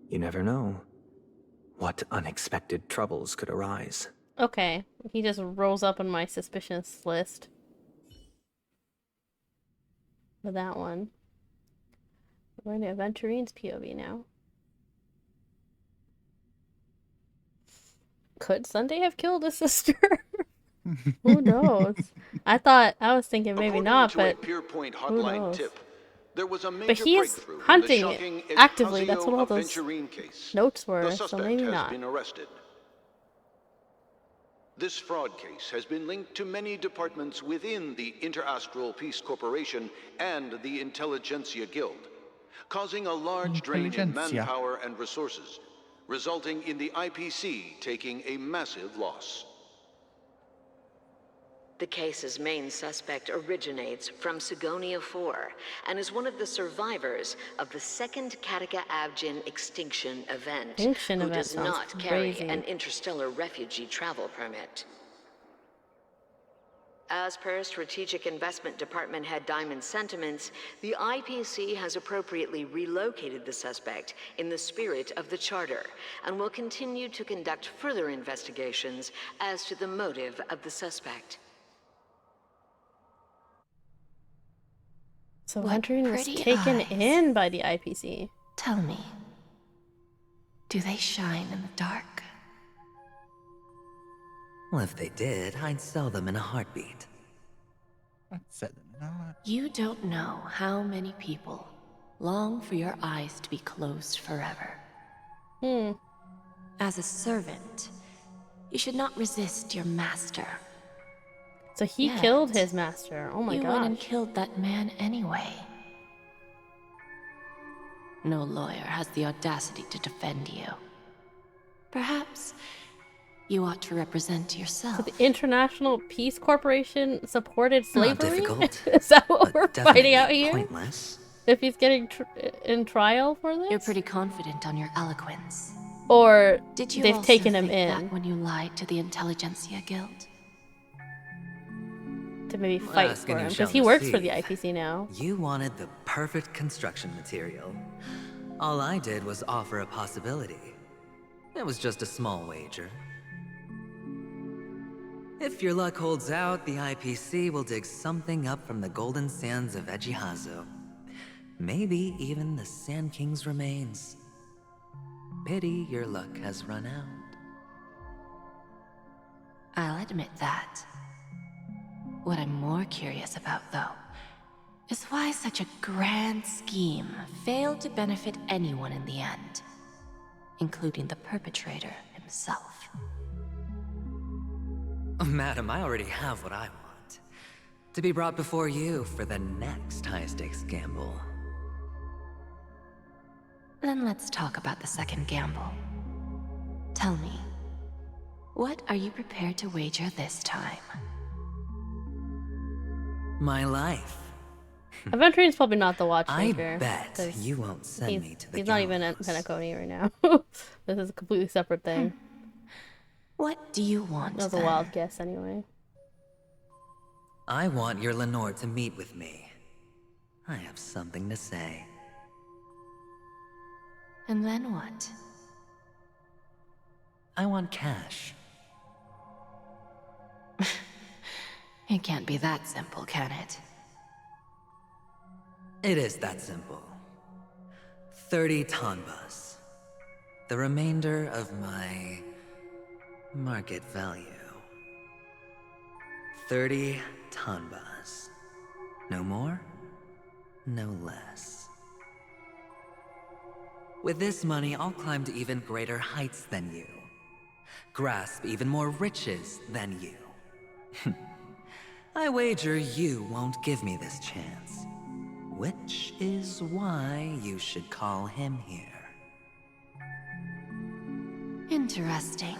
You never know what unexpected troubles could arise. Okay, he just rolls up on my suspicious list. For that one. We're going to Aventurine's POV now. Could Sunday have killed his sister? Who knows? I was thinking maybe not, but who knows? There was a major But he is breakthrough in the hunting shocking it actively. That's what all Ignacio those Aventurine case. notes were, The so suspect maybe has not. been arrested. This fraud case has been linked to many departments within the Interastral Peace Corporation and the Intelligentsia Guild, causing a large drain in Intelligentsia. manpower and resources, resulting in the IPC taking a massive loss. The case's main suspect originates from Sigonia 4 and is one of the survivors of the second Kataka-Avgin extinction event, Extinction who event does sounds not carry crazy. an interstellar refugee travel permit. As per Strategic Investment Department head Diamond's sentiments, the IPC has appropriately relocated the suspect in the spirit of the Charter and will continue to conduct further investigations as to the motive of the suspect. So What Aventurine was pretty taken eyes. in by the IPC. Tell me, do they shine in the dark? Well, if they did, I'd sell them in a heartbeat. You don't know how many people long for your eyes to be closed forever. As a servant, you should not resist your master. So he killed his master. Oh my You gosh. went and killed that man anyway. No lawyer has the audacity to defend you. Perhaps you ought to represent yourself. So the International Peace Corporation supported slavery? Not difficult, Is that what we're definitely finding out here? pointless. If he's getting in trial for this? You're pretty confident on your eloquence. Or Did you they've also taken him think in that when you lied to the Intelligentsia Guild? to maybe Well, fight ask for and you him, shall because he works for receive. the IPC now. You wanted the perfect construction material. All I did was offer a possibility. It was just a small wager. If your luck holds out, the IPC will dig something up from the golden sands of Ejihazo. Maybe even the Sand King's remains. Pity your luck has run out. I'll admit that. What I'm more curious about, though, is why such a grand scheme failed to benefit anyone in the end, including the perpetrator himself. Madam, I already have what I want. To be brought before you for the next high-stakes gamble. Then let's talk about the second gamble. Tell me, what are you prepared to wager this time? My life. Aventure's probably not the watchmaker. I bet 'cause you won't send me to the he's not even at Penacony right now. This is a completely separate thing. What do you want, That was a then? wild guess anyway. I want your Lenore to meet with me. I have something to say. And then what? I want cash. It can't be that simple, can it? It is that simple. 30 tanbas. The remainder of my market value. 30 tanbas. No more, no less. With this money, I'll climb to even greater heights than you. Grasp even more riches than you. I wager you won't give me this chance. Which is why you should call him here. Interesting.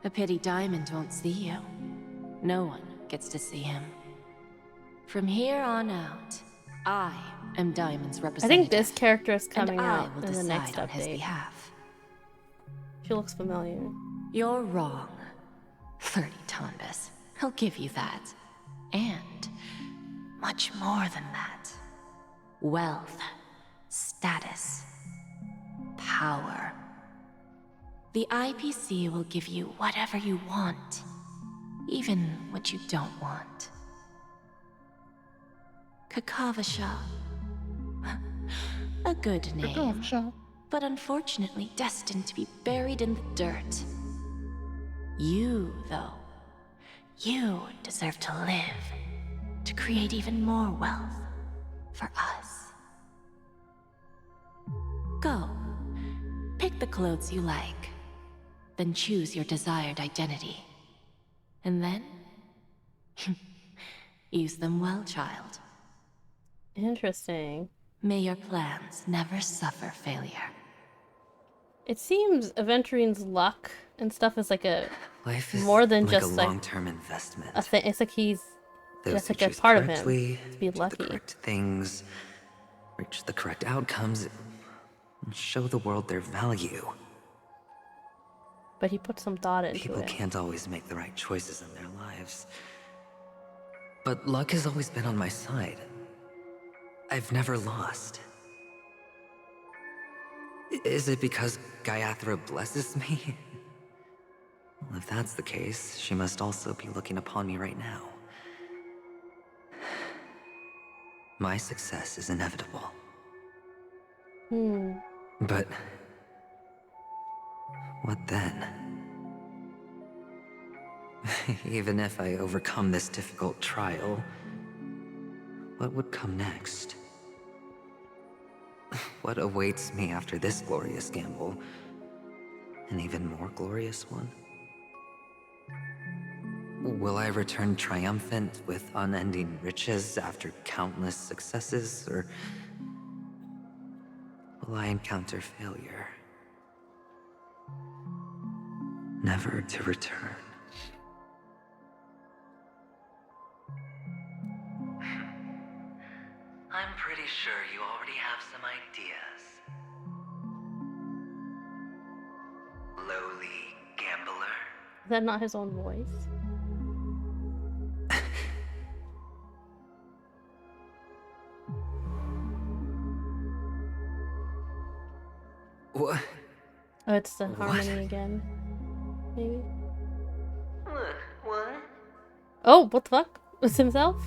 A pity Diamond won't see you. No one gets to see him. From here on out, I am Diamond's I representative. think this character is coming and I out will in the decide next on his update. behalf. She looks familiar. You're wrong. 30 Tonbas. I'll give you that. And much more than that. Wealth, status, power. The IPC will give you whatever you want, even what you don't want. Kakavasha. A good name, but unfortunately destined to be buried in the dirt. You, though, you deserve to live, to create even more wealth for us. Go, pick the clothes you like, then choose your desired identity. And then, use them well, child. Interesting. May your plans never suffer failure. It seems Aventurine's luck and stuff is like a Life is more than like just a like long-term investment. a thing. It's like that's Those who like a choose part of him correctly, to be do lucky. the correct things, reach the correct outcomes, and show the world their value. But he put some thought into People it. can't always make the right choices in their lives. But luck has always been on my side. I've never lost. Is it because Gaiathra blesses me? Well, if that's the case, she must also be looking upon me right now. My success is inevitable. But what then? Even if I overcome this difficult trial, what would come next? What awaits me after this glorious gamble? An even more glorious one? Will I return triumphant with unending riches after countless successes, or will I encounter failure? Never to return. I'm pretty sure you already have some ideas. Lowly gambler. Is that not his own voice? What? Oh, it's the harmony again. Maybe. What? Oh, what the fuck? It's himself?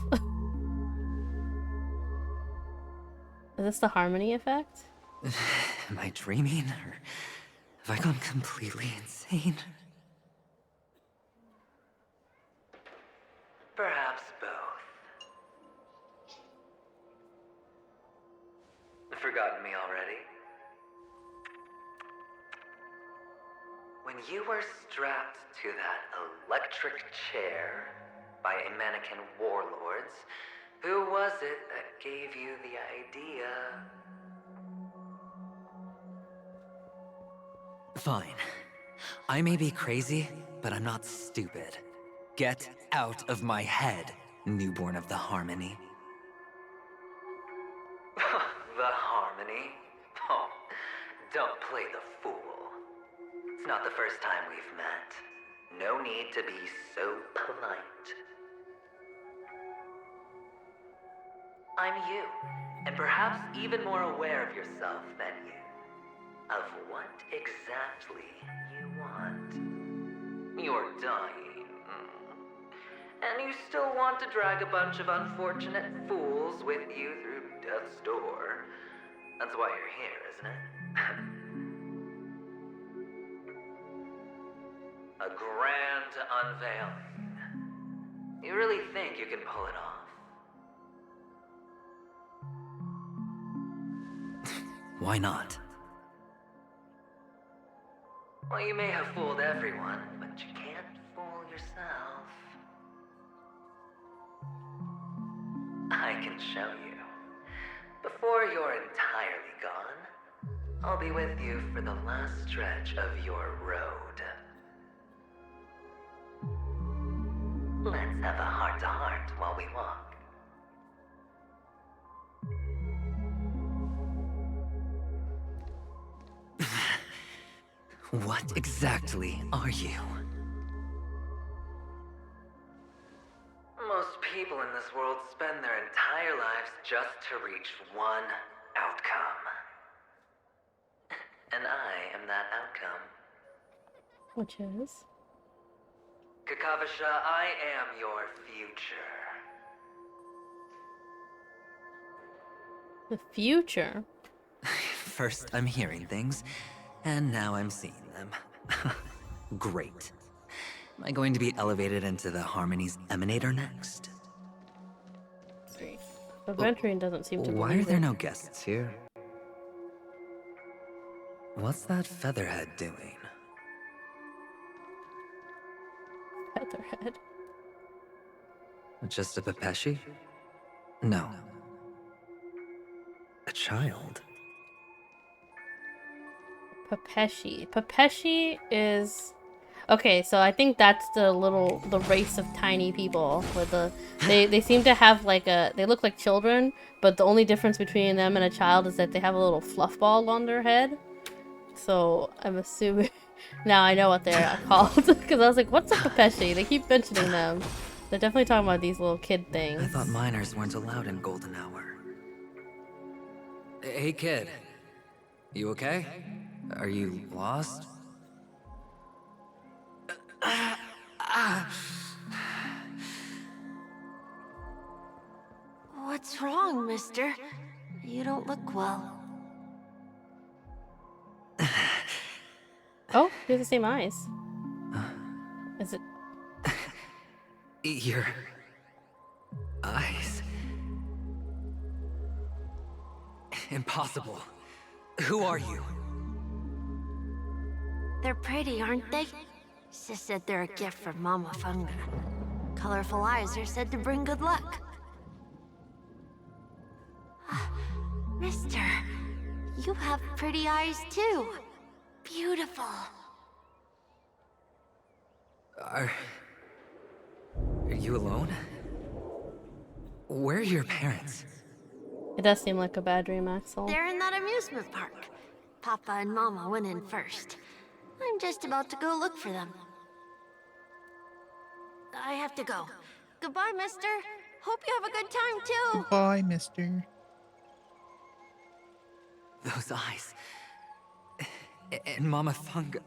Is this the harmony effect? Am I dreaming, or have I gone completely insane? Perhaps both. Forgotten me already? When you were strapped to that electric chair by a mannequin warlords, who was it that gave you the idea? Fine. I may be crazy, but I'm not stupid. Get out of my head, newborn of the Harmony. The Harmony? Oh, don't play the fool. It's not the first time we've met. No need to be so polite. I'm you, and perhaps even more aware of yourself than you. Of what exactly you want. You're dying. And you still want to drag a bunch of unfortunate fools with you through death's door. That's why you're here, isn't it? A grand unveiling. You really think you can pull it off? Why not? Well, you may have fooled everyone, but you can't fool yourself. I can show you. Before you're entirely gone, I'll be with you for the last stretch of your road. Let's have a heart-to-heart while we walk. What exactly are you? Most people in this world spend their entire lives just to reach one outcome. And I am that outcome. Which is? Kakavasha, I am your future. The future? First, I'm hearing things, and now I'm seeing them. Great. Am I going to be elevated into the Harmony's Emanator next? Adventuring doesn't seem to Why are believe there it. no guests here? What's that featherhead doing? Featherhead. Just a Pepeshi? No. A child? Pepeshi. Pepeshi is... Okay, so I think that's the race of tiny people with the... They seem to have like a... They look like children, but the only difference between them and a child is that they have a little fluff ball on their head. So I'm assuming... Now I know what they're called. Because I was like, what's a Pepeshi? They keep mentioning them. They're definitely talking about these little kid things. I thought minors weren't allowed in Golden Hour. Hey kid. You okay? Are you lost? What's wrong, mister? You don't look well. Oh, he has the same eyes. Is it... Your eyes. Impossible. Who are you? They're pretty, aren't they? Sis said they're a gift from Mama Funga. Colorful eyes are said to bring good luck. Mister, you have pretty eyes too. Beautiful. Are you alone? Where are your parents? It does seem like a bad dream, Axel. They're in that amusement park. Papa and Mama went in first. I'm just about to go look for them. I have to go. Goodbye, mister. Hope you have a good time, too. Goodbye, mister. Those eyes. And Mama Funga.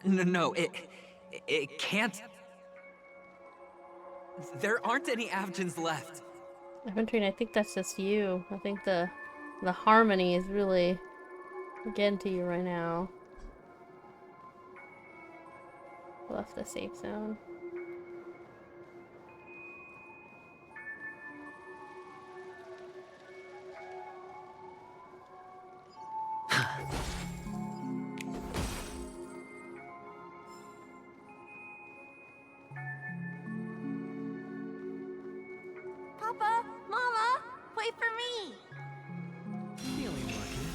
No, it can't. There aren't any Avgens left. Aventurine, I think that's just you. I think the harmony is really getting to you right now. Left the safe zone. Papa, Mama, wait for me. Feeling lucky.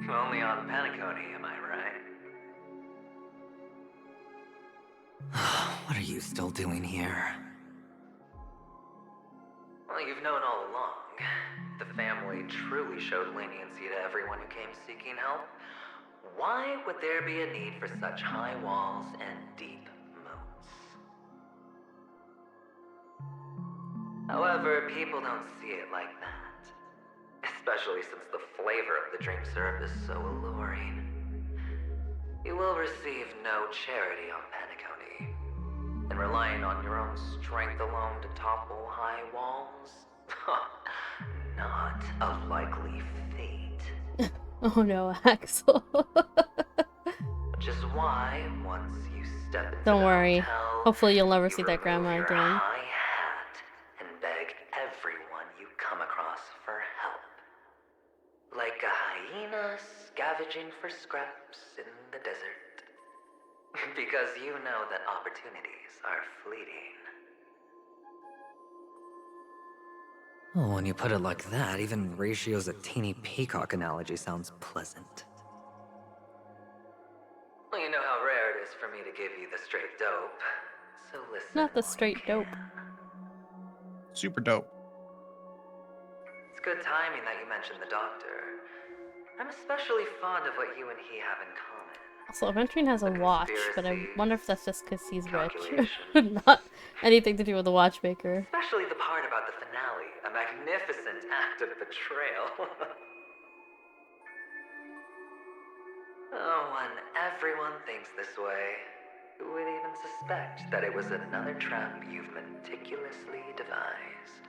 Only on Paniconi, am I right? What are you still doing here? Well, you've known all along. The family truly showed leniency to everyone who came seeking help. Why would there be a need for such high walls and deep moats? However, people don't see it like that. Especially since the flavor of the dream syrup is so alluring. You will receive no charity on Paniconi. And relying on your own strength alone to topple high walls? Not a likely fate. Oh no, Axel. Which is why, once you step into Don't the worry. hotel, Hopefully you'll never you see that grandma remove your again. high hat and beg everyone you come across for help. Like a hyena scavenging for scraps in the desert. Because you know that opportunities are fleeting. Oh, when you put it like that, even Ratio's a teeny peacock analogy sounds pleasant. Well, you know how rare it is for me to give you the straight dope. So listen. Not the straight dope. Super dope. It's good timing that you mentioned the doctor. I'm especially fond of what you and he have in common. Also, Aventurine has a watch, but I wonder if that's just because he's rich. Calculations. Not anything to do with the watchmaker. Especially the part about the finale, a magnificent act of betrayal. Oh, when everyone thinks this way, who would even suspect that it was another trap you've meticulously devised?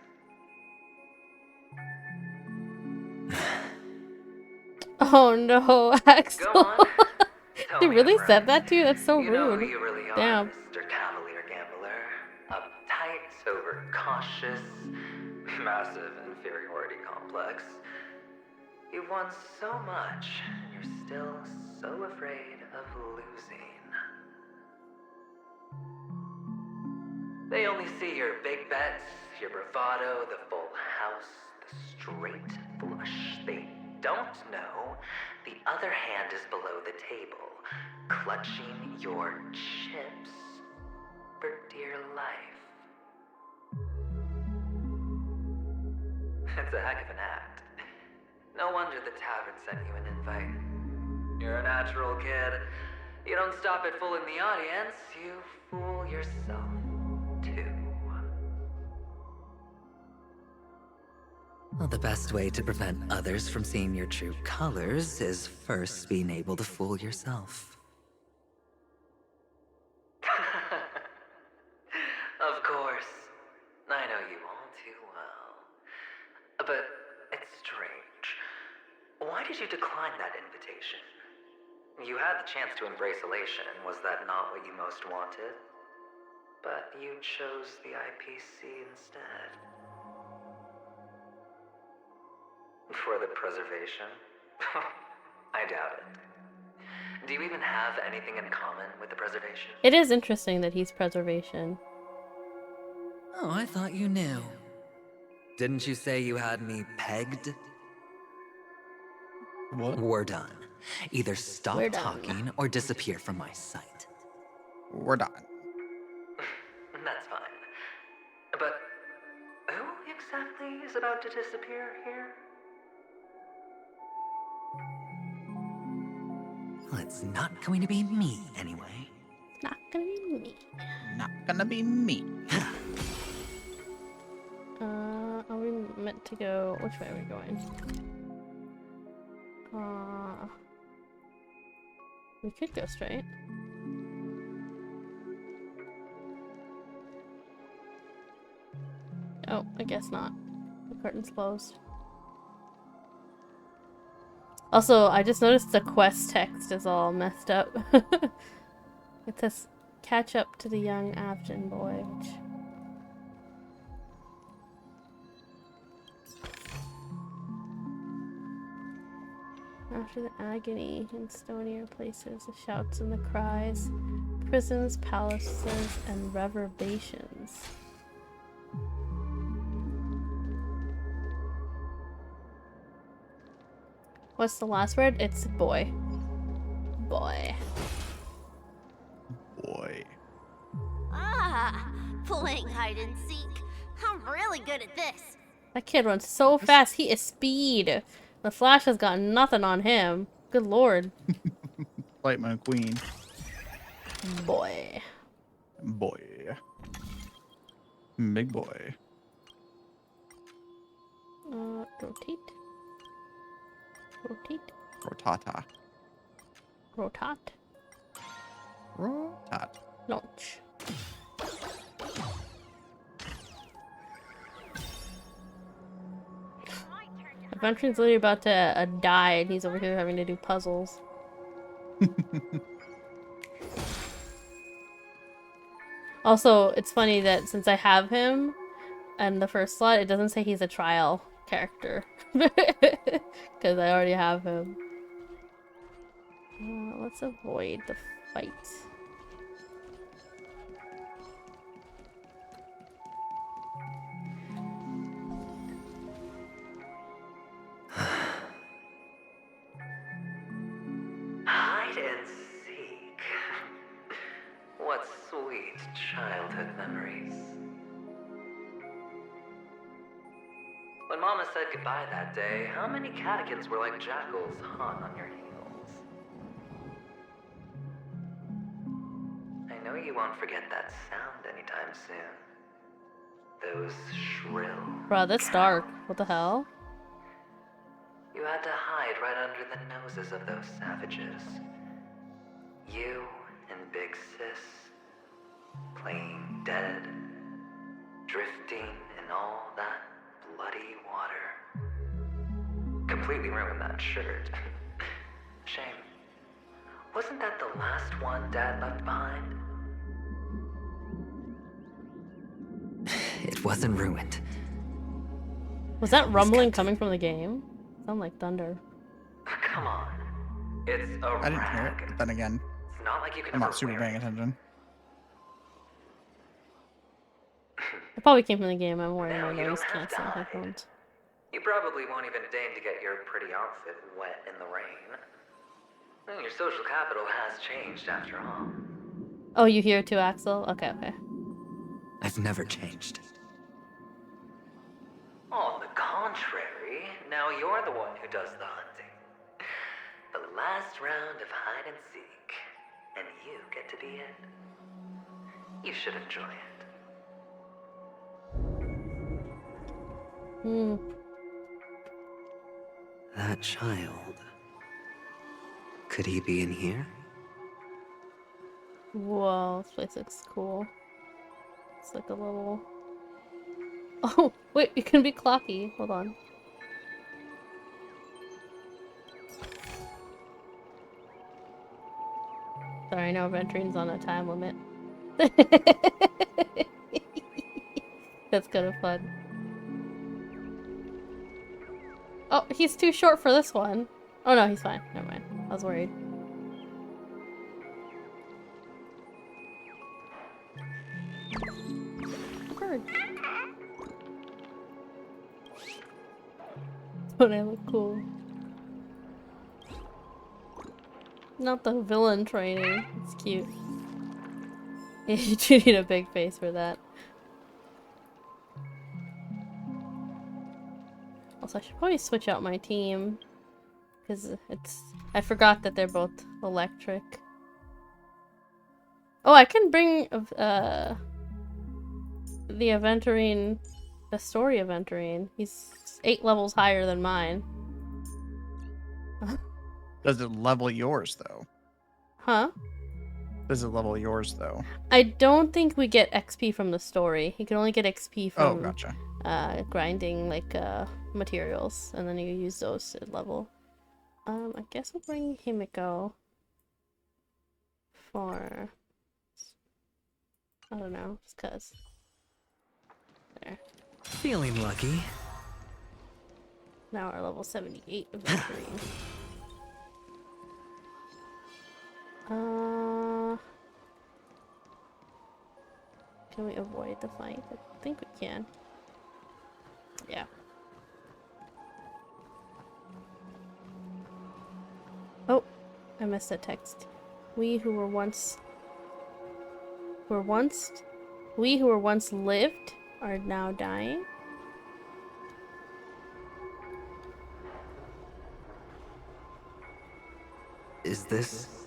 Oh no, Axel. Go on. They really said that to you? That's so You know rude. who you really are, Damn. Mr. Cavalier Gambler. Uptight, overcautious, massive inferiority complex. You've won so much, and you're still so afraid of losing. They only see your big bets, your bravado, the full house, the straight flush. They don't know the other hand is below the table, clutching your chips for dear life. It's a heck of an act. No wonder the tavern sent you an invite. You're a natural kid. You don't stop at fooling the audience, you fool yourself, too. Well, the best way to prevent others from seeing your true colors is first being able to fool yourself. Of course. I know you all too well. But it's strange. Why did you decline that invitation? You had the chance to embrace elation. Was that not what you most wanted? But you chose the IPC instead. For the preservation? I doubt it. Do you even have anything in common with the preservation? It is interesting that he's preservation. Oh, I thought you knew. Didn't you say you had me pegged? What? We're done. Either stop talking or disappear from my sight. We're done. That's fine. But who exactly is about to disappear here? Well, it's not going to be me, anyway. Not gonna be me. Not gonna be me. Are we meant to go? Which way are we going? We could go straight. Oh, I guess not. The curtain's closed. Also, I just noticed the quest text is all messed up. It says, catch up to the young Afghan boy, which... After the agony in stonier places, the shouts and the cries, prisons, palaces, and reverberations. What's the last word? It's boy. Boy. Boy. Ah, playing hide and seek. I'm really good at this. That kid runs so fast. He is speed. The Flash has got nothing on him. Good lord. Lightman Queen. Boy. Boy. Big boy. Rotate. Rotate. Rotata. Rotat. Rotat. Launch. Adventure's literally about to die and he's over here having to do puzzles. Also, it's funny that since I have him in the first slot, it doesn't say he's a trial character. Because I already have him. Let's avoid the fight. Hide and seek. What sweet childhood memories. When Mama said goodbye that day, how many catechins were like jackals hot on your heels? I know you won't forget that sound anytime soon. Those shrill... Bro, that's dark. What the hell? You had to hide right under the noses of those savages. You and Big Sis, playing dead, drifting in all that bloody water. Completely ruined that shirt. Shame. Wasn't that the last one Dad left behind? It wasn't ruined. Was that rumbling coming from the game? Sound like thunder. Come on. It's a I didn't hear it, but then again, It's not like you can I'm not ever super wear paying it. attention. It probably came from the game. I'm wearing No, my you noise don't have to canceling hide. headphones. You probably won't even deign to get your pretty outfit wet in the rain. Well, your social capital has changed after all. Oh, you hear it too, Axel? Okay, okay. I've never changed. On the contrary, now you're the one who does the hunting. The last round of hide and seek, and you get to be it. You should enjoy it. Hmm. That child. Could he be in here? Whoa, this place looks cool. It's like a little... Oh, wait, it can be clocky. Hold on. Sorry, I know Venturing's on a time limit. That's kind of fun. Oh, he's too short for this one. Oh no, he's fine. Never mind. I was worried. Bird. Don't I look cool? Not the villain training. It's cute. You do need a big face for that. Also, I should probably switch out my team. Because I forgot that they're both electric. Oh, I can bring the Aventurine, the story Aventurine. He's 8 levels higher than mine. Does it level yours, though? Huh? Does it level yours, though? I don't think we get XP from the story. You can only get XP from gotcha. Grinding, like, materials. And then you use those to level. I guess we'll bring Himiko for... I don't know, just cause. There. Feeling lucky. Now we're level 78 of Venturine. Can we avoid the fight? I think we can. Yeah. Oh, I missed a text. We who were once lived are now dying. Is this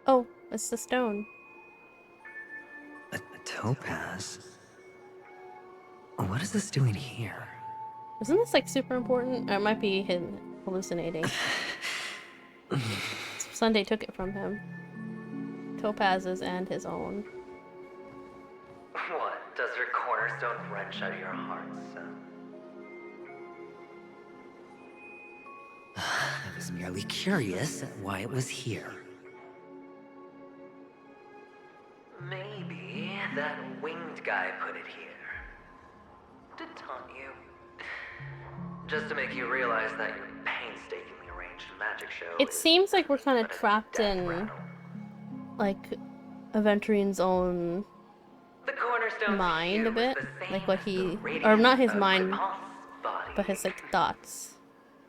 Oh, it's the stone. a topaz? What is this doing here? Isn't this like super important? Or it might be him hallucinating. Sunday took it from him. Topaz's and his own. What? Does your cornerstone wrench out your heart, son? I was merely curious at why it was here. Maybe that winged guy put it here. To taunt you. Just to make you realize that your painstakingly arranged magic show It seems like we're kind of trapped in, like, Aventurine's own mind a bit. Like what he, or not his mind, but his, like, thoughts.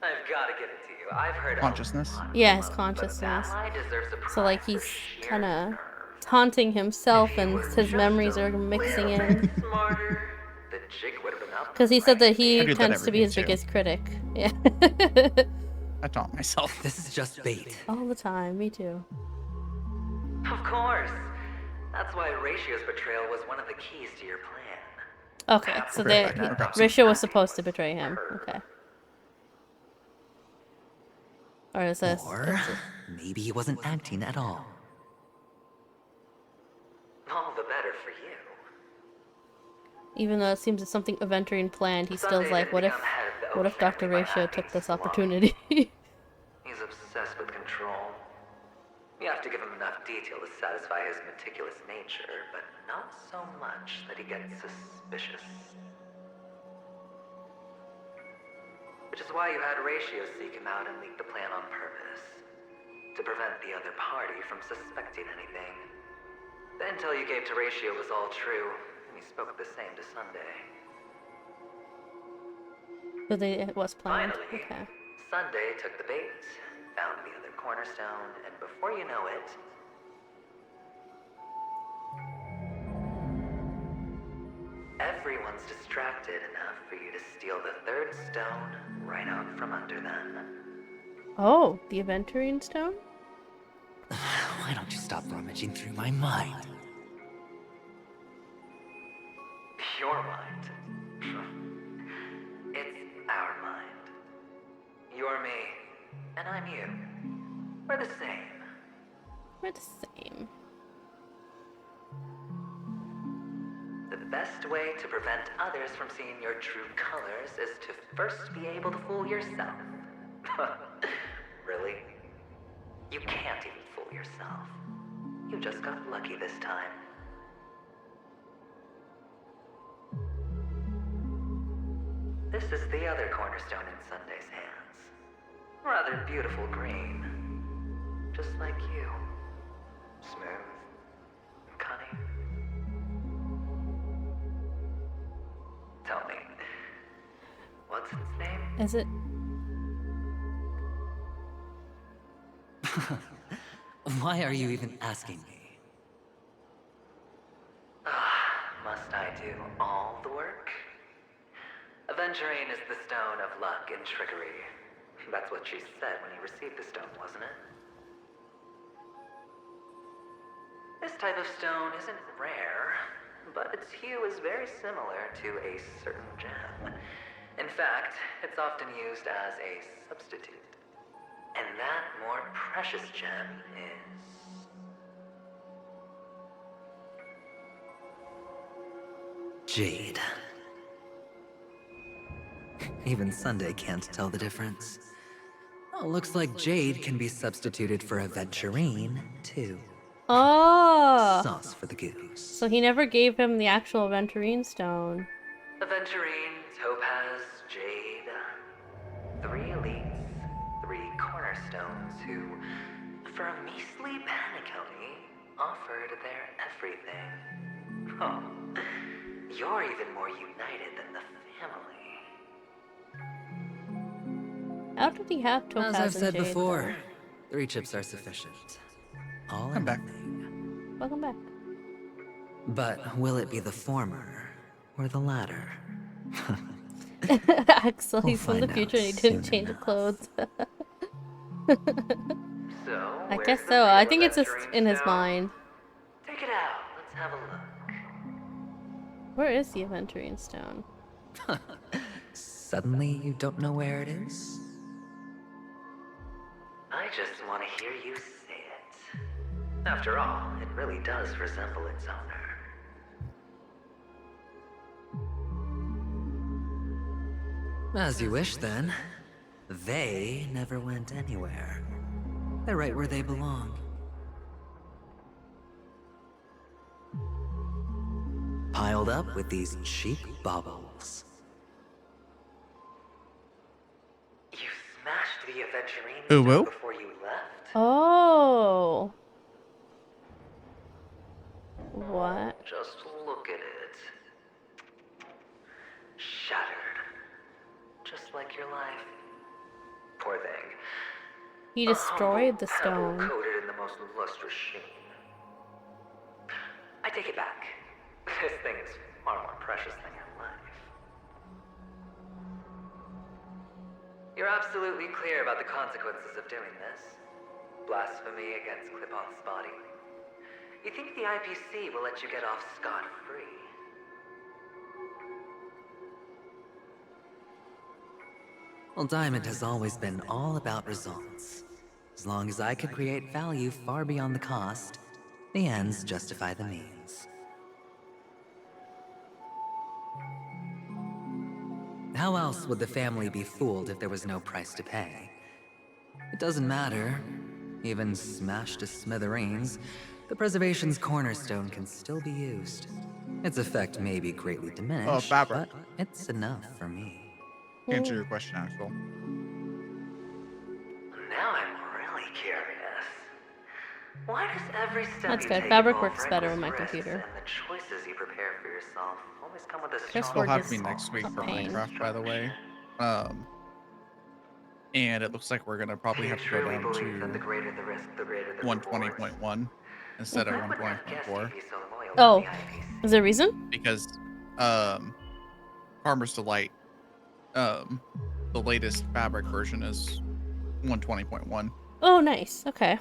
I've got to give it to you. I've heard Consciousness? Yeah, his consciousness. So, like, he's kind of taunting himself and his memories are mixing in. Because he said that he tends to be his biggest critic. Yeah. I taunt myself. This is just bait. All the time, me too. Of course. That's why Ratio's betrayal was one of the keys to your plan. Okay, so Ratio was supposed to betray him. Okay. Or is this? Or maybe he wasn't acting at all. All the better for you. Even though it seems it's something Aventurine planned, he still's like, what if Dr. Ratio took this opportunity? He's obsessed with control. You have to give him enough detail to satisfy his meticulous nature, but not so much that he gets suspicious. Which is why you had Ratio seek him out and leak the plan on purpose. To prevent the other party from suspecting anything. The intel you gave to Ratio was all true, and he spoke the same to Sunday. So it was planned. Finally, Okay. Sunday took the bait, found the other cornerstone, and before you know it... everyone's distracted enough for you to steal the third stone right out from under them. Oh, the Aventurine stone? Why don't you stop rummaging through my mind? Your mind. It's our mind. You're me, and I'm you. We're the same. We're the same. The best way to prevent others from seeing your true colors is to first be able to fool yourself. Really? You can't even fool fool yourself. You just got lucky this time. This is the other cornerstone in Sunday's hands. Rather beautiful green. Just like you. Smooth and cunning. Tell me, what's its name? Is it? Why are you even asking me? Must I do all the work? Aventurine is the stone of luck and trickery. That's what she said when you received the stone, wasn't it? This type of stone isn't rare, but its hue is very similar to a certain gem. In fact, it's often used as a substitute. And that more precious gem is... jade. Even Sunday can't tell the difference. Oh, looks like jade can be substituted for aventurine, too. Oh! Sauce for the goose. So he never gave him the actual Aventurine stone. Aventurine, topaz, jade. 3 elites, 3 cornerstones who, for a measly panicone, offered their everything. Oh, you're even more united than the family. How did he have topaz As I've and said jade, before, 3 chips are sufficient. All Come back. though? Welcome back. But will it be the former or the latter? Axel, We'll he's from the find future out and he didn't soon change the enough. clothes. So, I where's guess the so. I real think it's just Aventurine in his stone? mind. Take it out. Let's have a look. Where is the Aventurine stone? Suddenly, you don't know where it is? I just want to hear you say it. After all, it really does resemble its owner. As you wish, then. They never went anywhere. They're right where they belong. Piled up with these cheap baubles. You smashed the Aventurine Ooh, stone woo? before you left? Oh. What? Just look at it. Shattered. Just like your life. Poor thing. He A destroyed the humble pebble stone. coated in the most lustrous sheen. I take it back. This thing is far more precious than your life. You're absolutely clear about the consequences of doing this. Blasphemy against Clip-On's body. You think the IPC will let you get off scot-free? Well, Diamond has always been all about results. As long as I could create value far beyond the cost, the ends justify the means. How else would the family be fooled if there was no price to pay? It doesn't matter. Even smashed to smithereens, the preservation's cornerstone can still be used. Its effect may be greatly diminished, fabric. but it's enough for me. Answer your question, Axel. Now I'm really curious. Why does every step That's you good. take Fabric involve works better with my reckless risks, computer. and the choices you prepare for yourself always come with a Chris strong They'll have is me next week a for pain. Minecraft, by the way. And it looks like we're gonna probably You have to go truly down believe that the to greater the risk, the greater the rewards? 120.1 instead of I wouldn't have guessed 120.4 you'd be so loyal Oh. to the IPC. Is there a reason? because Farmer's Delight, the latest fabric version is 120.1. Oh, nice. Okay.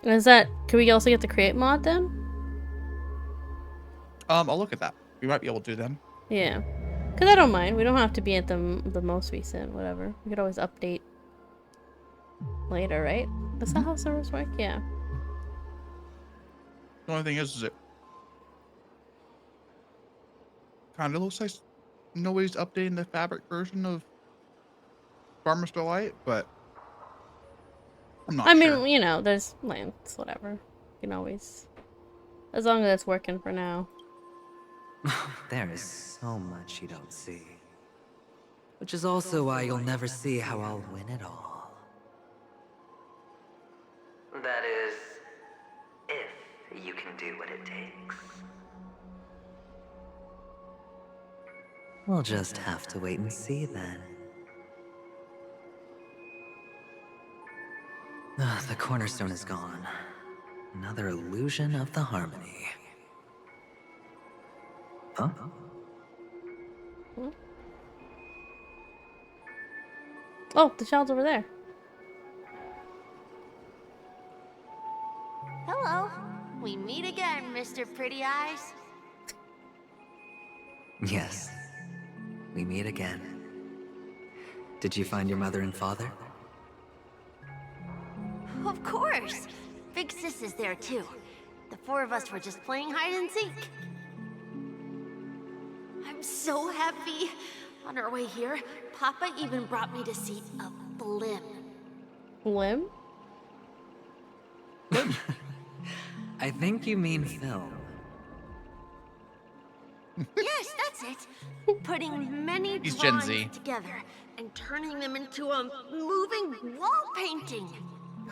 Is that... Can we also get the create mod then? I'll look at that. We might be able to then. Yeah. Because I don't mind. We don't have to be at the most recent, whatever. We could always update later, right? That's not how servers work? Yeah. The only thing is it kind of looks like nobody's updating the fabric version of Farmer's Delight, but I'm not I sure. mean, you know, there's like, it's whatever. You can always, as long as it's working for now. There is so much you don't see. Which is also why you'll never see how I'll win it all. That is, if you can do what it takes. We'll just have to wait and see then. The cornerstone is gone. Another illusion of the harmony. Huh? Oh, the child's over there. Hello. We meet again, Mr. Pretty Eyes. Yes. We meet again. Did you find your mother and father? Of course. Big Sis is there too. The four of us were just playing hide and seek. I'm so happy. On our way here, Papa even brought me to see a blimp. Blimp? I think you mean film. Yes, that's it. Putting many He's Gen drawings Z. together and turning them into a moving wall painting.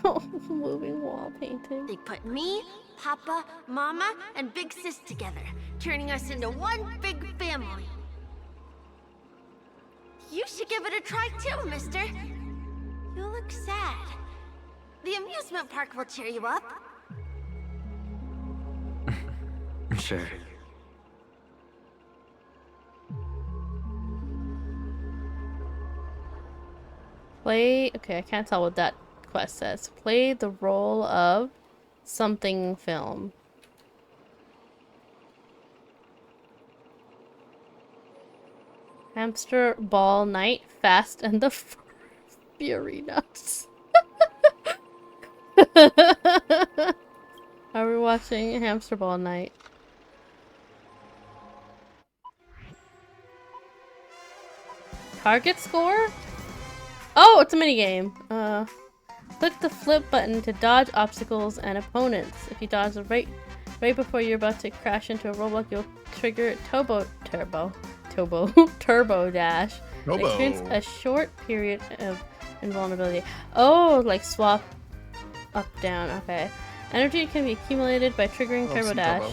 Oh, moving wall painting. They put me, Papa, Mama, and Big Sis together, turning us into one big family. You should give it a try too, mister. You look sad. The amusement park will cheer you up. Sure. Play. Okay, I can't tell what that quest says. Play the role of something film. Hamster Ball Night, Fast and the Fury Nuts. Are we watching Hamster Ball Night? Target score? Oh, it's a minigame. Click the flip button to dodge obstacles and opponents. If you dodge right before you're about to crash into a roadblock, you'll trigger turbo dash. And experience a short period of invulnerability. Oh, like swap up down. Okay. Energy can be accumulated by triggering turbo dash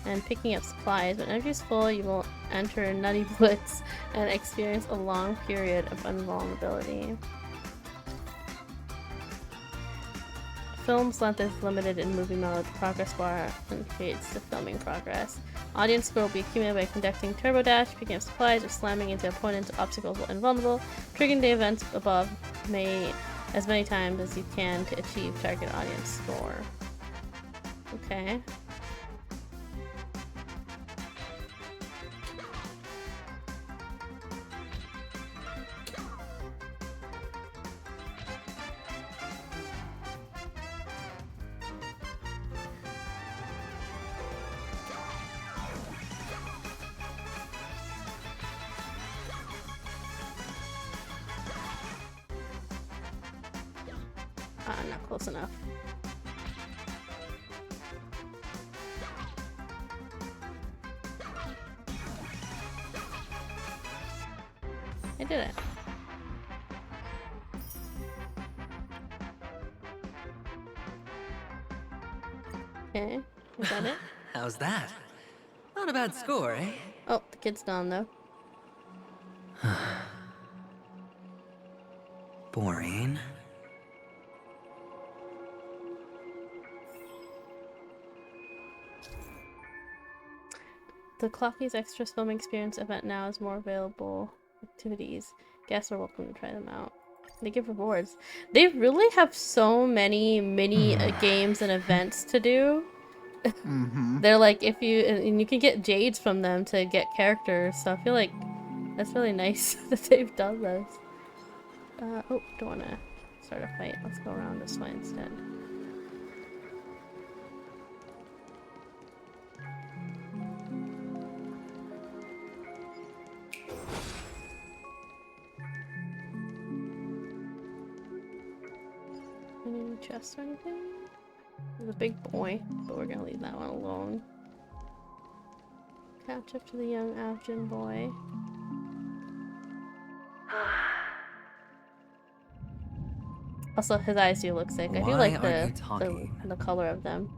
and picking up supplies. When energy is full, you will enter Nutty Blitz and experience a long period of invulnerability. Film's length is limited in movie mode. Progress bar indicates the filming progress. Audience score will be accumulated by conducting turbo dash, picking up supplies, or slamming into opponents or obstacles while invulnerable. Triggering the events above as many times as you can to achieve target audience score. Okay. Not close enough. I did it. Okay, is that it? How's that? Not a bad score, eh? Oh, the kid's gone though. Boring. The Clocky's Extra Filming Experience event now has more available activities. Guests are welcome to try them out. They give rewards. They really have so many mini games and events to do. They're like, if you and you can get jades from them to get characters, so I feel like that's really nice that they've done this. Oh, don't want to start a fight. Let's go around this way instead. chest or anything. There's a big boy, but we're gonna leave that one alone. Catch up to the young Afghan boy. Also, his eyes do look sick. I do like the color of them.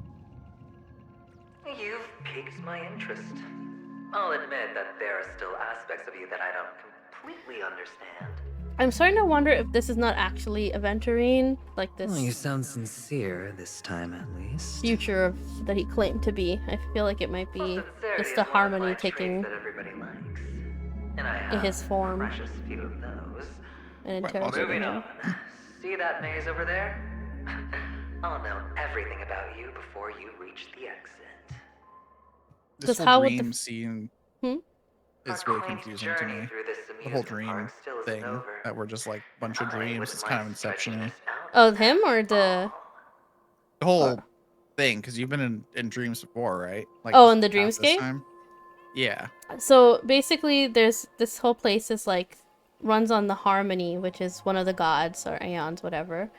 You've piqued my interest. I'll admit that there are still aspects of you that I don't completely understand. I'm starting to wonder if this is not actually Aventurine, like this. Well, you sound sincere this time, at least. Future of, that he claimed to be. I feel like it might be just the harmony taking in his form Few of those. and interrogating him. See that maze over there? I'll know everything about you before you reach the exit. This whole dream scene is really confusing to me. The whole dream thing that we're just like a bunch of dreams. It's kind of Inception. Oh, him or the whole thing? Because you've been in dreams before, right? Like, oh, in the dreamscape. Yeah. So basically, there's this whole place is like runs on the harmony, which is one of the gods or aeons, whatever.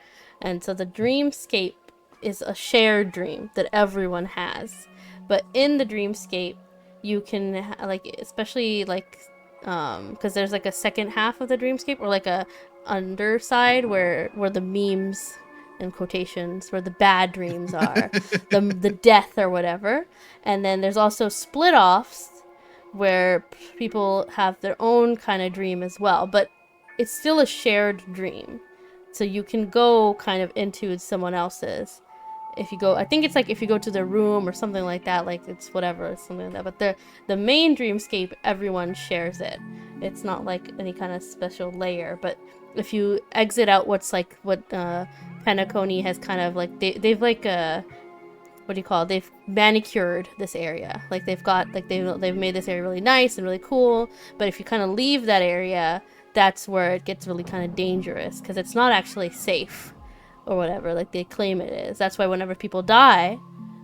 And so the dreamscape is a shared dream that everyone has. But in the dreamscape, you can like, especially like, because there's like a second half of the dreamscape, or like a underside where the memes in quotations, where the bad dreams are, the death or whatever. And then there's also split offs where people have their own kind of dream as well, but it's still a shared dream. So you can go kind of into someone else's. If you go, I think it's like if you go to their room or something like that, like it's whatever, something like that. But the main dreamscape, everyone shares it. It's not like any kind of special layer. But if you exit out what Penacony has kind of like, they've like what do you call it? They've manicured this area. Like they've got like they've made this area really nice and really cool. But if you kind of leave that area, that's where it gets really kind of dangerous, because it's not actually safe or whatever like they claim it is. That's why whenever people die,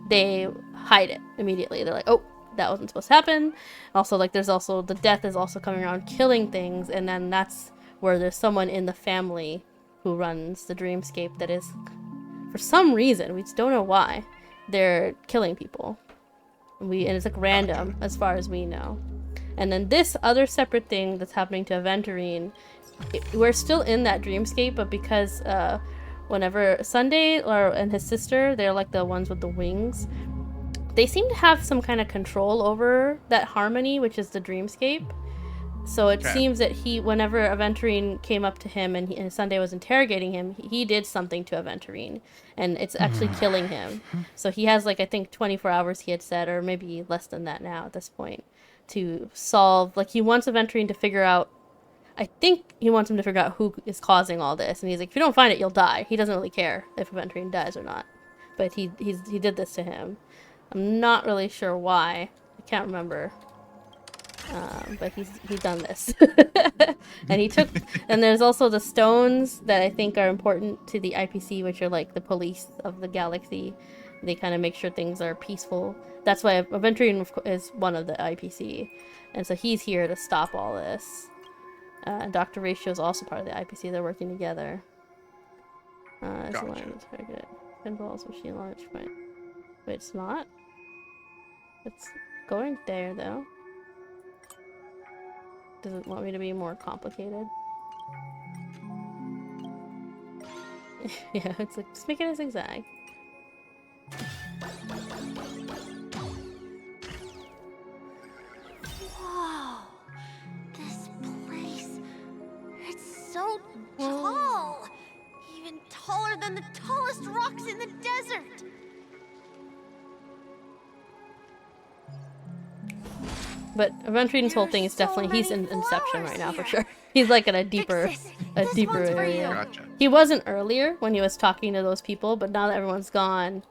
they hide it immediately. They're like, oh, that wasn't supposed to happen. Also, like there's also the death is also coming around killing things, and then that's where there's someone in the family who runs the dreamscape that is, for some reason, we just don't know why, they're killing people. And it's like random as far as we know. And then this other separate thing that's happening to Aventurine, we're still in that dreamscape, but because whenever Sunday and his sister, they're like the ones with the wings, they seem to have some kind of control over that harmony, which is the dreamscape. So it seems that whenever Aventurine came up to him and Sunday was interrogating him, he did something to Aventurine, and it's actually killing him. So he has like, I think 24 hours he had said, or maybe less than that now at this point, to solve, like he wants Aventurine to figure out, I think he wants him to figure out who is causing all this. And he's like, if you don't find it, you'll die. He doesn't really care if Aventurine dies or not. But he did this to him. I'm not really sure why. I can't remember. But he's done this. And and there's also the stones that I think are important to the IPC, which are like the police of the galaxy. They kind of make sure things are peaceful. That's why Aventurine is one of the IPC. And so he's here to stop all this. Dr. Ratio is also part of the IPC. They're working together. Gotcha. Pinballs, machine launch point. Wait, it's not? It's going there, though. Does it want me to be more complicated? Yeah, it's like, just make it a zigzag. Whoa! This place... It's so tall! Even taller than the tallest rocks in the desert! But Aventurine's whole thing is definitely, he's in Inception right now for sure. He's like in a deeper area. Gotcha. He wasn't earlier when he was talking to those people, but now that everyone's gone,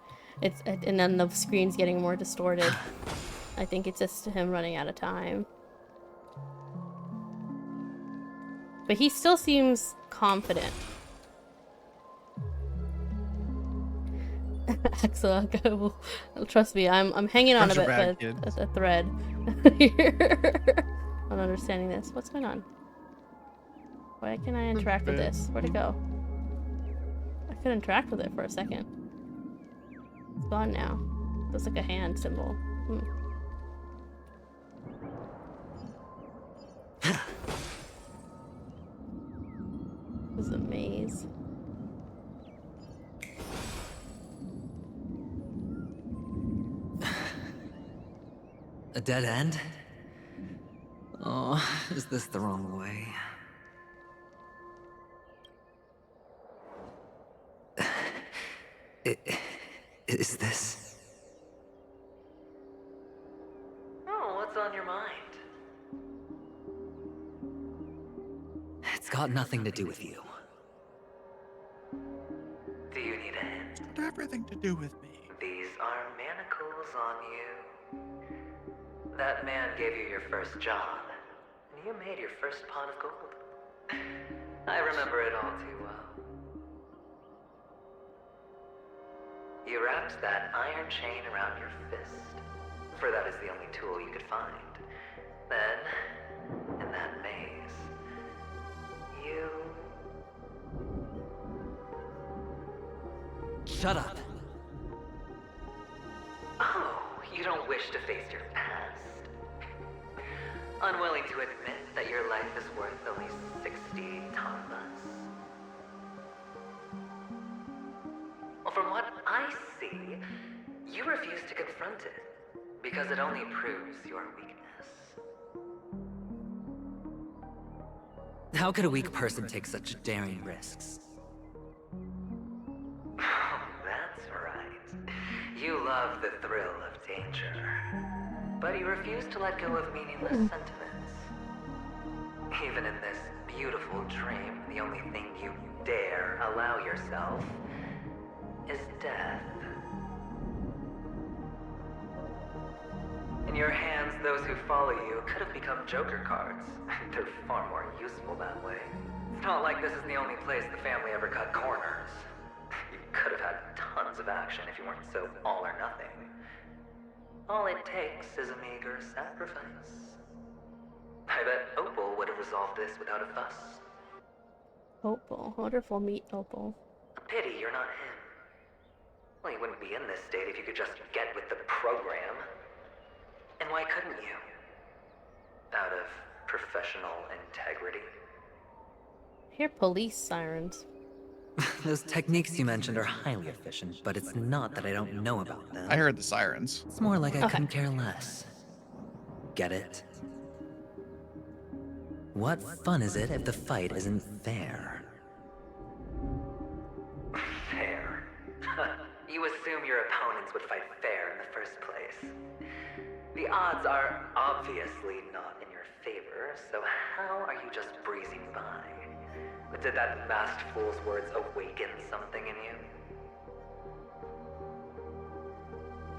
and then the screen's getting more distorted. I think it's just him running out of time. But he still seems confident. Axel, trust me, I'm hanging on a bit, but a thread here on understanding this. What's going on? Why can't I interact with this? Where'd it go? could interact with it for a second. It's gone now. Looks like a hand symbol. This is a maze. A dead end? Oh, is this the wrong way? Is this? Oh, what's on your mind? It's got nothing to do with you. Do you need a hint? It's got everything to do with me. These are manacles on you. That man gave you your first job, and you made your first pot of gold. I remember it all too well. You wrapped that iron chain around your fist, for that is the only tool you could find. Then, in that maze, you... Shut up! Oh, you don't wish to face your past? Unwilling to admit that your life is worth at least 60 tamas? Well, from what I see, you refuse to confront it, because it only proves your weakness. How could a weak person take such daring risks? Oh, that's right. You love the thrill of danger. But you refuse to let go of meaningless sentiments. Even in this beautiful dream, the only thing you dare allow yourself is death. In your hands, those who follow you could have become Joker cards. They're far more useful that way. It's not like this is the only place the family ever cut corners. You could have had tons of action if you weren't so all or nothing. All it takes is a meager sacrifice. I bet Opal would have resolved this without a fuss. Opal. I wonder if we'll meet Opal. A pity you're not him. Well, you wouldn't be in this state if you could just get with the program. And why couldn't you? Out of professional integrity? I hear police sirens. Those techniques you mentioned are highly efficient, but it's not that I don't know about them. I heard the sirens. It's more like I couldn't care less. Get it? What fun is it if the fight isn't fair? Fair? You assume your opponents would fight fair in the first place. The odds are obviously not in your favor, so how are you just breezing by? But did that masked fool's words awaken something in you?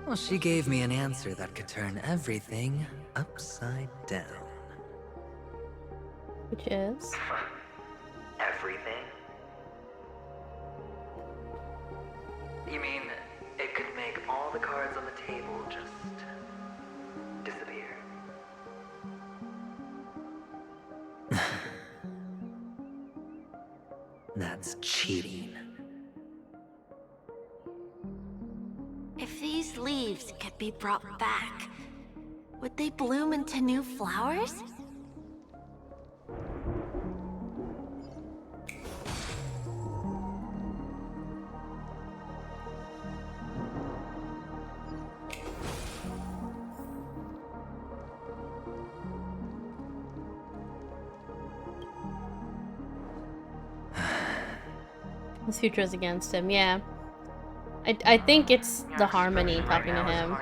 Well, she gave me an answer that could turn everything upside down. Which is? Everything? You mean it could make all the cards on the table just disappear? That's cheating. If these leaves could be brought back, would they bloom into new flowers? His future is against him, yeah. I think it's the harmony talking to him.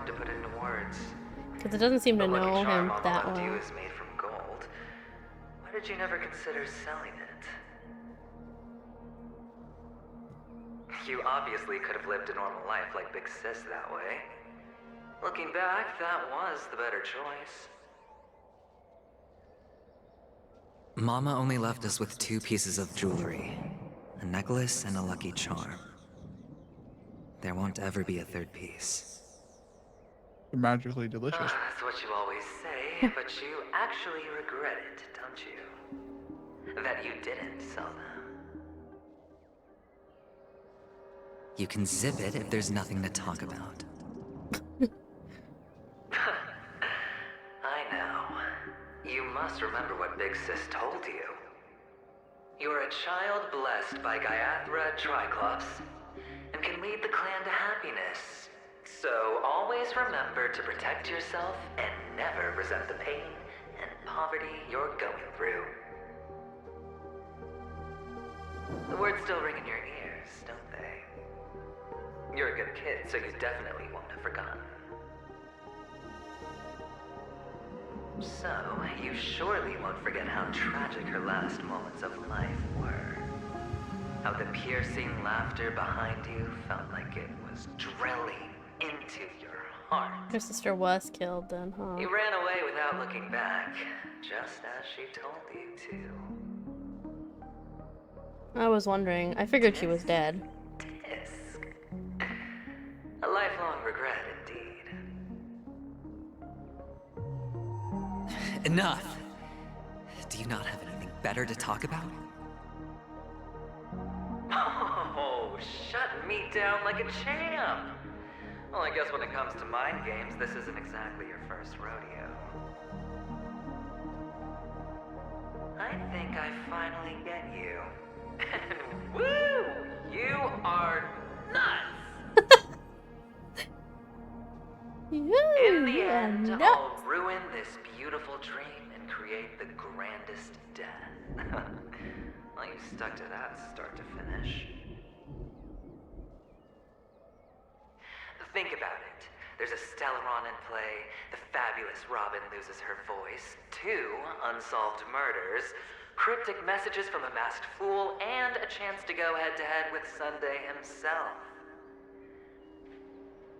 Because it doesn't seem to know him that well. Is made from gold. Why did you never consider selling it? You obviously could have lived a normal life like Big Sis that way. Looking back, that was the better choice. Mama only left us with 2 pieces of jewelry. A necklace and a lucky charm. There won't ever be a 3rd piece. Magically delicious. That's what you always say, but you actually regret it, don't you? That you didn't sell them. You can zip it if there's nothing to talk about. I know. You must remember what Big Sis told you. You're a child blessed by Gaiathra Triclops, and can lead the clan to happiness. So always remember to protect yourself and never resent the pain and poverty you're going through. The words still ring in your ears, don't they? You're a good kid, so you definitely won't have forgotten. So, you surely won't forget how tragic her last moments of life were. How the piercing laughter behind you felt like it was drilling into your heart. Her sister was killed then, huh? You ran away without looking back, just as she told you to. I was wondering. I figured she was dead. Tisk. A lifelong regret indeed. Enough! Do you not have anything better to talk about? Oh, shutting me down like a champ! Well, I guess when it comes to mind games, this isn't exactly your first rodeo. I think I finally get you. And woo! You are nuts! In the end, I'll ruin this beautiful dream and create the grandest death. Well, you stuck to that start to finish. Think about it. There's a Stellaron in play, the fabulous Robin loses her voice, 2 unsolved murders, cryptic messages from a masked fool, and a chance to go head-to-head with Sunday himself.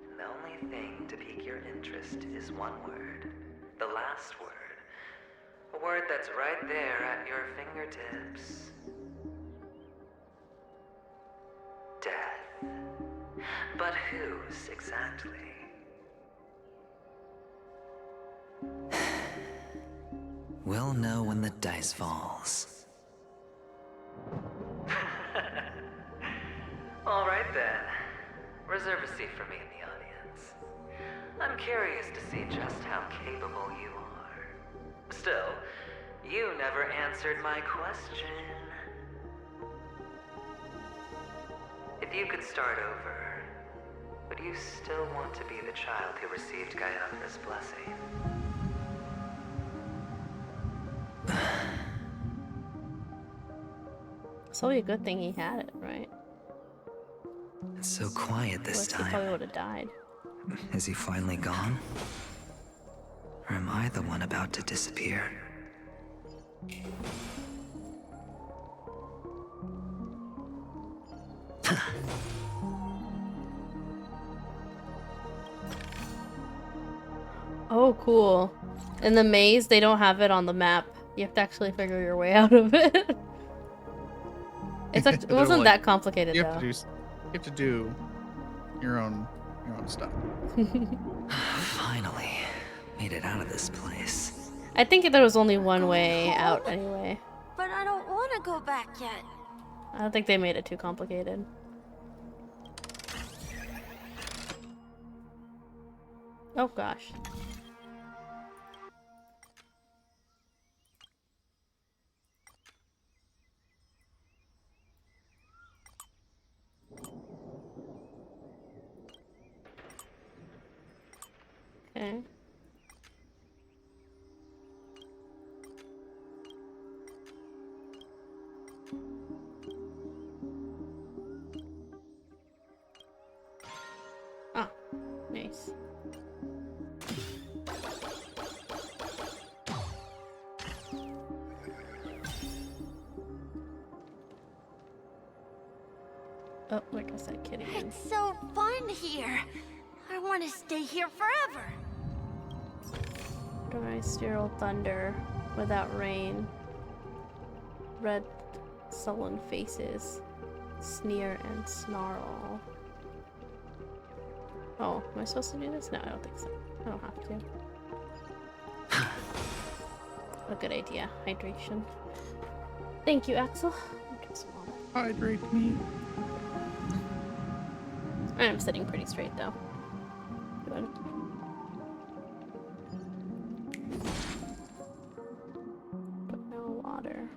And the only thing to pique your interest is one word. The last word. A word that's right there at your fingertips. Death. But whose exactly? We'll know when the dice falls. All right then. Reserve a seat for me in the audience. I'm curious to see just how capable you are. Still, you never answered my question. If you could start over, would you still want to be the child who received Gaiathra's blessing? It's probably a good thing he had it, right? It's so quiet this He probably time. would have died. Is he finally gone? Or am I the one about to disappear? Oh, cool. In the maze, they don't have it on the map. You have to actually figure your way out of it. It wasn't Like, that complicated, you though. have to do your own stuff. Finally, made it out of this place. I think there was only one way out anyway. But I don't want to go back yet. I don't think they made it too complicated. Oh gosh. Okay. Ah, nice. Oh, like I said, kidding. It's so fun here. I want to stay here forever. Dry sterile thunder without rain. Red sullen faces. Sneer and snarl. Oh, am I supposed to do this? No, I don't think so. I don't have to. A good idea. Hydration. Thank you, Axel. Hydrate me. I'm sitting pretty straight though. Good. But no water.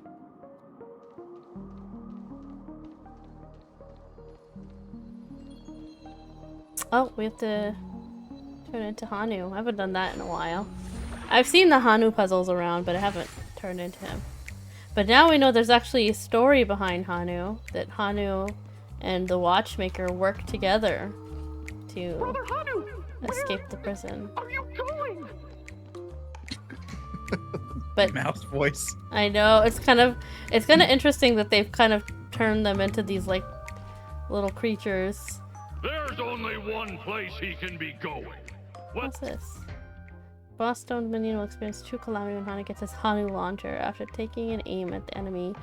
Oh, we have to turn into Hanu. I haven't done that in a while. I've seen the Hanu puzzles around, but I haven't turned into him. But now we know there's actually a story behind Hanu, that Hanu and the Watchmaker work together to escape the prison. Are you going? But mouse voice. I know it's kind of interesting that they've kind of turned them into these like little creatures. There's only one place he can be going. What's this? Boss Stone minion will experience true calamity when Hanu gets his Hanu launcher. After taking an aim at the enemy,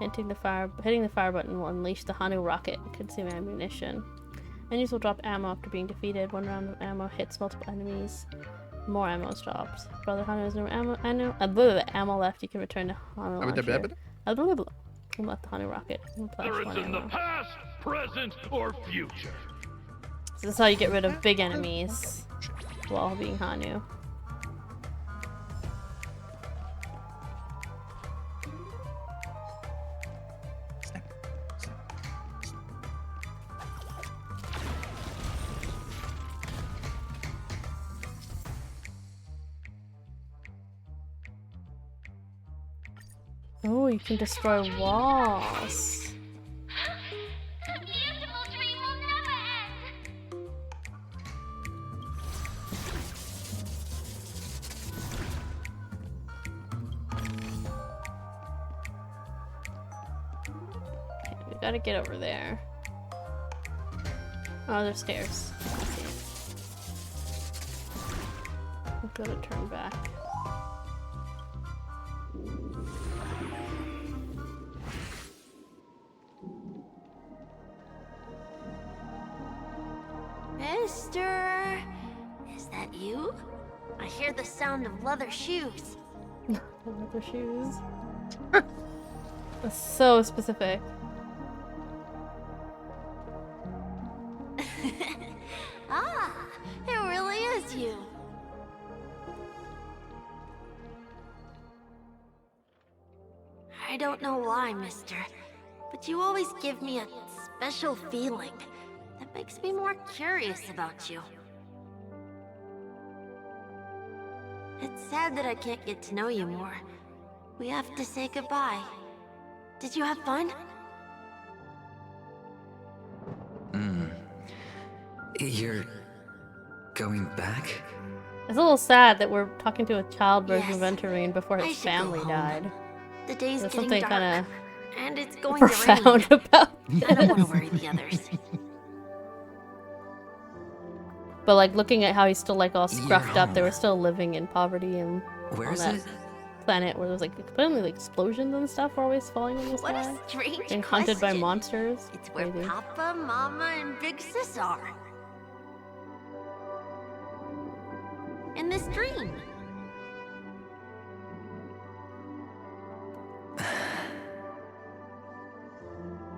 hitting the fire button will unleash the Hanu rocket and consume ammunition. Enemies will drop ammo after being defeated. One round of ammo hits multiple enemies. More ammo is dropped. Brother Hanu has no ammo left. You can return to Hanu launcher. We'll let the Hanu rocket. Whether it's in the past, present, or future. So this is how you get rid of big enemies while being Hanu. Oh, you can destroy walls. Okay, we gotta get over there. Oh, there's stairs. I see it. We've got to turn back. Mister, is that you? I hear the sound of leather shoes. Leather shoes. That's so specific. Ah, it really is you. I don't know why, mister, but you always give me a special feeling that makes me more curious about you. It's sad that I can't get to know you more. We have to say goodbye. Did you have fun? You're going back? It's a little sad that we're talking to a child version of Venturine before I his should go family home. died. The day's There's getting something dark, kind and it's of going profound to rain. about I don't want this. to worry the others. But like looking at how he's still like all scruffed up, they home. were still living in poverty and Where on is that it? planet where there's like apparently like explosions and stuff were always falling in the What sky. a strange Being hunted by question. monsters. It's where Crazy. Papa, Mama, and Big Sis are. In this dream.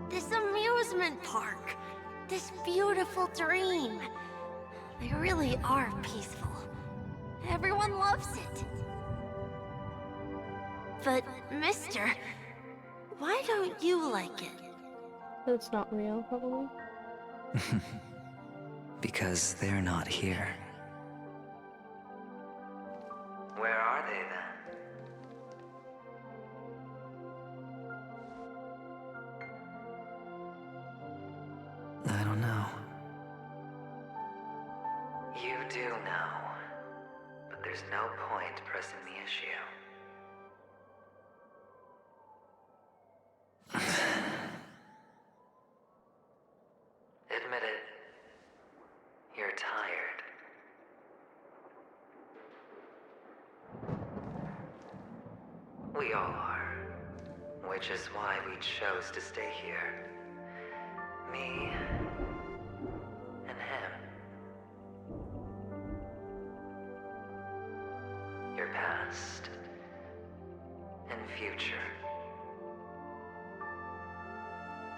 This amusement park. This beautiful dream. They really are peaceful. Everyone loves it. But, mister, why don't you like it? It's not real, probably. Because they're not here. Where are they then? I don't know. You do know. But there's no point pressing the issue. Admit it. You're tired. We all are. Which is why we chose to stay here. Me and him. Your past and future.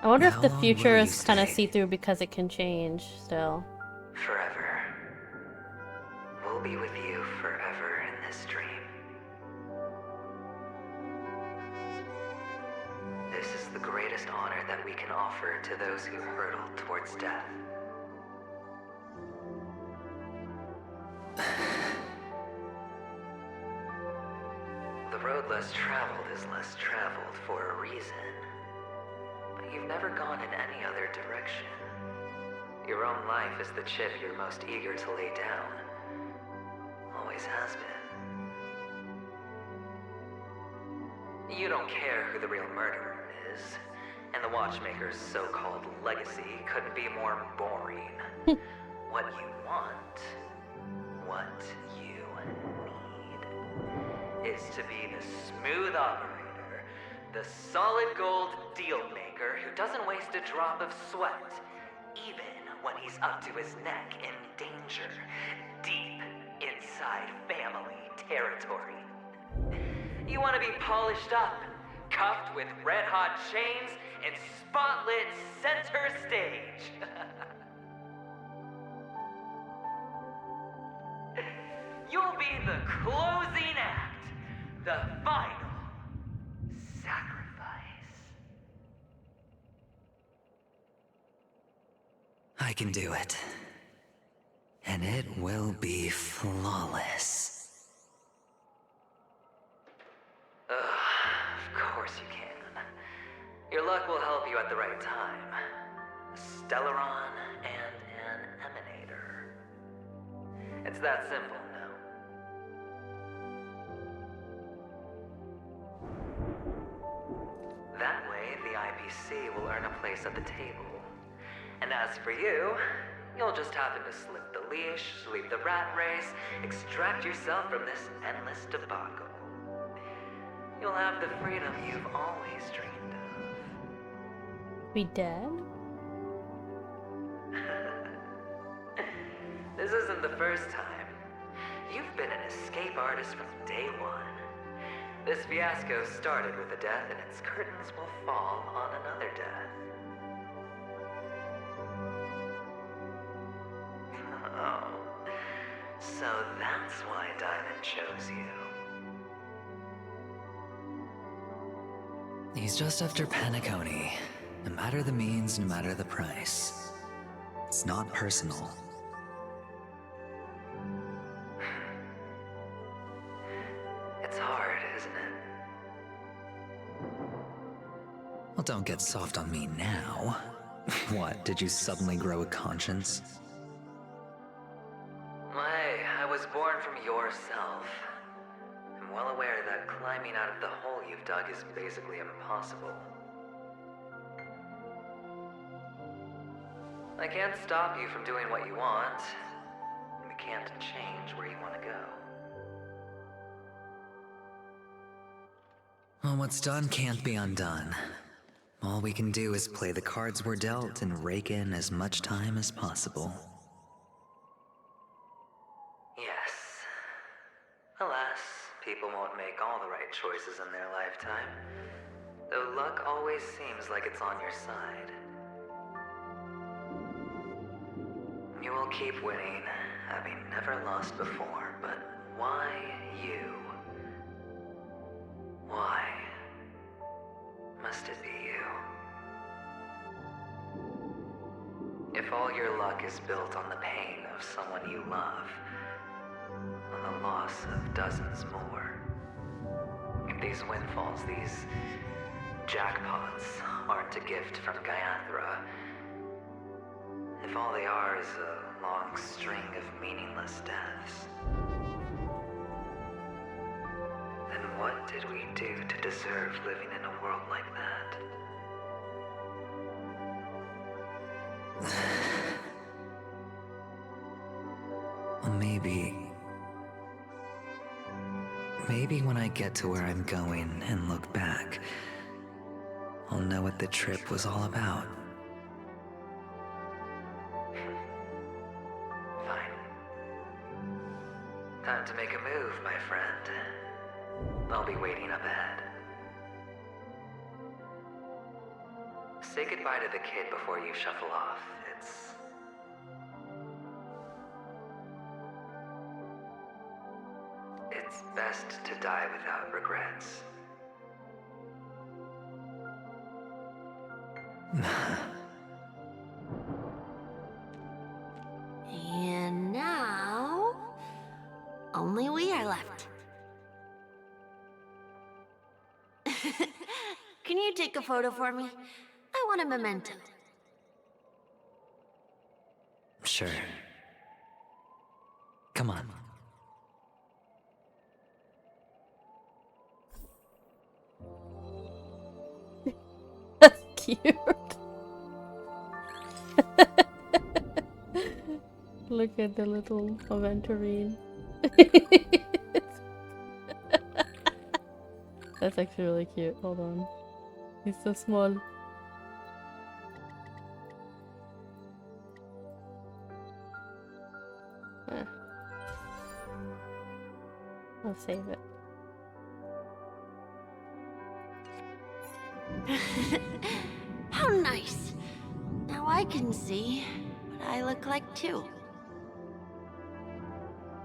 I wonder if the How long future will you is kind of stay? see-through because it can change still. Forever. We'll be with you forever in this dream. This is the greatest honor that we can offer to those who hurtle towards death. The road less traveled is less traveled for a reason. But you've never gone in any other direction. Your own life is the chip you're most eager to lay down. Always has been. You don't care who the real murderer is, and the Watchmaker's so-called legacy couldn't be more boring. What you want, what you need, is to be the smooth operator, the solid gold deal maker who doesn't waste a drop of sweat, even when he's up to his neck in danger, deep inside family territory. You want to be polished up, cuffed with red-hot chains, and spotlit center stage. You'll be the closing act, the final sacrifice. I can do it. And it will be flawless. Of course you can. Your luck will help you at the right time. A Stellaron and an Emanator. It's that simple, no? That way, the IPC will earn a place at the table. And as for you, you'll just happen to slip the leash, sweep the rat race, extract yourself from this endless debacle. You'll have the freedom you've always dreamed of. We dead? This isn't the first time. You've been an escape artist from day one. This fiasco started with a death, and its curtains will fall on another death. Oh, so that's why Diamond chose you. He's just after Penacony. No matter the means, no matter the price. It's not personal. It's hard, isn't it? Well, don't get soft on me now. What, did you suddenly grow a conscience? Hey, I was born from yourself. I'm well aware that climbing out of the hole you've dug is basically impossible. I can't stop you from doing what you want. We can't change where you want to go. Well, what's done can't be undone. All we can do is play the cards we're dealt and rake in as much time as possible. Yes. Alas, people won't make all the right choices in their lifetime. Though luck always seems like it's on your side. You will keep winning, having never lost before, but why you? Why must it be you? If all your luck is built on the pain of someone you love, on the loss of dozens more, if these windfalls, these jackpots, aren't a gift from Gaiathra, if all they are is a long string of meaningless deaths, then what did we do to deserve living in a world like that? Well, maybe when I get to where I'm going and look back, I'll know what the trip was all about. Fine. Time to make a move, my friend. I'll be waiting up ahead. say goodbye to the kid before you shuffle off. It's best to die without regrets. And now, only we are left. Can you take a photo for me? I want a memento. Sure. Come on. That's cute. Look at the little aventurine. That's actually really cute. Hold on. He's so small. I'll save it. How nice. Now I can see what I look like too.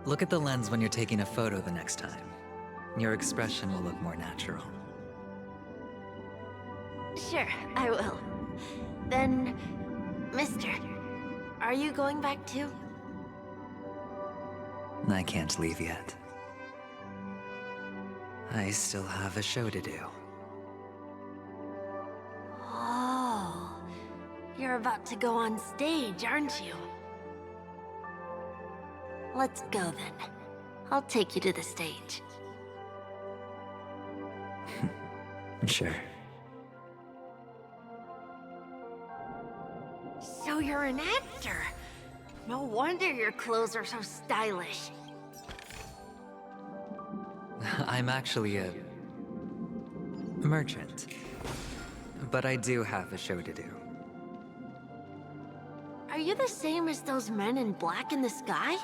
Look at the lens when you're taking a photo the next time. Your expression will look more natural. Sure, I will. Then, mister, are you going back too? I can't leave yet. I still have a show to do. Oh, you're about to go on stage, aren't you? Let's go then. I'll take you to the stage. Sure. So you're an actor. No wonder your clothes are so stylish. I'm actually a merchant. But I do have a show to do. Are you the same as those men in black in the sky?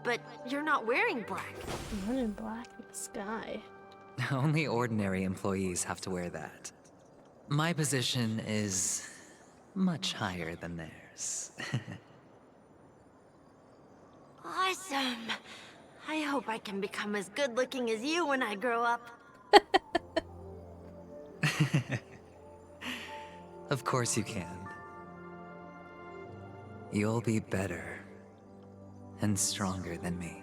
But you're not wearing black. Men in black in the sky. Only ordinary employees have to wear that. My position is much higher than theirs. Awesome. I hope I can become as good looking as you when I grow up. Of course you can. You'll be better and stronger than me.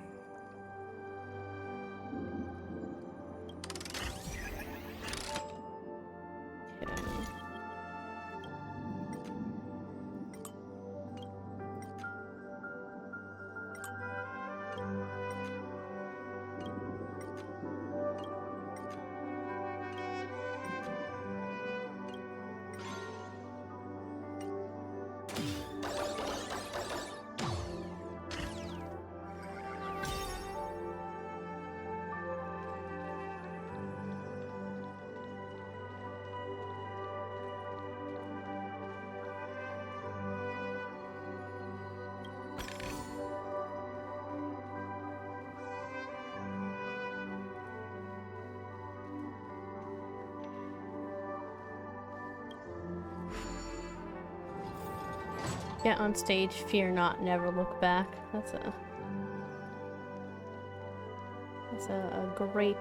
Get on stage, fear not, never look back. That's a great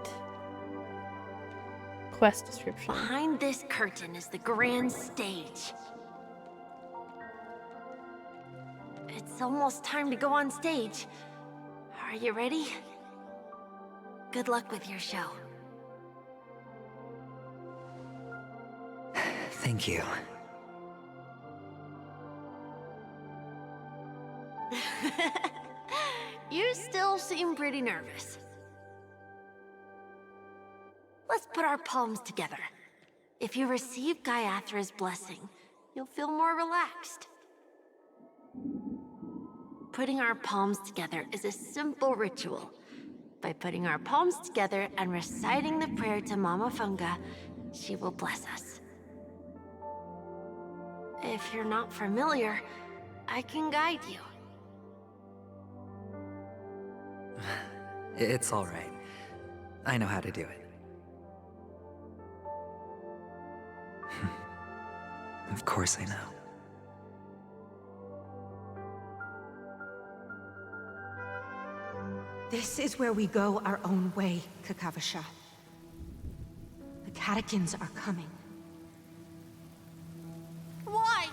quest description. Behind this curtain is the grand stage. It's almost time to go on stage. Are you ready? Good luck with your show. Thank you. You still seem pretty nervous. Let's put our palms together. If you receive Gaiathra's blessing, you'll feel more relaxed. Putting our palms together is a simple ritual. By putting our palms together and reciting the prayer to Mama Funga, she will bless us. If you're not familiar, I can guide you. It's all right. I know how to do it. Of course I know. This is where we go our own way, Kakavasha. The catechins are coming. Why?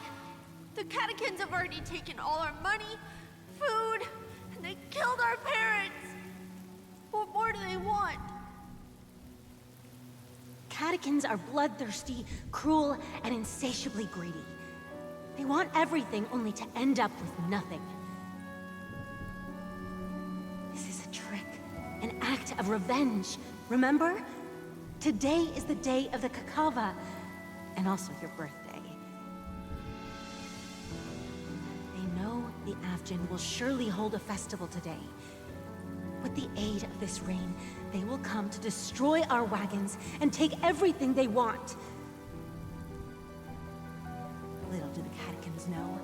The catechins have already taken all our money, food, and they killed our parents. What more do they want? Catechins are bloodthirsty, cruel, and insatiably greedy. They want everything only to end up with nothing. This is a trick, an act of revenge. Remember? Today is the day of the Kakava, and also your birthday. They know the Avgin will surely hold a festival today. With the aid of this rain, they will come to destroy our wagons and take everything they want. Little do the catechins know,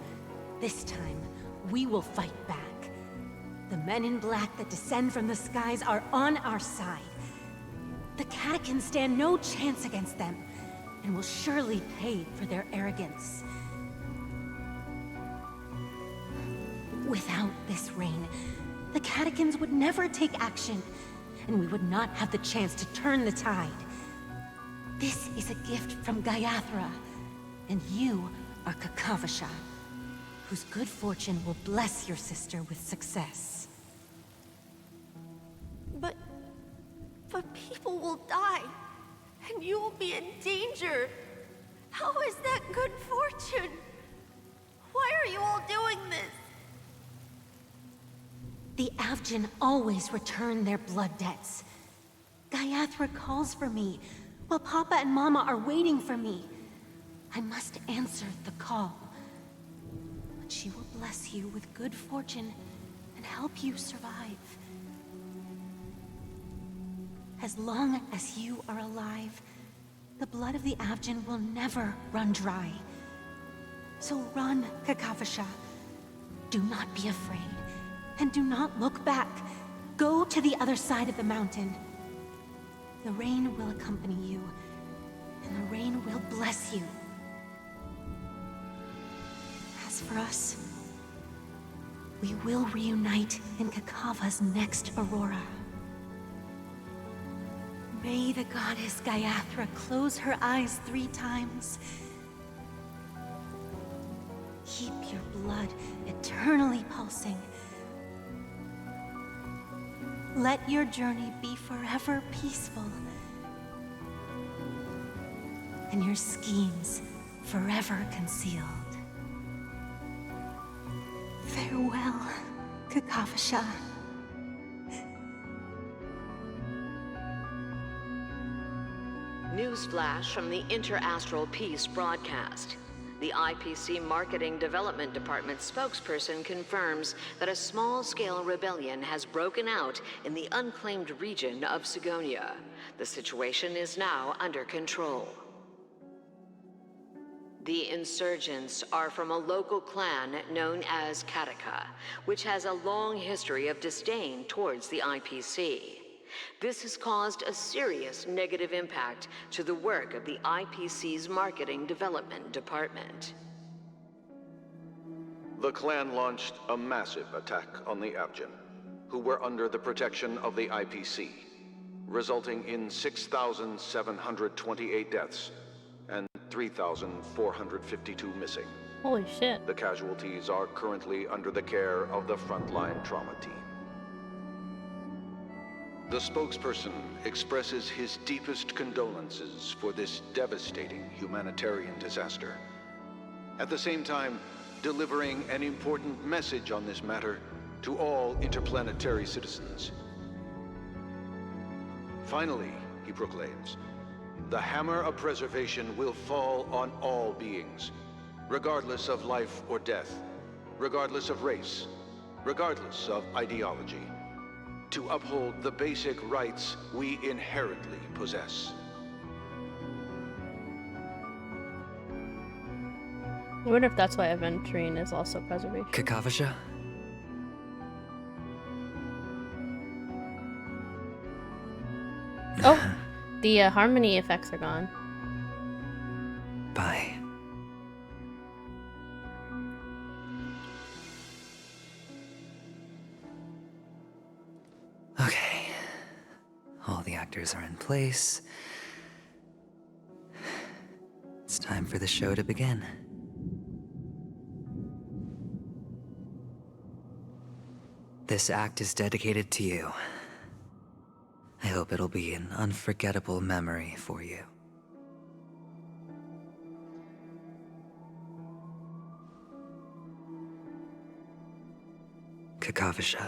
this time we will fight back. The men in black that descend from the skies are on our side. The catechins stand no chance against them, and will surely pay for their arrogance. Without this rain, the catechins would never take action, and we would not have the chance to turn the tide. This is a gift from Gaiathra, and you are Kakavasha, whose good fortune will bless your sister with success. But people will die, and you will be in danger. How is that good fortune? Why are you all doing this? The Avgin always return their blood debts. Gaiathra calls for me, while Papa and Mama are waiting for me. I must answer the call. But she will bless you with good fortune and help you survive. As long as you are alive, the blood of the Avgin will never run dry. So run, Kakavasha. Do not be afraid, and do not look back. Go to the other side of the mountain. The rain will accompany you, and the rain will bless you. As for us, we will reunite in Kakava's next aurora. May the goddess Gaiathra close her eyes 3 times. Keep your blood eternally pulsing. Let your journey be forever peaceful, and your schemes forever concealed. Farewell, Kakavasha. Newsflash from the Interastral Peace broadcast. The IPC Marketing Development Department spokesperson confirms that a small-scale rebellion has broken out in the unclaimed region of Sigonia. The situation is now under control. The insurgents are from a local clan known as Kataka, which has a long history of disdain towards the IPC. This has caused a serious negative impact to the work of the IPC's Marketing Development Department. The clan launched a massive attack on the Avgin, who were under the protection of the IPC, resulting in 6,728 deaths and 3,452 missing. Holy shit. The casualties are currently under the care of the frontline trauma team. The spokesperson expresses his deepest condolences for this devastating humanitarian disaster. At the same time, delivering an important message on this matter to all interplanetary citizens. Finally, he proclaims, the hammer of preservation will fall on all beings, regardless of life or death, regardless of race, regardless of ideology, to uphold the basic rights we inherently possess. I wonder if that's why adventuring is also preservation. Kakavasha? Oh, the harmony effects are gone. Bye. the actors are in place, it's time for the show to begin. This act is dedicated to you. I hope it'll be an unforgettable memory for you. Kakavasha.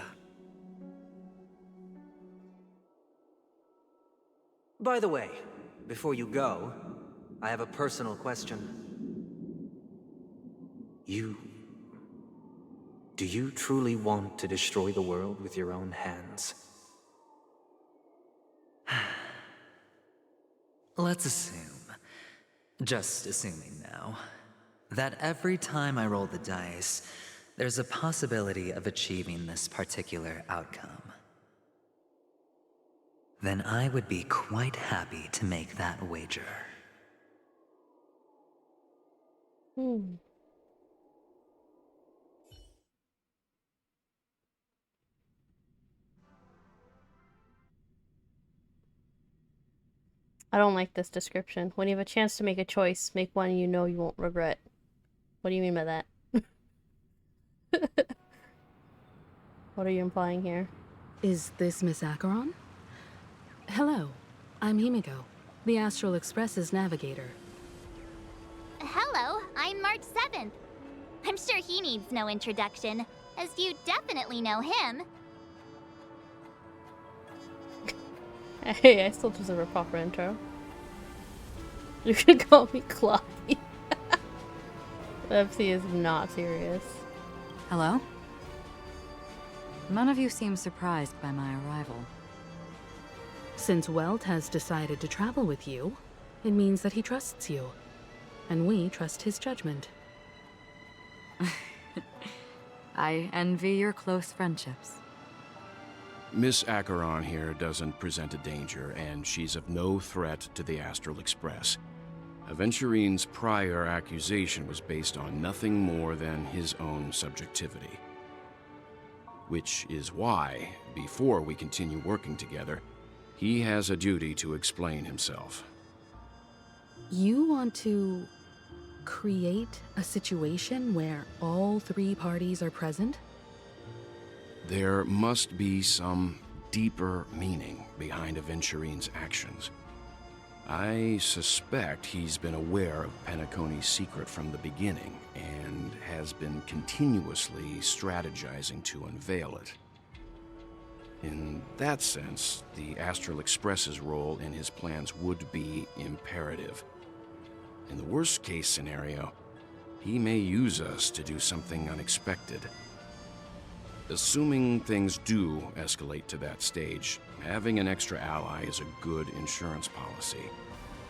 By the way, before you go, I have a personal question. Do you truly want to destroy the world with your own hands? Let's assume, just assuming now, that every time I roll the dice, there's a possibility of achieving this particular outcome. Then I would be quite happy to make that wager. I don't like this description. When you have a chance to make a choice, make one you know you won't regret. What do you mean by that? What are you implying here? Is this Miss Acheron? Hello, I'm Himiko, the Astral Express's navigator. Hello, I'm March 7th. I'm sure he needs no introduction, as you definitely know him. Hey, I still deserve a proper intro. You can call me Cloppy. FC is not serious. Hello? None of you seem surprised by my arrival. Since Welt has decided to travel with you, it means that he trusts you. And we trust his judgment. I envy your close friendships. Miss Acheron here doesn't present a danger, and she's of no threat to the Astral Express. Aventurine's prior accusation was based on nothing more than his own subjectivity. Which is why, before we continue working together, he has a duty to explain himself. You want to create a situation where all three parties are present? There must be some deeper meaning behind Aventurine's actions. I suspect he's been aware of Penacony's secret from the beginning and has been continuously strategizing to unveil it. In that sense, the Astral Express's role in his plans would be imperative. In the worst-case scenario, he may use us to do something unexpected. Assuming things do escalate to that stage, having an extra ally is a good insurance policy.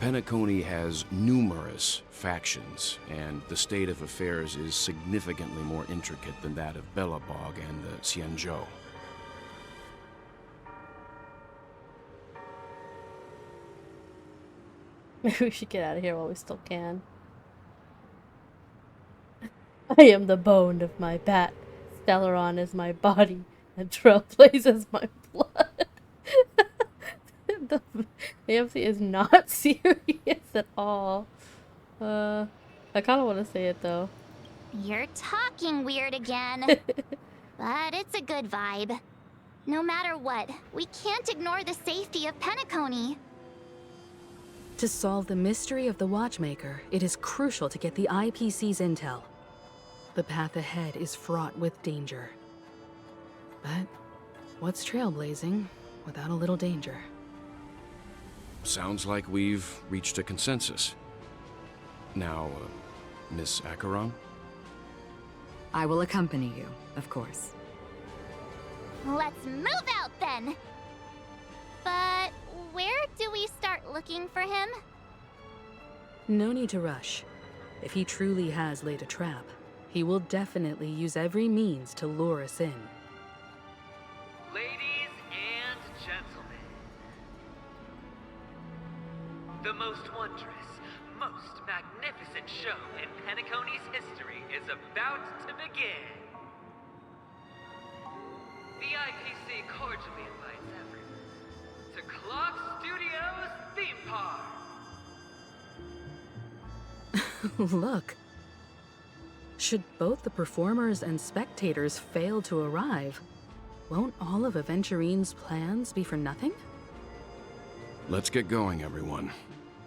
Penacony has numerous factions, and the state of affairs is significantly more intricate than that of Belobog and the Xianzhou. Maybe we should get out of here while we still can. I am the bone of my bat. Stellaron is my body, and Trailblaze is my blood. The AFC is not serious at all. I kind of want to say it though. You're talking weird again. But it's a good vibe. No matter what, we can't ignore the safety of Penacony. To solve the mystery of the Watchmaker, it is crucial to get the IPC's intel. The path ahead is fraught with danger. But what's trailblazing without a little danger? Sounds like we've reached a consensus. Now, Miss Acheron? I will accompany you, of course. Let's move out then! But where do we start looking for him? No need to rush. If he truly has laid a trap, he will definitely use every means to lure us in. Ladies and gentlemen, the most wondrous, most magnificent show in Penacony's history is about to begin. The IPC cordially invites everyone to to Clock Studios Theme Park. Look. Should both the performers and spectators fail to arrive, won't all of Aventurine's plans be for nothing? Let's get going, everyone.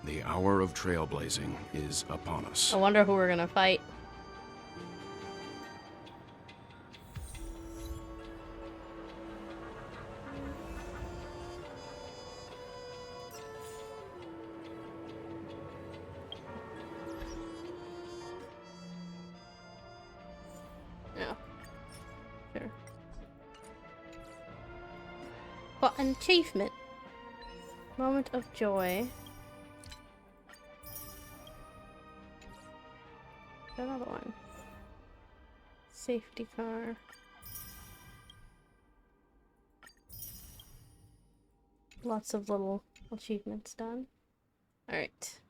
The hour of trailblazing is upon us. I wonder who we're gonna fight. No. Sure. Got an achievement. Moment of joy. Another one. Safety car. Lots of little achievements done. Alright.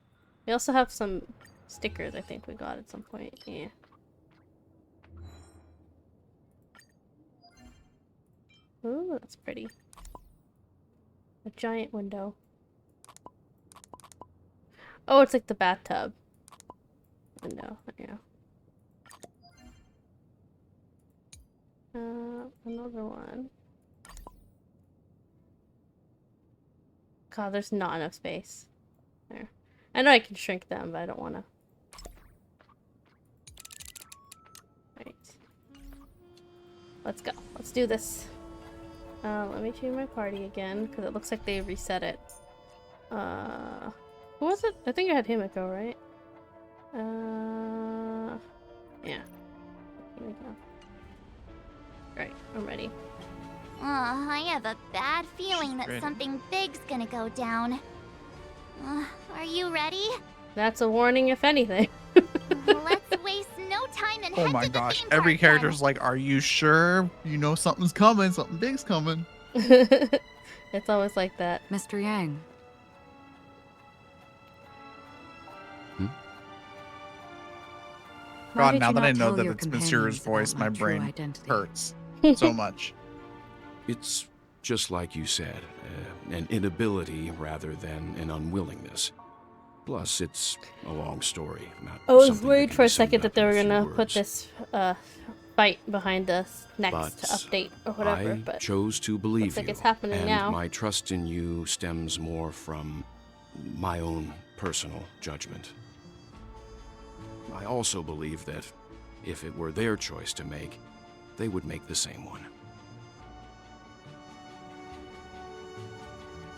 We also have some stickers I think we got at some point. Yeah. Ooh, that's pretty. A giant window. Oh, it's like the bathtub window. Yeah. Another one. God, there's not enough space. There. I know I can shrink them, but I don't want to. Right. Let's go. Let's do this. Let me change my party again, because it looks like they reset it. Who was it? I think I had Himiko, right? Yeah. Here we go. Right, I'm ready. I have a bad feeling that Ready. something big's gonna go down. Are you ready? That's a warning, if anything. Let's waste no time and Oh head my to the gosh, theme every park character's like, are you sure? You know something's coming, something big's coming. It's always like that. Mr. Yang. Why God, did now you that I not know tell that your it's Mitsura's companions about voice, my my true brain identity? hurts so much. It's just like you said, an inability rather than an unwillingness. Plus, it's a long story. Not I was something worried can for be a second summed that up they in were a few gonna put words. this fight behind us next But update or whatever, I but chose to believe looks like you, it's happening and now. my trust in you stems more from my own personal judgment. I also believe that if it were their choice to make, they would make the same one.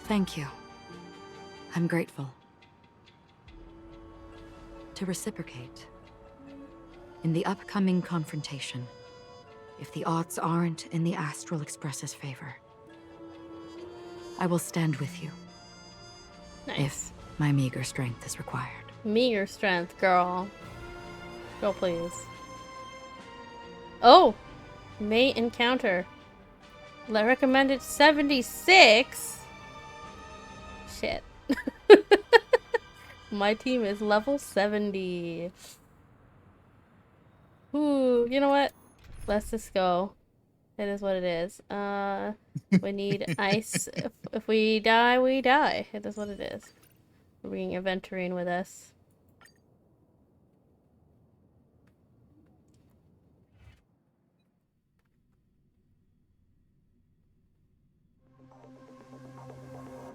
Thank you. I'm grateful. To reciprocate, in the upcoming confrontation, if the odds aren't in the Astral Express's favor, I will stand with you. Nice. If my meager strength is required. Meager strength, girl. Go, please. Oh! May encounter. Recommended 76? Shit. My team is level 70. Ooh, you know what? Let's just go. It is what it is. We need ice. If we die, we die. It is what it is. We're bringing Aventurine with us.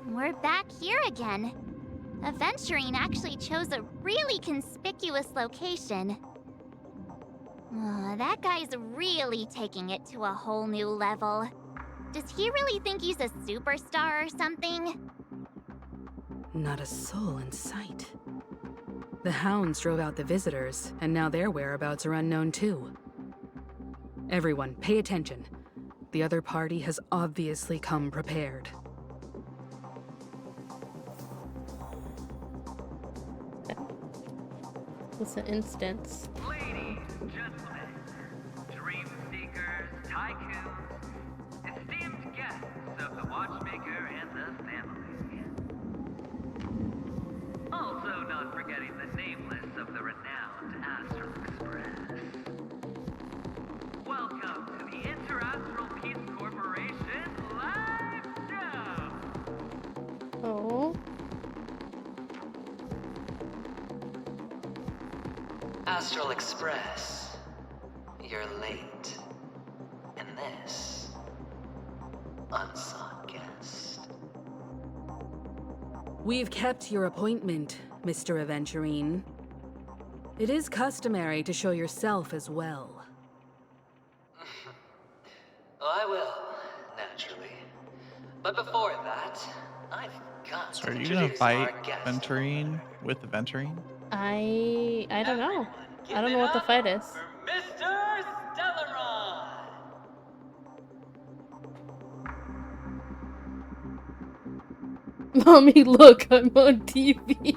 We're back here again. Aventurine actually chose a really conspicuous location. That guy's really taking it to a whole new level. Does he really think he's a superstar or something? Not a soul in sight. The hounds drove out the visitors, and now their whereabouts are unknown too. Everyone, pay attention. The other party has obviously come prepared. It's an instance. Ladies, gentlemen, dream seekers, tycoons, esteemed guests of the Watchmaker and the family. Also not forgetting the nameless of the renowned Astral Express. Welcome to the Interastral Peace Corporation live show! Oh. Astral Express, you're late. And this, unsought guest. We've kept your appointment, Mr. Aventurine. It is customary to show yourself as well. I will, naturally. But before that, I've got So to are you gonna introduce our fight guest. Venturine with the Venturine? I don't know. I don't know what the fight is. Mr. Stellaron! Mommy, look, I'm on TV.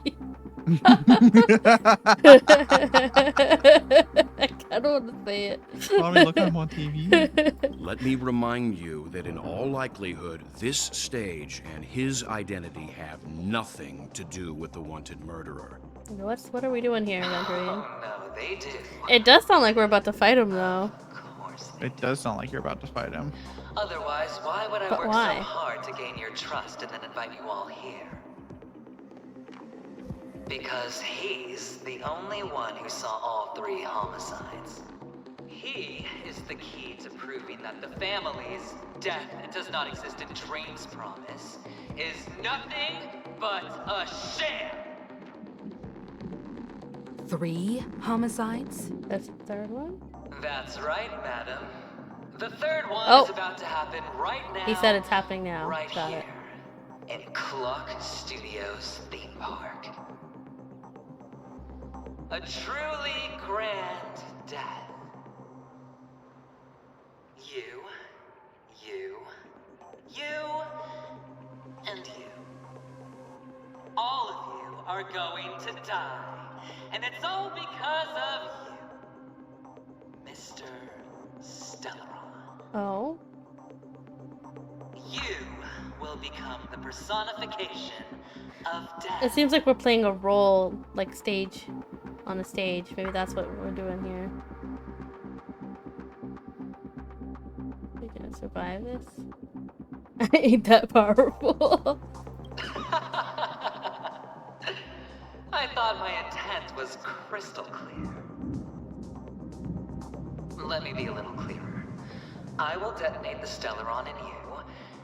I don't want to say it. Mommy, look, I'm on TV. Let me remind you that in all likelihood, this stage and his identity have nothing to do with the wanted murderer. What are we doing here, Venturine? Oh, no, they do. It does sound like we're about to fight him, though. It does sound like you're about to fight him. Otherwise, why would I But work why? so hard to gain your trust and then invite you all here? Because he's the only one who saw all 3 homicides. He is the key to proving that the family's death does not exist in Dream's promise is nothing but a sham. 3 homicides? That's the third one? That's right, madam. The third one Oh. is about to happen right now. He said it's happening now. Right Got here. it. In Clock Studios theme park. A truly grand death. You, and you. All of you are going to die. And it's all because of you, Mr. Stellaron. Oh. You will become the personification of death. It seems like we're playing a role, like stage, on a stage. Maybe that's what we're doing here. We gonna survive this? Ain't that powerful? I thought my intent was crystal clear. Let me be a little clearer. I will detonate the Stellaron in you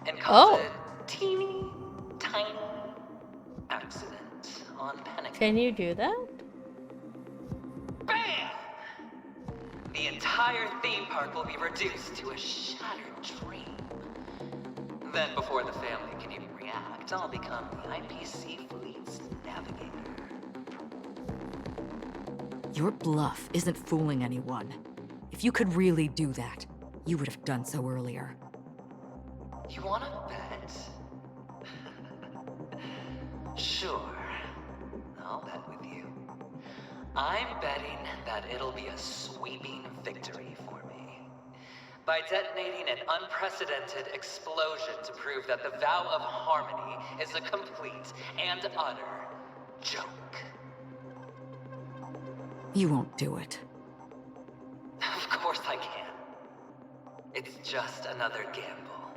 and cause a teeny, tiny accident on Pentagon. Can you do that? Bam! The entire theme park will be reduced to a shattered dream. Then, before the family can even react, I'll become the IPC fleet's navigator. Your bluff isn't fooling anyone. If you could really do that, you would have done so earlier. You wanna bet? Sure. I'll bet with you. I'm betting that it'll be a sweeping victory for me. By detonating an unprecedented explosion to prove that the vow of harmony is a complete and utter joke. You won't do it. Of course I can. It's just another gamble.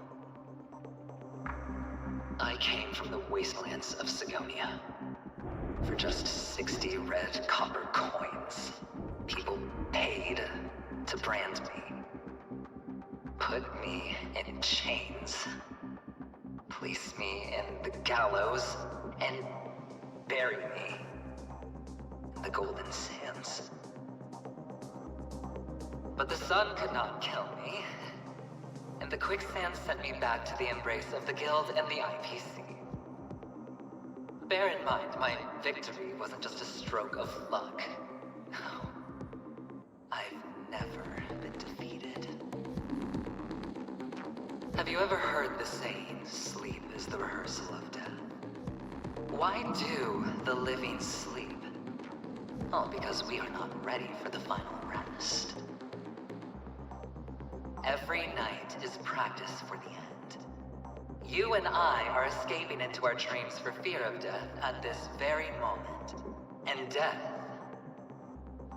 I came from the wastelands of Sigonia. For just 60 red copper coins, people paid to brand me. Put me in chains. Place me in the gallows and bury me in the golden sands. But the sun could not kill me, and the quicksand sent me back to the embrace of the Guild and the IPC. Bear in mind, my victory wasn't just a stroke of luck. No. I've never been defeated. Have you ever heard the saying, sleep is the rehearsal of death? Why do the living sleep? Oh, because we are not ready for the final rest. Every night is practice for the end. You and I are escaping into our dreams for fear of death at this very moment. And death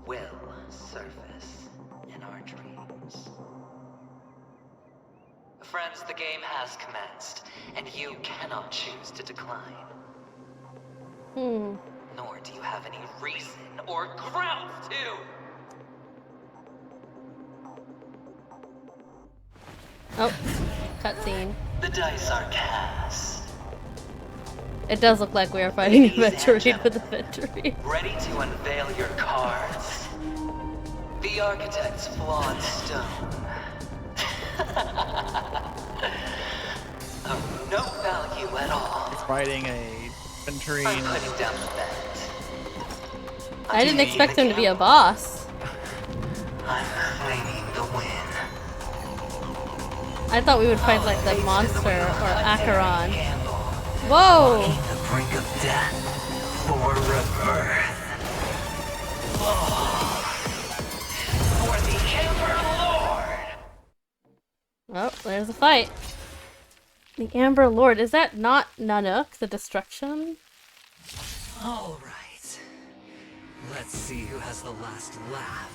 will surface in our dreams. friends, the game has commenced, and you cannot choose to decline. Nor do you have any reason or grounds to. Oh, cutscene. The dice are cast. It does look like we are fighting a Ladies and Venturine gentlemen, with a Venturine. Ready to unveil your cards? The architect's flawed stone. Of no value at all. He's fighting a I'm Venturine. putting down the bet. I didn't expect him to be a boss. I'm claiming the win. I thought we would fight like the monster or Acheron. Whoa! The brink of death for rebirth. For the Ember Lord. Oh, there's a fight. The Amber Lord. Is that not Nanook, the destruction? All right. Let's see who has the last laugh.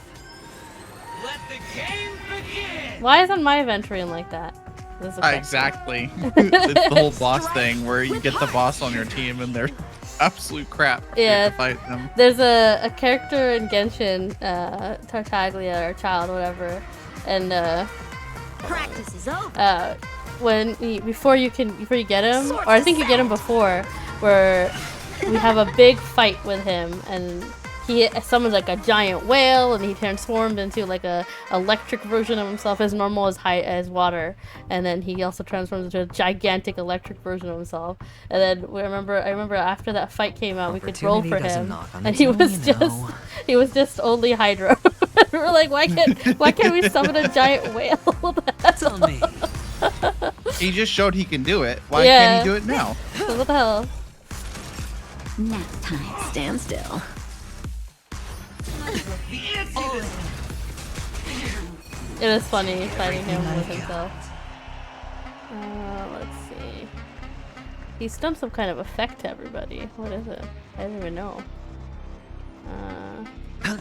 Let the game begin! Why isn't my Venturine like that? This is a question. Exactly. It's the whole boss thing where you get the boss on your team and they're absolute crap. You Yeah, have to fight them. there's a character in Genshin, Tartaglia or Child, whatever, and Practice is over. before you get him, or I think you get him before, where we have a big fight with him, and he summons like a giant whale, and he transformed into like a electric version of himself, as normal as high as water, and then he also transforms into a gigantic electric version of himself. And then I remember after that fight came out, we could roll for him, and he was just only Hydro. We were like, why can't we summon a giant whale? That's on me. He just showed he can do it. Why can't he do it now? So what the hell? Nap time. Stand still. It was funny fighting him with himself. Let's see. He's done some kind of effect to everybody. What is it? I don't even know. I'm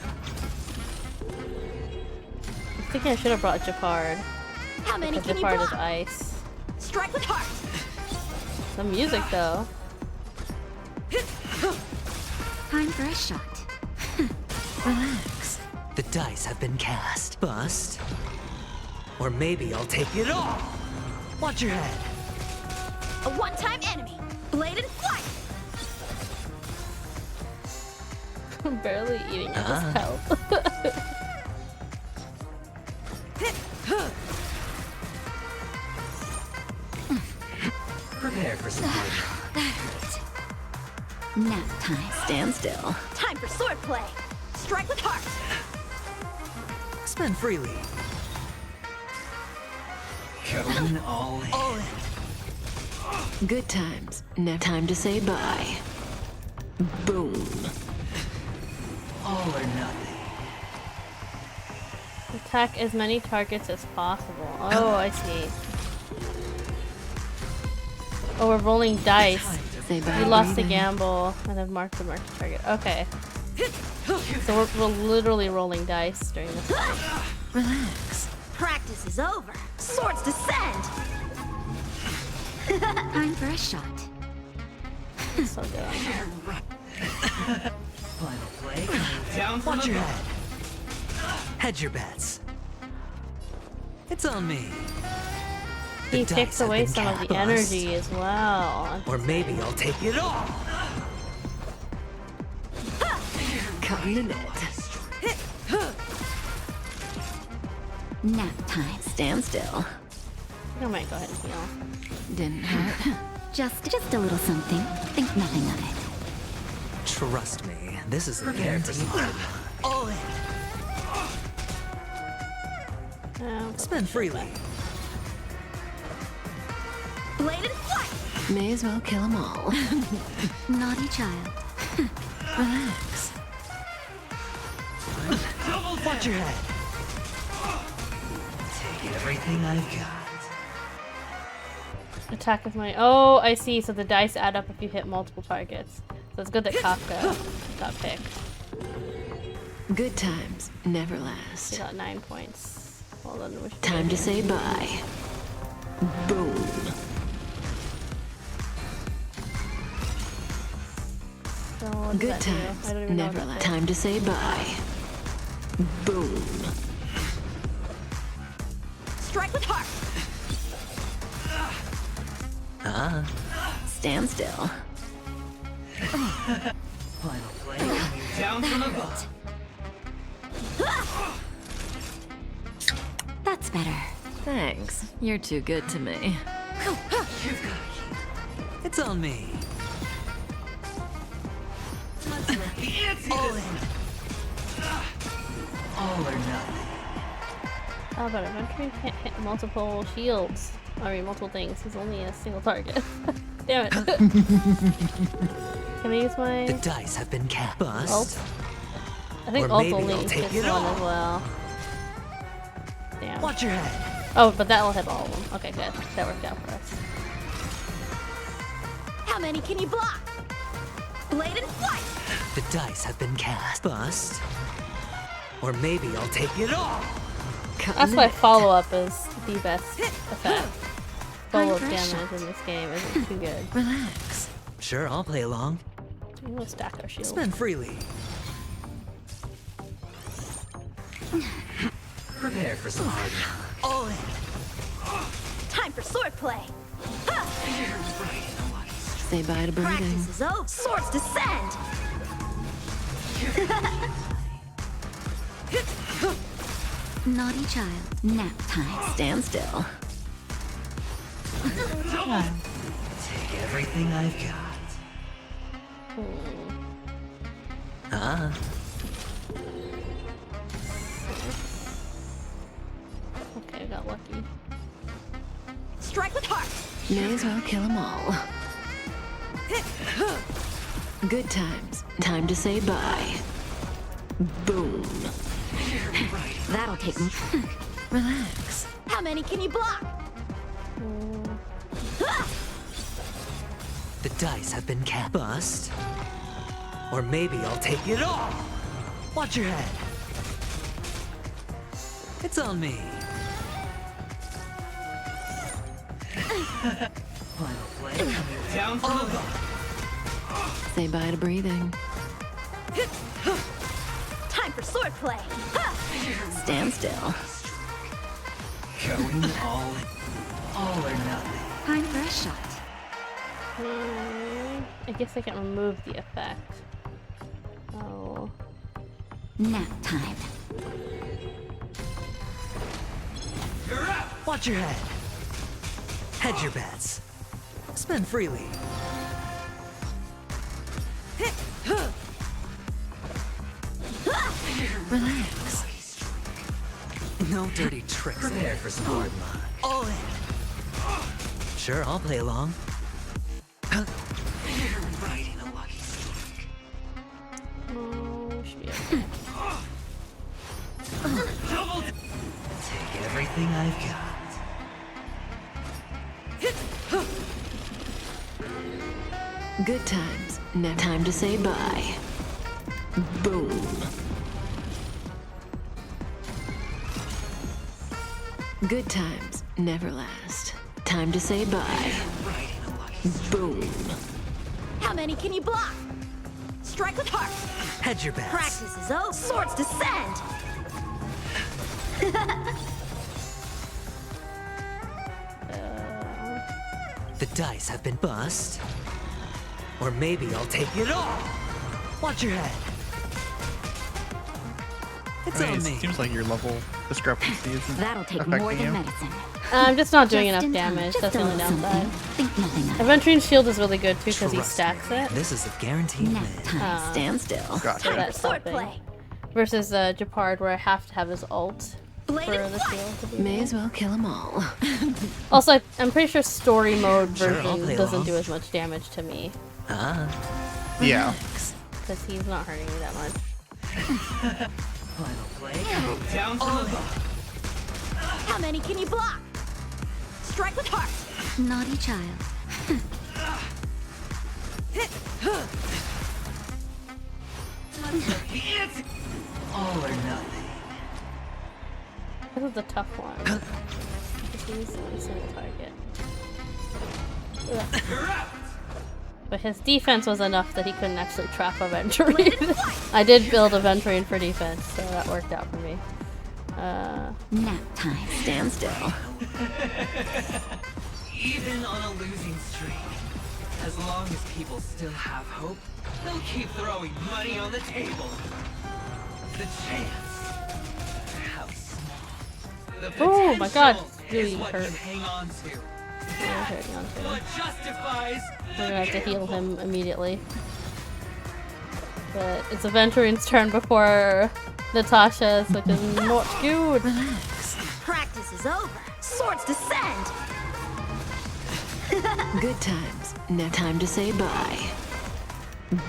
thinking I should have brought Japard. How many Because can you Japard is block? ice. Strike with heart. The music though. Time for a shot. Relax. The dice have been cast. Bust. Or maybe I'll take it all. Watch your head. A one-time enemy. Blade and flight. I'm barely eating at his health. Prepare for some fun. That hurt. Nap time. Stand still. Time for swordplay. Strike with heart. Spend freely. Going all in. All in. Good times. Now time to say bye. Boom. All or nothing. Attack as many targets as possible. Oh, I see. Oh, we're rolling dice. Say bye. We lost the gamble and then mark the marked target. Okay. So we're literally rolling dice during this time. Relax. Practice is over. Swords descend. Time for a shot. So good. Final play. Down. Watch your head. Hedge your bets. It's on me. He takes away some of the energy as well. Or maybe I'll take it all. Cutting the net. Nap time. Stand still. I might go ahead and heal. Didn't hurt. Just a little something. Think nothing of it. Trust me, this is a guarantee. All in. Spend freely. Blade and flight. May as well kill them all. Naughty child. Relax. Watch your head. Take everything I've got. Attack with my... Oh, I see. So the dice add up if you hit multiple targets. So it's good that Kafka got picked. Good times never last. She got 9 points. Well, then we should Time to say bye. Boom. So what does Good that do? times. I don't even know Never what that last. Time to say bye. Boom. Strike with heart. Stand still. Final play coming down from above. That's better. Thanks. You're too good to me. It's on me. All in. All or nothing. Oh, but eventually can't hit multiple shields. I mean, multiple things. He's only a single target. Damn it. Can I use my The dice have been cast. Bust. ult? I think Or ult maybe only I'll take hits it one all. as well. Damn. Watch your head. Oh, but that will hit all of them. Okay, good. That worked out for us. How many can you block? Blade and flight. The dice have been cast. Bust. Or maybe I'll take it all. That's why follow-up is the best effect. Follow-up I'm damage fresh. in this game isn't too good. Relax. Sure, I'll play along. We'll stack our shields. Spend freely. Prepare for some hard. All in. Time for swordplay. Say bye to breathing. Practice is over. Swords descend. Naughty child, nap time. Stand still. Take everything I've got. Okay, I got lucky. Strike with heart. May as well kill them all. Good times. Time to say bye. Boom. That'll take me. Relax. How many can you block? The dice have been cast. Bust. Or maybe I'll take it all. Watch your head. It's on me. Final play coming down from above. Say bye to breathing. Time for swordplay. Stand still. Going all or nothing. Time for a shot. I guess I can remove the effect. Oh. Nap time. Watch your head. Hedge your bets. Spend freely. Relax. No dirty tricks. Prepare for some hard luck. All in. Sure, I'll play along. You're riding a lucky streak. Oh, should be okay. Take everything I've got. Good times. Never time to say bye. Boom. Good times never last. Time to say bye. Boom. How many can you block? Strike with heart. Hedge your bets. Practice is over. Swords descend. The dice have been bust. Or maybe I'll take it all. Watch your head. It's on It me. seems like your level discrepancy isn't That'll take affecting more than you. medicine. I'm just not doing Just enough in time. damage. Just That's the a only little downside. something. Think nothing of it. Adventuring Shield is really good too because he Trust stacks it. This is a guaranteed Nap win. time. Stand still. So that's helping. Swordplay. Versus Japard where I have to have his ult for Blade and the flight. shield to be May good. as well kill them all. Also, I'm pretty sure story mode Sure, I'll version play doesn't along. do as much damage to me Yeah. because he's not hurting me that much. Final play coming down from above. How many can you block? Strike with heart. Naughty child. All or nothing. This is a tough one. He's only a single target. Ugh. But his defense was enough that he couldn't actually trap a Venturine. I did build a Venturine for defense, so that worked out for me. Nap time. Stand still. Even on a losing streak, as long as people still have hope, they'll keep throwing money on the table. The chance. How small. The Oh my god, potential really is what hurt. you hang on to. Really hurting on him. What justifies We're gonna have to heal him immediately. But it's a Venturine's turn before Natasha's, which is not good. Relax. Practice is over. Swords descend. Good times. No time to say bye.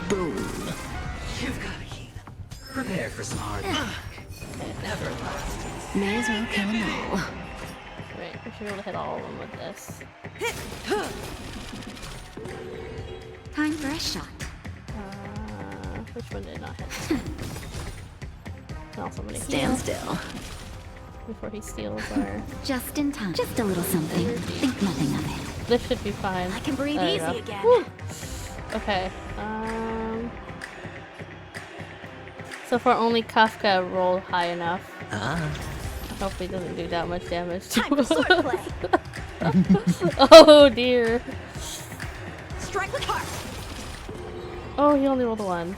Boom. You've got a key. Prepare for some hard work. Never last. May as well kill them all. Right, we should be able to hit all of them with this. Time for a shot. Which one did not hit? And also I'm gonna Stand heal still. before he steals our... Just in time. Just a little something. Think nothing of it. This should be fine. I can breathe There we easy go. again. Woo! Okay, so far only Kafka rolled high enough. Hopefully it doesn't do that much damage to Time for swordplay. Oh dear. Strike with heart. Oh, he only rolled a 1.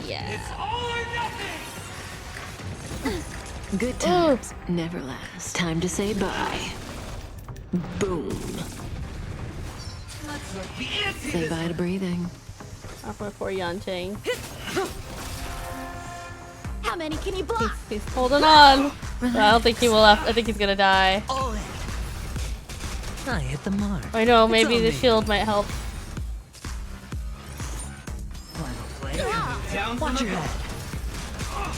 Yeah. Good times never last. Time to say bye. Boom. Say bye to breathing. Up before Yancheng. How many can you block? He's holding on. I don't think he will. I think he's gonna die. I hit the mark. I know. It's Maybe on the me. shield might help. Final play coming down from above.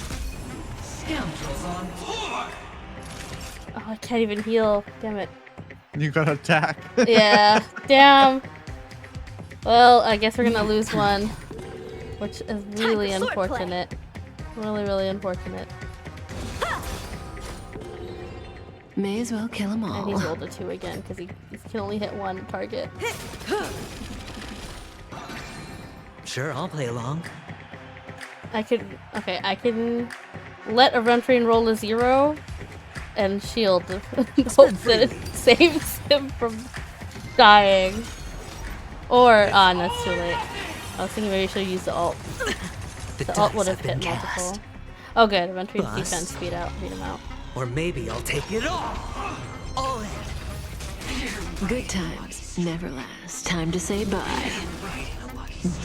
Scoundrels on board. Oh, I can't even heal. Damn it. You gotta attack. Yeah. Damn. Well, I guess we're gonna lose one, which is really for swordplay. unfortunate. Really, really unfortunate. May as well kill them And all. he's rolled a 2 again because he can only hit 1 target. Sure, I'll play along. I can let a Venturine roll a 0 and shield hope that it saves him from dying. Or, no, it's too late. I was thinking maybe I should have used the ult. The ult would have hit multiple. Oh good, Venturine's Bust. defense beat him out. Or maybe I'll take it all in. Good times never last. Time to say bye.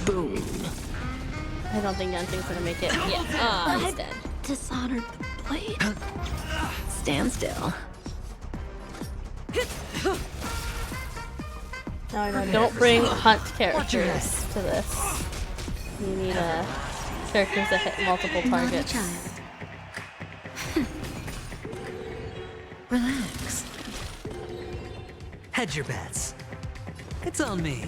Boom. I don't think Yanting's gonna make it. Yeah, he's dead. Dishonored the blade. Stand still. No, I know. Don't bring hunt characters to this. You need characters that hit multiple targets. Relax. Hedge your bets. It's on me.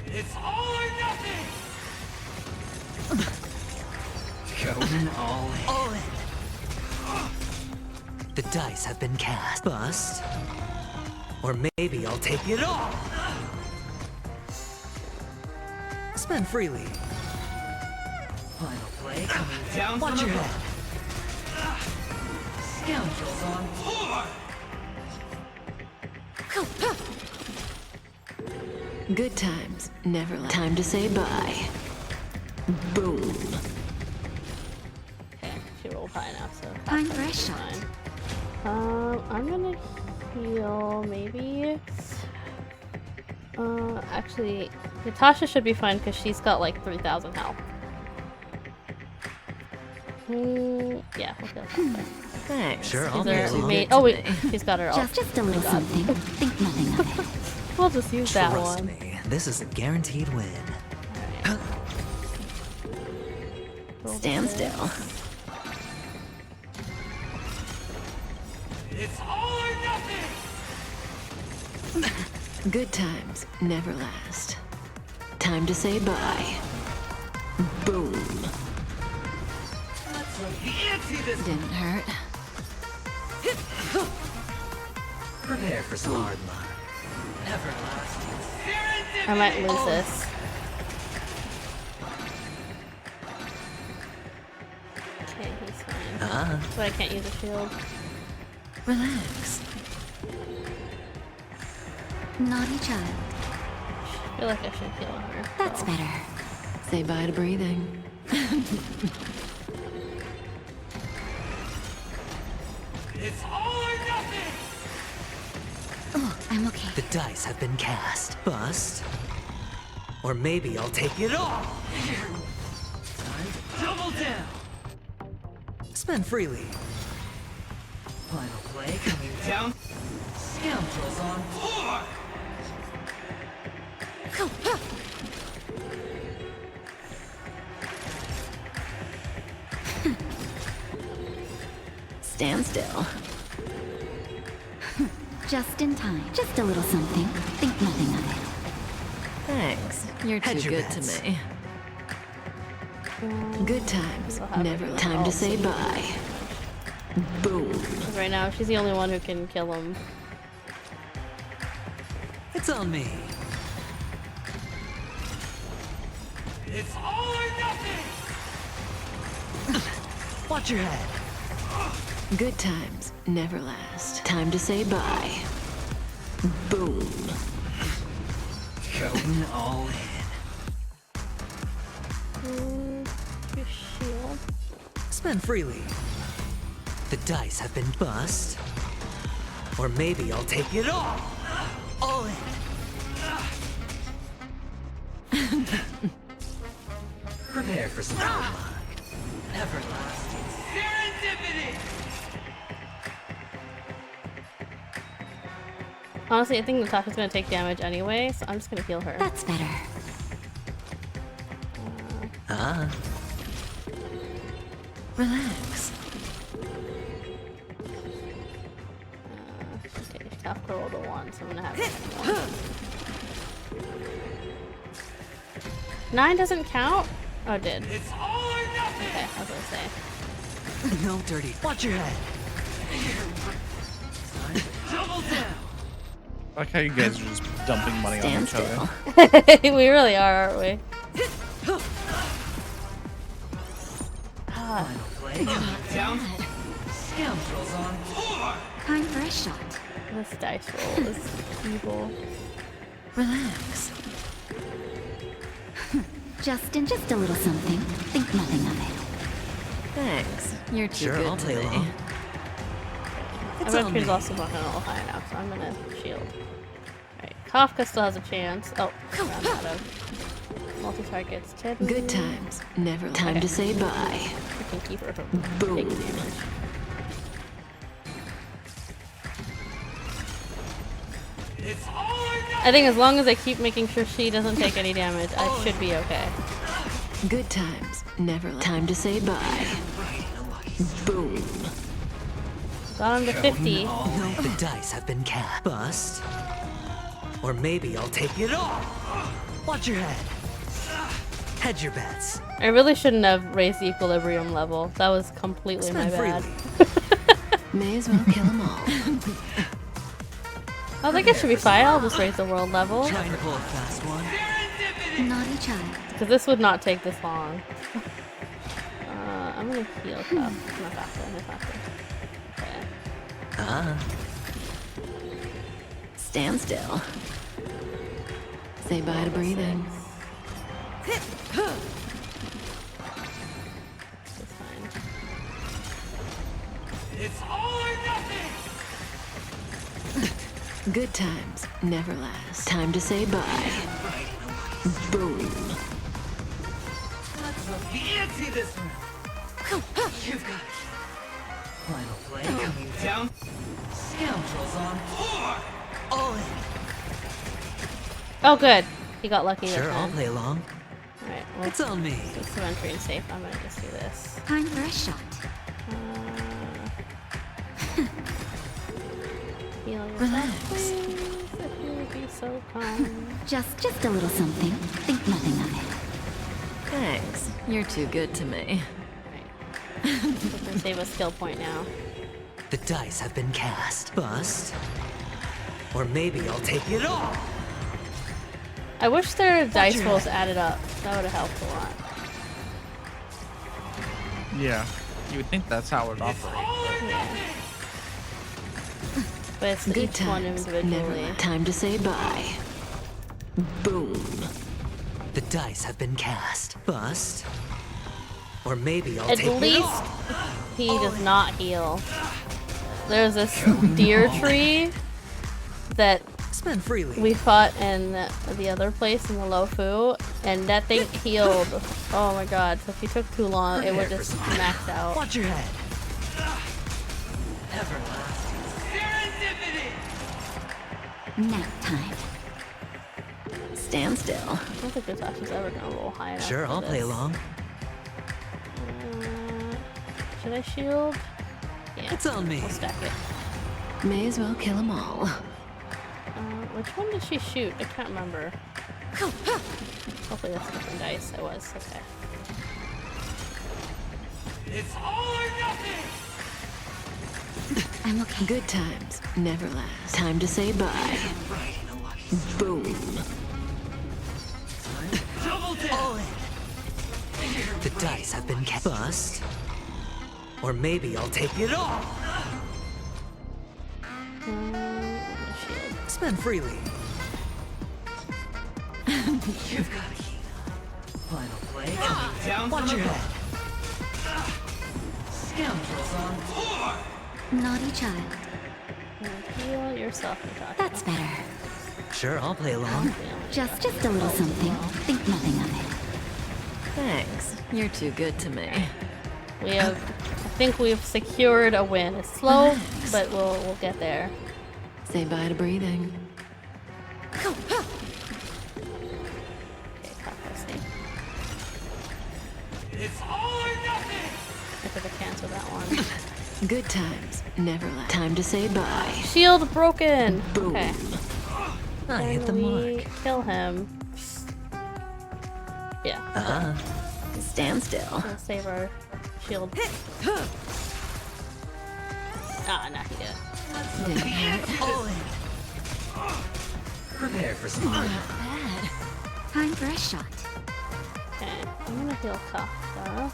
It's all or nothing. Going all in. The dice have been cast. Bust. Or maybe I'll take it all. Spend freely. Final play coming down from above. Scoundrels on board. Good times never last. Time to say bye. Boom. Okay, she rolled high enough, so I'm that's fresh fine. I'm gonna heal maybe. Actually, Natasha should be fine because she's got like 3,000 health. Yeah, we'll kill Natasha. Thanks. Sure, I'll Either play along. mate- Oh wait, she's got her ult. Just a little something. Think nothing of it. We'll just use that Trust one. me, this is a guaranteed win. Stand still. It's all or nothing. Good times never last. Time to say bye. Boom. Didn't hurt. Prepare for some hard luck. Everlasting. I might lose this. Okay, he's fine. But I can't use a shield. Relax. Naughty child. I feel like I should heal her. That's better. Say bye to breathing. It's all or nothing! Oh, I'm okay. The dice have been cast. Bust. Or maybe I'll take it all. Double down! Spend freely. Final play coming down. Scoundrels on board! Stand still. Just in time. Just a little something. Think nothing of it. Thanks. You're Hedge too your good bets. to me. Good times. We'll have Never her time to all say see. bye. Boom. 'Cause right now, she's the only one who can kill him. It's on me. It's all or nothing! Watch your head. Good times never last. Time to say bye. Boom. Going all in. Your shield. Spend freely. The dice have been bust. Or maybe I'll take it all. All in. Prepare for some hard luck. Everlasting. Serendipity! Honestly, I think Natasha's gonna take damage anyway, so I'm just gonna heal her. That's better. Relax. Okay, Kafka rolled a 1, so I'm gonna have it. 9 doesn't count? Oh, it did. It's all or nothing! Okay, I was gonna say. No dirty. Watch your head. Double down! I like how you guys are just dumping money on each other. We really are, aren't we? Final play coming down. Scoundrels on board. Time for a shot. This dice roll is evil. Relax. Just a little something. Think nothing of it. Thanks. You're too Sure, good I'll to play me. along. I bet she's also not gonna roll high enough, so I'm gonna shield. Alright, Kafka still has a chance. Oh, I'm out of multi-targets. Good times never. Time to say bye. We can keep her from Boom. taking damage. It's all or nothing! I think as long as I keep making sure she doesn't take any damage, I should be okay. Good times never. Time to say bye. Boom. Got him to 50. No, the dice have been cast. Bust. Or maybe I'll take it all. Watch your head. Hedge your bets. I really shouldn't have raised the equilibrium level. That was completely my bad. May as well kill them all. I think it should be fine. I'll just raise the world level. Trying to pull a fast one. Naughty child. Because this would not take this long. I'm gonna heal Cup. Not faster, not faster. Okay. Stand still. Say bye to breathing. It's fine. It's all or nothing! Good times never last. Time to say bye. Boom. Let's up the ante this round! You've got it. Final play coming down. Scoundrels on board. All in. Oh, good. He got lucky this Sure, I'll time. play along. Alright, It's on me. do some entry and safe. I'm gonna just do this. Time for a shot. Heal yourself, Relax. please, if you be so kind. Just a little something. Think nothing of it. Thanks. You're too good to me. We can save a skill point now. The dice have been cast. Bust. Or maybe I'll take it all. I wish their dice rolls added up. That would have helped a lot. Yeah, you would think that's how it would operate. Yeah. But it's Good each one times. individually. Never time to say bye. Boom. The dice have been cast. Bust. Or maybe I'll At take it least all. he does not heal. There's this deer tree that Spend freely. we fought in the other place in the Lofu, and that thing healed. Oh my god, so if you took too long, it would just max out. Watch your head. Nap time. Stand still. I don't think Natasha's ever gonna roll high enough. Sure, for I'll play this. along. Should I shield? Yeah. It's on me. I'll stack it. May as well kill them all. Which one did she shoot? I can't remember. Hopefully that's different dice. It was. Okay. It's all or nothing! I'm okay. Good times never last. Time to say bye. Boom. Double down! The dice have been cast. Bust. Or maybe I'll take it all. Shield. Spend freely. You've got to heat. Final play. Down Watch from your above. head. Scoundrels on tour! Naughty child. Heal yourself, Natasha. That's better. Sure, I'll play along. Just a little something. Think nothing of it. Thanks. You're too good to me. We have. I think we've secured a win. It's slow, but we'll get there. Say bye to breathing. Okay, practicing. It's all or nothing! I could have canceled that one. Good times never last. Time to say bye. Shield broken. Boom. Okay. I hit the Can we mark. kill him? Yeah. Stand still. We'll save our shield. Ah, not yet. Didn't hurt. All in. Prepare for some. Not bad. Time for a shot. Okay, I'm gonna heal Kafka.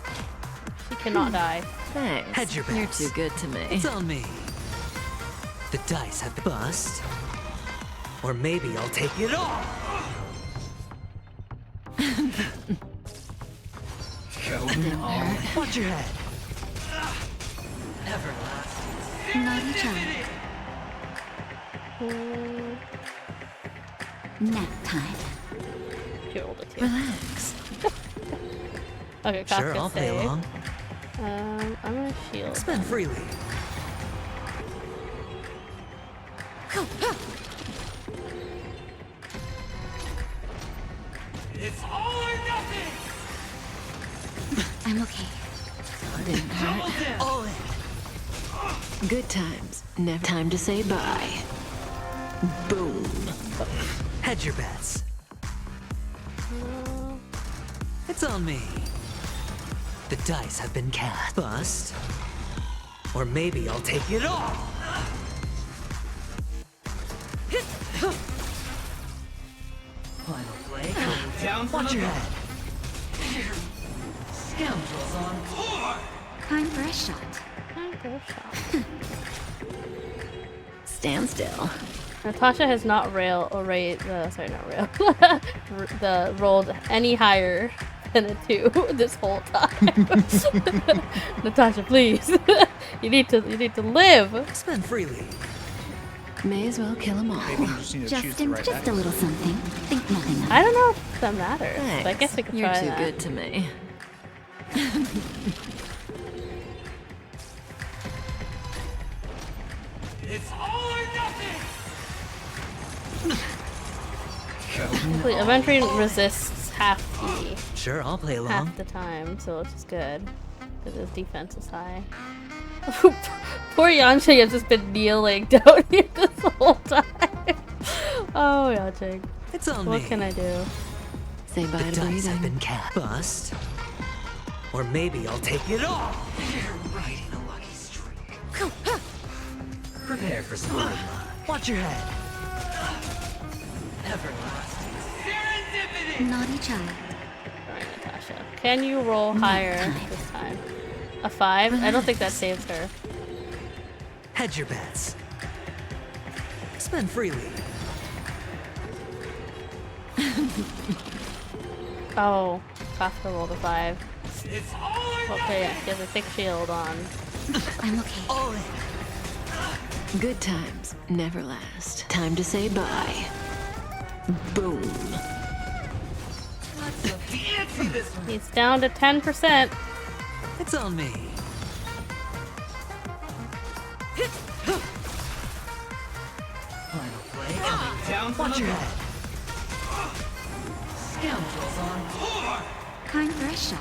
She cannot die. Thanks. Hedge your You're bets. too good to me. It's on me. The dice have been bust. Or maybe I'll take it all. Didn't hurt. Watch your head. Naughty child. Nap time. She rolled a 2. Relax. Okay, Kafka's Sure, I'll play safe. along. I'm gonna shield. Spend freely. It's all or nothing! I'm okay. Didn't hurt. Double down! All in. Good times never. Time to say bye. Boom. Hedge your bets. It's on me. The dice have been cast. Bust. Or maybe I'll take it all. Final play. Down from Watch your above. head. Scoundrels on tour! Time for a shot. Stand still. Natasha has not rolled any higher than a 2 this whole time. Natasha, please. you need to live. Spend freely. May as well kill them all. Maybe you just need to choose the right Just a little something. Think nothing of it. I don't know if that matters. Thanks. But I guess we could You're try too that. good to me. It's all or nothing! Hopefully, Aventry resists half Sure, I'll play along. the time, so which is good because his defense is high. Poor Yansha has just been kneeling down here this whole time. Oh, yeah, Jake. It's on What me. can I do? Say bye The to dice have breathing. been cast. Bust. Or maybe I'll take it all. You're riding a lucky streak. Prepare for some hard luck. Watch your head. Everlasting serendipity. Naughty child. Alright, Natasha. Can you roll higher this time? A 5? I don't think that saves her. Hedge your bets. Spend freely. Oh, Kafka rolled a 5. Okay, yeah, she has a thick shield on. I'm okay. All in. Good times never last. Time to say bye. Boom. He's down to 10%. It's on me. Final play coming down. Watch your head. Scoundrels on tour. Kind for a shot.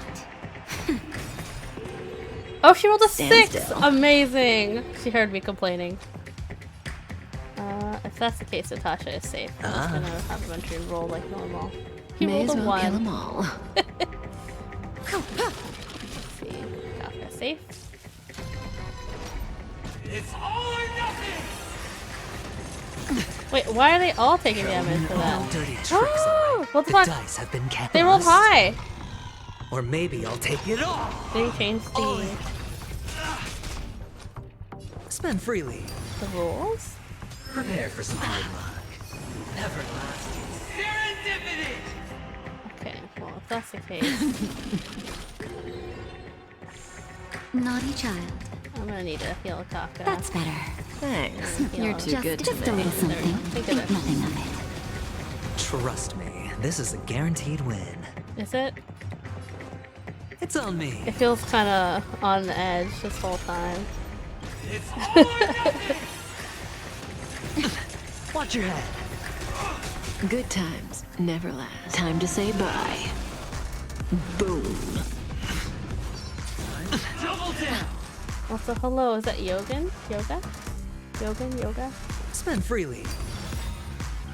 Oh, she rolled a Stand 6! still. Amazing! She heard me complaining. If that's the case, Natasha is safe. I'm just gonna have Adventure roll like normal. He May rolled as a well 1. kill them all. Let's see. Kafka safe. It's all or nothing! Wait, why are they all taking damage for No that? dirty tricks. Oh, what the The fuck? dice have been cast. They rolled high! Or maybe I'll take it all. They changed the Spend freely. rules? Prepare for some hard luck. Everlasting serendipity. Okay, well, if that's the case, Naughty child. I'm gonna need to heal Kafka. That's better. Thanks. Heal You're him. too good to Just a me. little something. Think Think of it. nothing of it. Trust me, this is a guaranteed win. Is it? It's on me. It feels kind of on the edge this whole time. It's all or nothing! Watch your head. Good times never last. Time to say bye. Boom. Double down! Also, hello, is that Yogan? Yoga? Yogan? Yoga? Spend freely.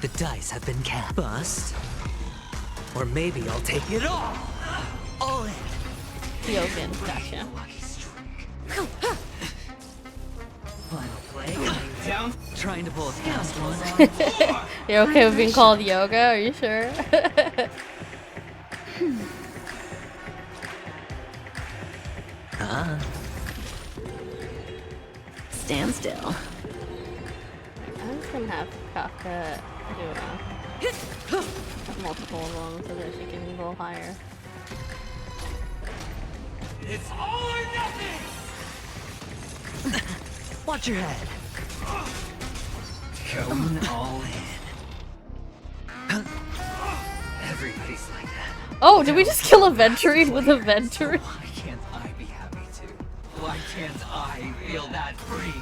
The dice have been cast. Bust. Or maybe I'll take it all. All in. Yogan, gotcha. Final play coming down. Trying to pull a fast one. You're okay with being called Yoga? Are you sure? Stand still. I'm just gonna have Kafka do multiple of them so that she can roll higher. It's all or nothing! Watch your head. Going all in. Everybody's like that. Oh, did we just kill a Venturine with a Venturine? Why can't I be happy too? Why can't I feel that free?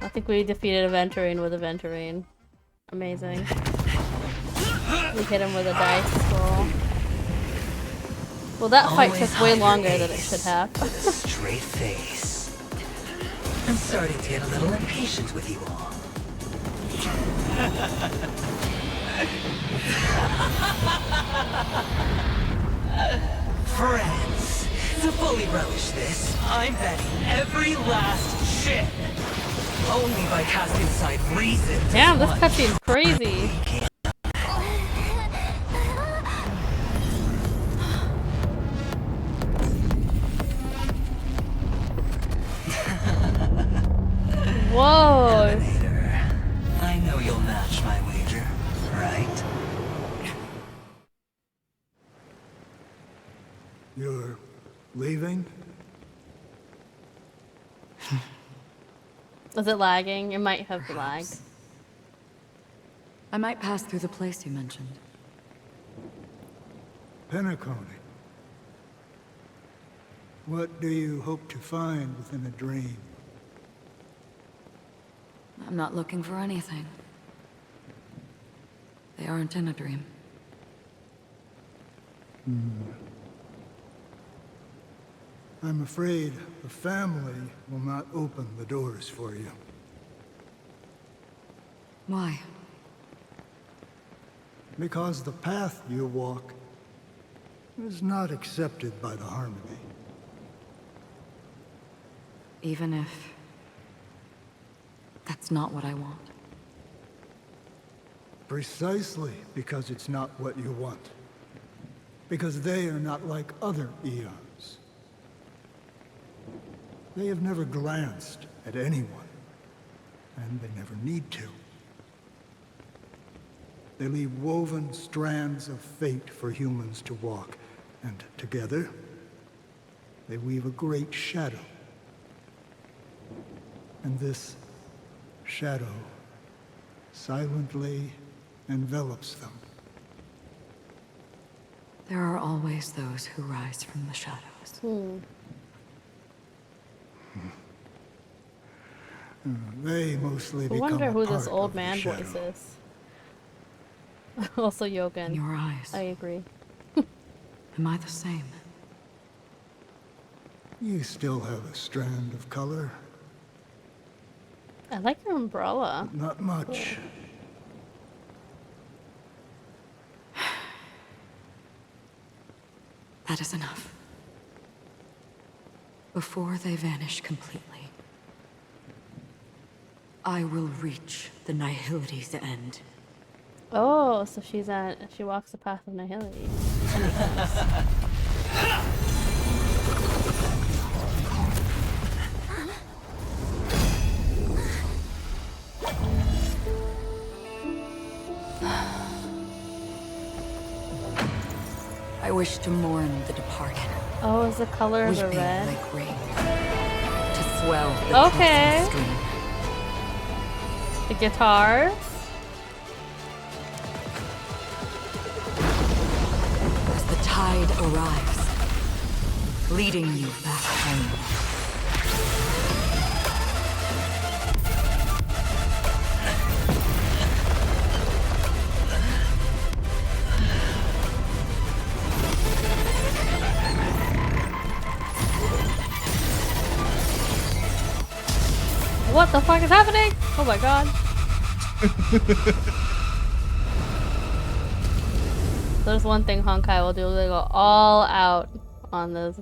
I think we defeated a Venturine with a Venturine. Amazing. We hit him with a dice roll. Well, that fight Always took way hide your longer than it ace should have. With a straight face. I'm starting to get a little impatient with you all. Friends, to fully relish this, I'm betting every last shit. Only by casting aside reason. Damn, this cutscene's crazy. Whoa! I know you'll match my wager, right? You're leaving? Is it lagging? It might have lagged. I might pass through the place you mentioned. Penacony. What do you hope to find within a dream? I'm not looking for anything. They aren't in a dream. I'm afraid the family will not open the doors for you. Why? Because the path you walk is not accepted by the Harmony. Even if that's not what I want. Precisely because it's not what you want. Because they are not like other Eons. They have never glanced at anyone, and they never need to. They leave woven strands of fate for humans to walk, and together, they weave a great shadow. And this shadow silently envelops them. There are always those who rise from the shadows. They mostly I become wonder a who part this old of the man shadow. voice is. Also Yogan. In your eyes. I agree. Am I the same? You still have a strand of color. I like your umbrella. Not much. That is enough. Before they vanish completely, I will reach the Nihility's end. Oh, so she walks the path of nihility. I wish to mourn the departed. Oh, is the color of the Weeping red? like rain, to swell the Okay. pulsing stream. The guitar. As the tide arrives, leading you back home. What the fuck is happening? Oh my god. There's one thing Honkai will do, they go all out on the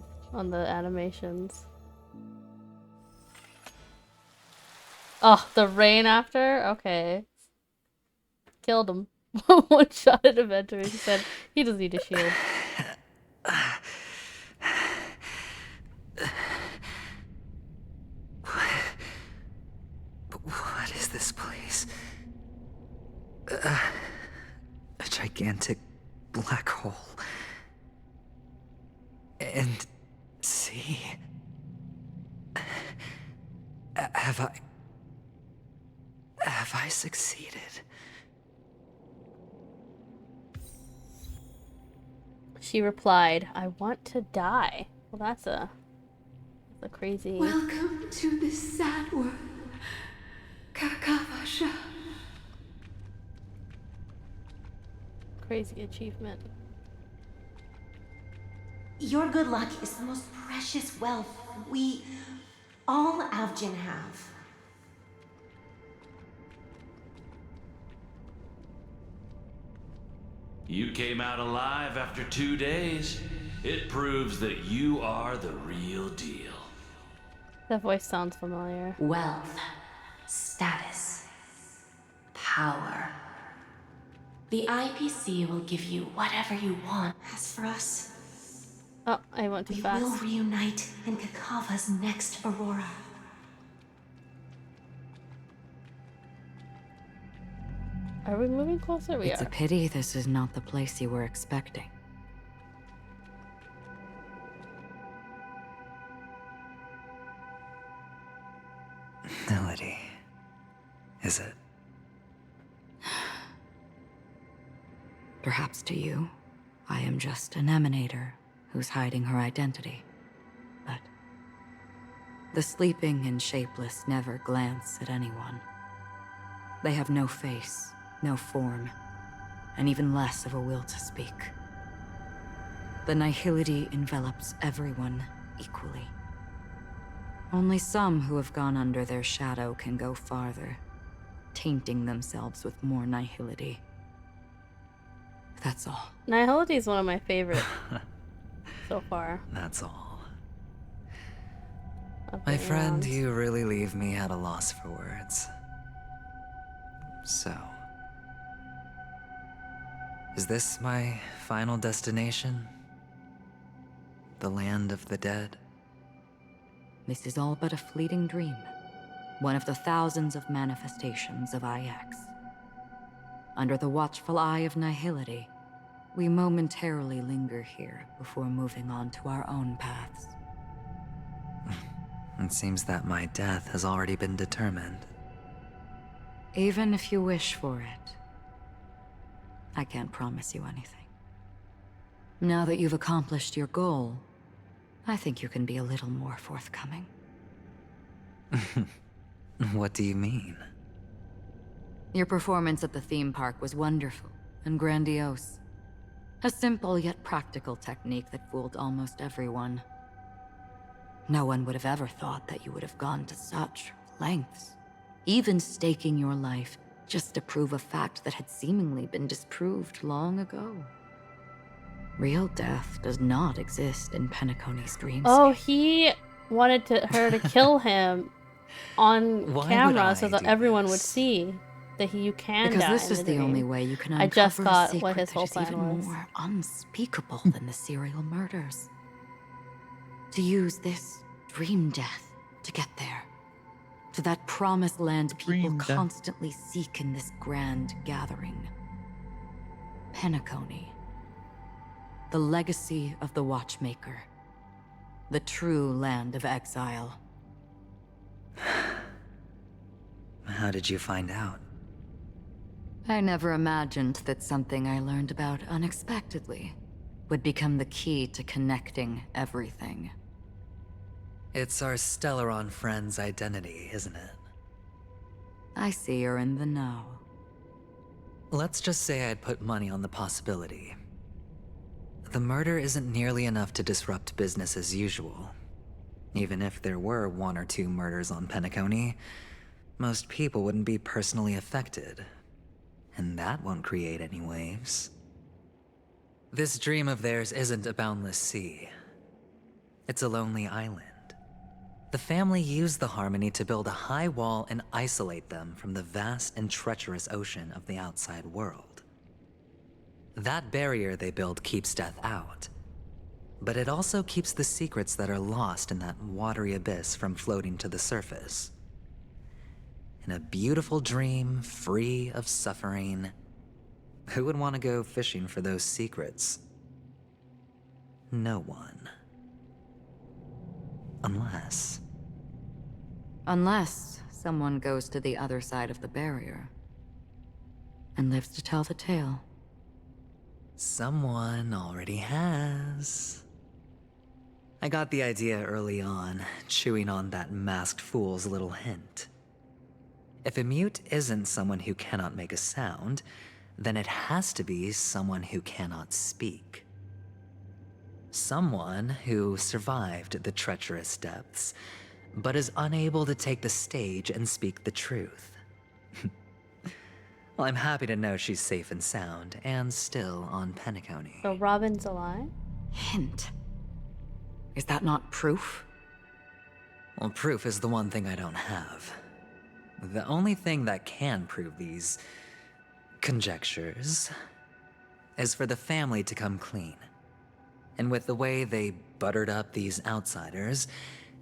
animations. Oh, the rain after? Okay. Killed him. One shot at eventually. He said he doesn't need a shield. What is this place? A gigantic black hole. And see? Have I succeeded? She replied, I want to die. Well, that's a crazy... Welcome to this sad world, Kakavasha. Crazy achievement. Your good luck is the most precious wealth we, all Avgin, have. You came out alive after 2 days. It proves that you are the real deal. That voice sounds familiar. Wealth, status, power. The IPC will give you whatever you want. As for us, oh, I went too fast. We will reunite in Kakava's next Aurora. Are we moving closer? We It's are. a pity this is not the place you were expecting. Melody. Is it? Perhaps to you, I am just an emanator who's hiding her identity. But the sleeping and shapeless never glance at anyone. They have no face, no form, and even less of a will to speak. The nihility envelops everyone equally. Only some who have gone under their shadow can go farther, tainting themselves with more nihility. That's all. Nihility is one of my favorites so far. That's all. Up My and friend, around. you really leave me at a loss for words. So, is this my final destination? The land of the dead? This is all but a fleeting dream. One of the thousands of manifestations of IX. Under the watchful eye of Nihility, we momentarily linger here before moving on to our own paths. It seems that my death has already been determined. Even if you wish for it, I can't promise you anything. Now that you've accomplished your goal, I think you can be a little more forthcoming. What do you mean? Your performance at the theme park was wonderful and grandiose. A simple yet practical technique that fooled almost everyone. No one would have ever thought that you would have gone to such lengths, even staking your life just to prove a fact that had seemingly been disproved long ago. Real death does not exist in Penacony's dreams. Oh, he wanted her to kill him on Why camera would so I that do everyone would this? see that you can Because die this in is the dream. only way you can I just uncover a thought secret what his that whole is plan even was. more unspeakable than the serial murders. To use this dream death to get there. To that promised land people constantly seek in this grand gathering. Penacony. The legacy of the Watchmaker. The true land of exile. How did you find out? I never imagined that something I learned about unexpectedly would become the key to connecting everything. It's our Stellaron friend's identity, isn't it? I see you're in the know. Let's just say I'd put money on the possibility. The murder isn't nearly enough to disrupt business as usual. Even if there were 1 or 2 murders on Penacony, most people wouldn't be personally affected. And that won't create any waves. This dream of theirs isn't a boundless sea. It's a lonely island. The family used the Harmony to build a high wall and isolate them from the vast and treacherous ocean of the outside world. That barrier they build keeps death out, but it also keeps the secrets that are lost in that watery abyss from floating to the surface. In a beautiful dream, free of suffering, who would want to go fishing for those secrets? No one. Unless someone goes to the other side of the barrier and lives to tell the tale. Someone already has. I got the idea early on, chewing on that masked fool's little hint. If a mute isn't someone who cannot make a sound, then it has to be someone who cannot speak. Someone who survived the treacherous depths, but is unable to take the stage and speak the truth. Well, I'm happy to know she's safe and sound, and still on Penacony. So Robin's alive? Hint. Is that not proof? Well, proof is the one thing I don't have. The only thing that can prove these conjectures is for the family to come clean. And with the way they buttered up these outsiders,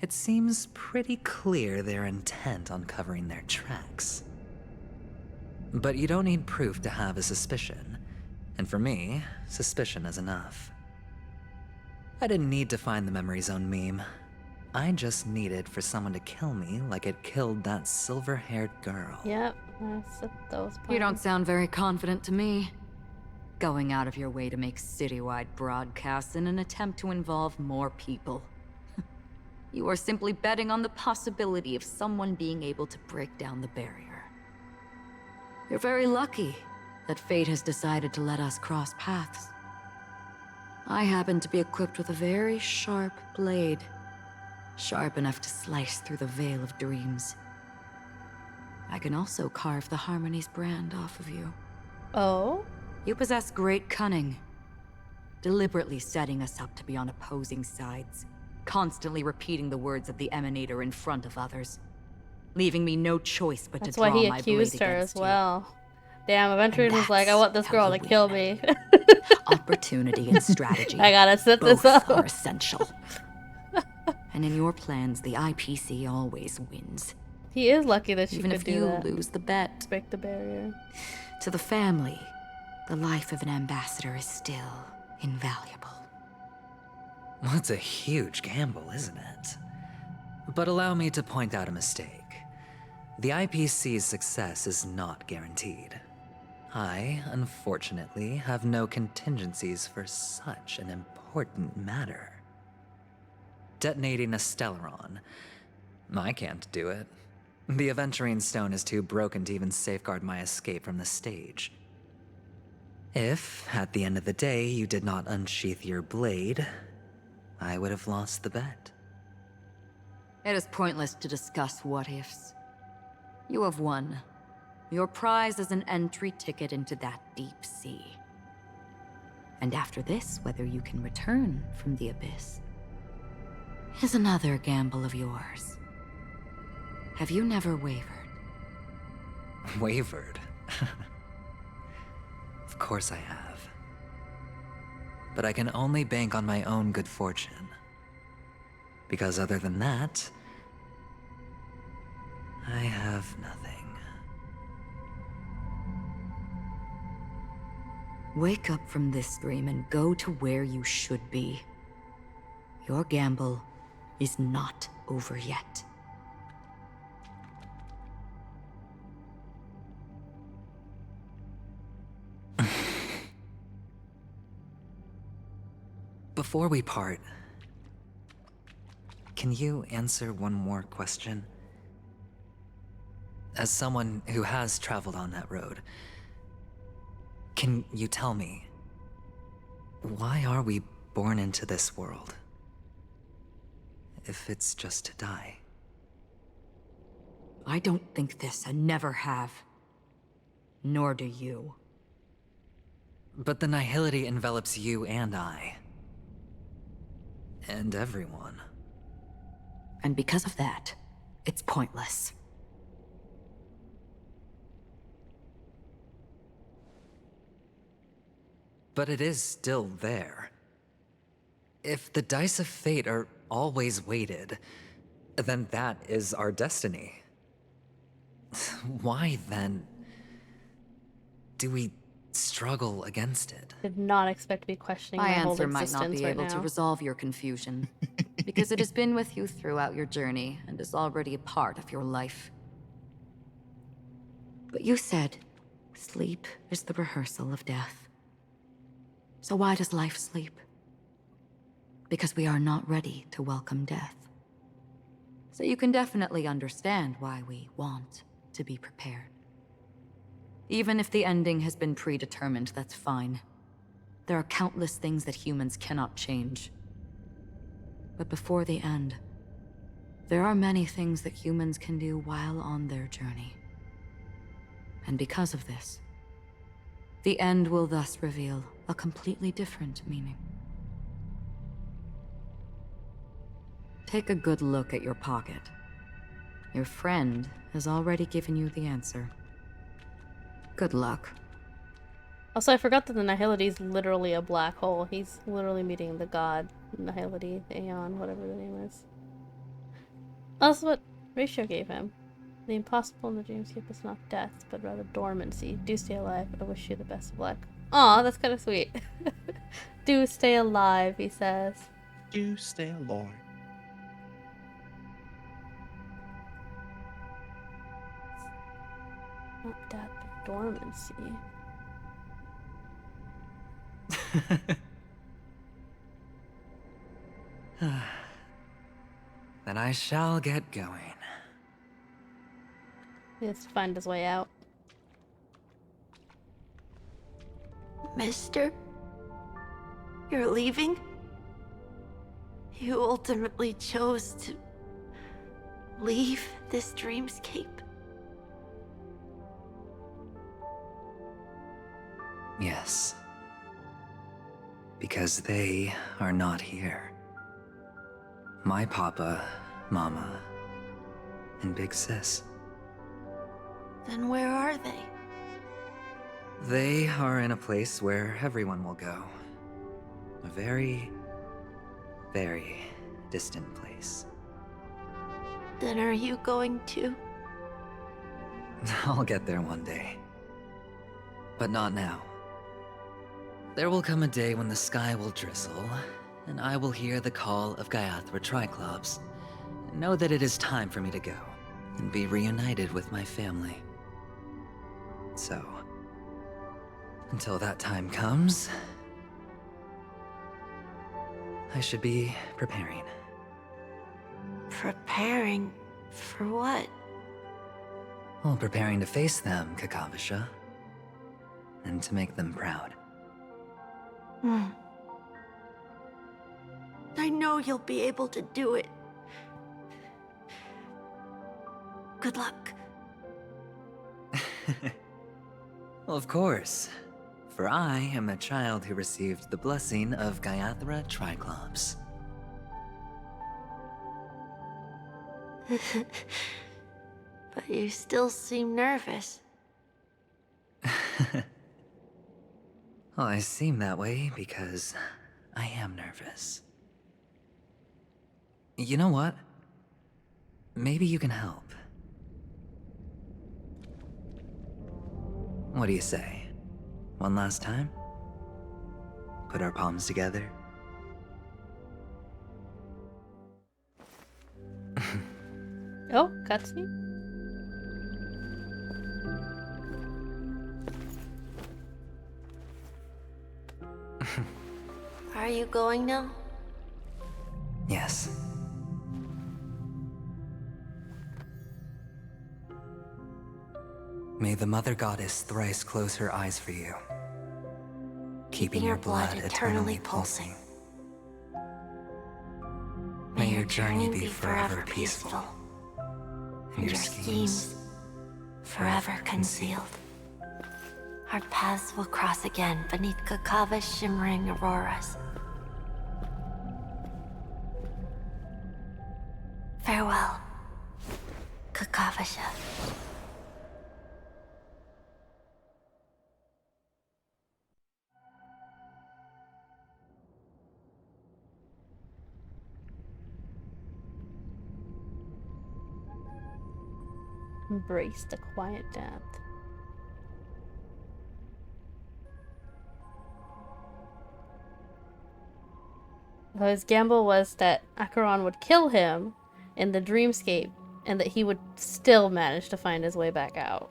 it seems pretty clear they're intent on covering their tracks. But you don't need proof to have a suspicion. And for me, suspicion is enough. I didn't need to find the memory zone meme. I just needed for someone to kill me like it killed that silver-haired girl. Yep, that's what those You don't sound very confident to me. Going out of your way to make citywide broadcasts in an attempt to involve more people. You are simply betting on the possibility of someone being able to break down the barrier. You're very lucky that fate has decided to let us cross paths. I happen to be equipped with a very sharp blade. Sharp enough to slice through the veil of dreams. I can also carve the Harmony's brand off of you. Oh? You possess great cunning. Deliberately setting us up to be on opposing sides. Constantly repeating the words of the Emanator in front of others. Leaving me no choice but That's to draw why he my accused blade her against as well. Damn, eventually And was like, I want this that's girl how to you kill win. me. Opportunity and strategy. I gotta set this both up. are essential. And in your plans, the IPC always wins. He is lucky that she Even could if do you that. lose the bet. Break the barrier. To the family, the life of an ambassador is still invaluable. Well, it's a huge gamble, isn't it? But allow me to point out a mistake. The IPC's success is not guaranteed. I, unfortunately, have no contingencies for such an important matter. Detonating a Stellaron. I can't do it. The Aventurine Stone is too broken to even safeguard my escape from the stage. If, at the end of the day, you did not unsheath your blade, I would have lost the bet. It is pointless to discuss what-ifs. You have won. Your prize is an entry ticket into that deep sea. And after this, whether you can return from the abyss is another gamble of yours. Have you never wavered? Wavered? Of course I have. But I can only bank on my own good fortune. Because other than that, I have nothing. Wake up from this dream and go to where you should be. Your gamble is not over yet. Before we part, can you answer one more question? As someone who has traveled on that road, can you tell me, why are we born into this world? If it's just to die. I don't think this and never have. Nor do you. But the nihility envelops you and I. And everyone. And because of that, it's pointless. But it is still there. If the dice of fate are always weighted, then that is our destiny. Why, then, do we struggle against it? Did not expect to be questioning My my whole answer might existence not be right able now. to resolve your confusion, because it has been with you throughout your journey and is already a part of your life. But you said, sleep is the rehearsal of death. So why does life sleep? Because we are not ready to welcome death. So you can definitely understand why we want to be prepared. Even if the ending has been predetermined, that's fine. There are countless things that humans cannot change. But before the end, there are many things that humans can do while on their journey. And because of this, the end will thus reveal a completely different meaning. Take a good look at your pocket. Your friend has already given you the answer. Good luck. Also, I forgot that the Nihility is literally a black hole. He's literally meeting the god Nihility, Aeon, whatever the name is. That's what Ratio gave him. The impossible in the dreamscape is not death, but rather dormancy. Do stay alive. I wish you the best of luck. Aw, that's kind of sweet. Do stay alive, he says. Do stay alive. Not death, but dormancy. Then I shall get going. He has to find his way out. Mister? You're leaving? You ultimately chose to leave this dreamscape? Yes. Because they are not here. My papa, mama, and big sis. Then where are they? They are in a place where everyone will go. A very, very distant place. Then are you going to? I'll get there one day. But not now. There will come a day when the sky will drizzle, and I will hear the call of Gaiathra Triclops, and know that it is time for me to go, and be reunited with my family. So, until that time comes, I should be preparing. Preparing for what? Well, preparing to face them, Kakavasha, and to make them proud. I know you'll be able to do it. Good luck. Well, of course. For I am a child who received the blessing of Gaiathra Triclops. But you still seem nervous. Well, I seem that way because I am nervous. You know what? Maybe you can help. What do you say? One last time? Put our palms together? Oh, cutscene? Are you going now? Yes. May the Mother Goddess thrice close her eyes for you, keeping your blood eternally pulsing. May your journey be forever peaceful, and your schemes forever concealed. Our paths will cross again beneath Kakava's shimmering auroras. Farewell, Kakavasha. Embrace the quiet death. His gamble was that Acheron would kill him in the dreamscape, and that he would still manage to find his way back out.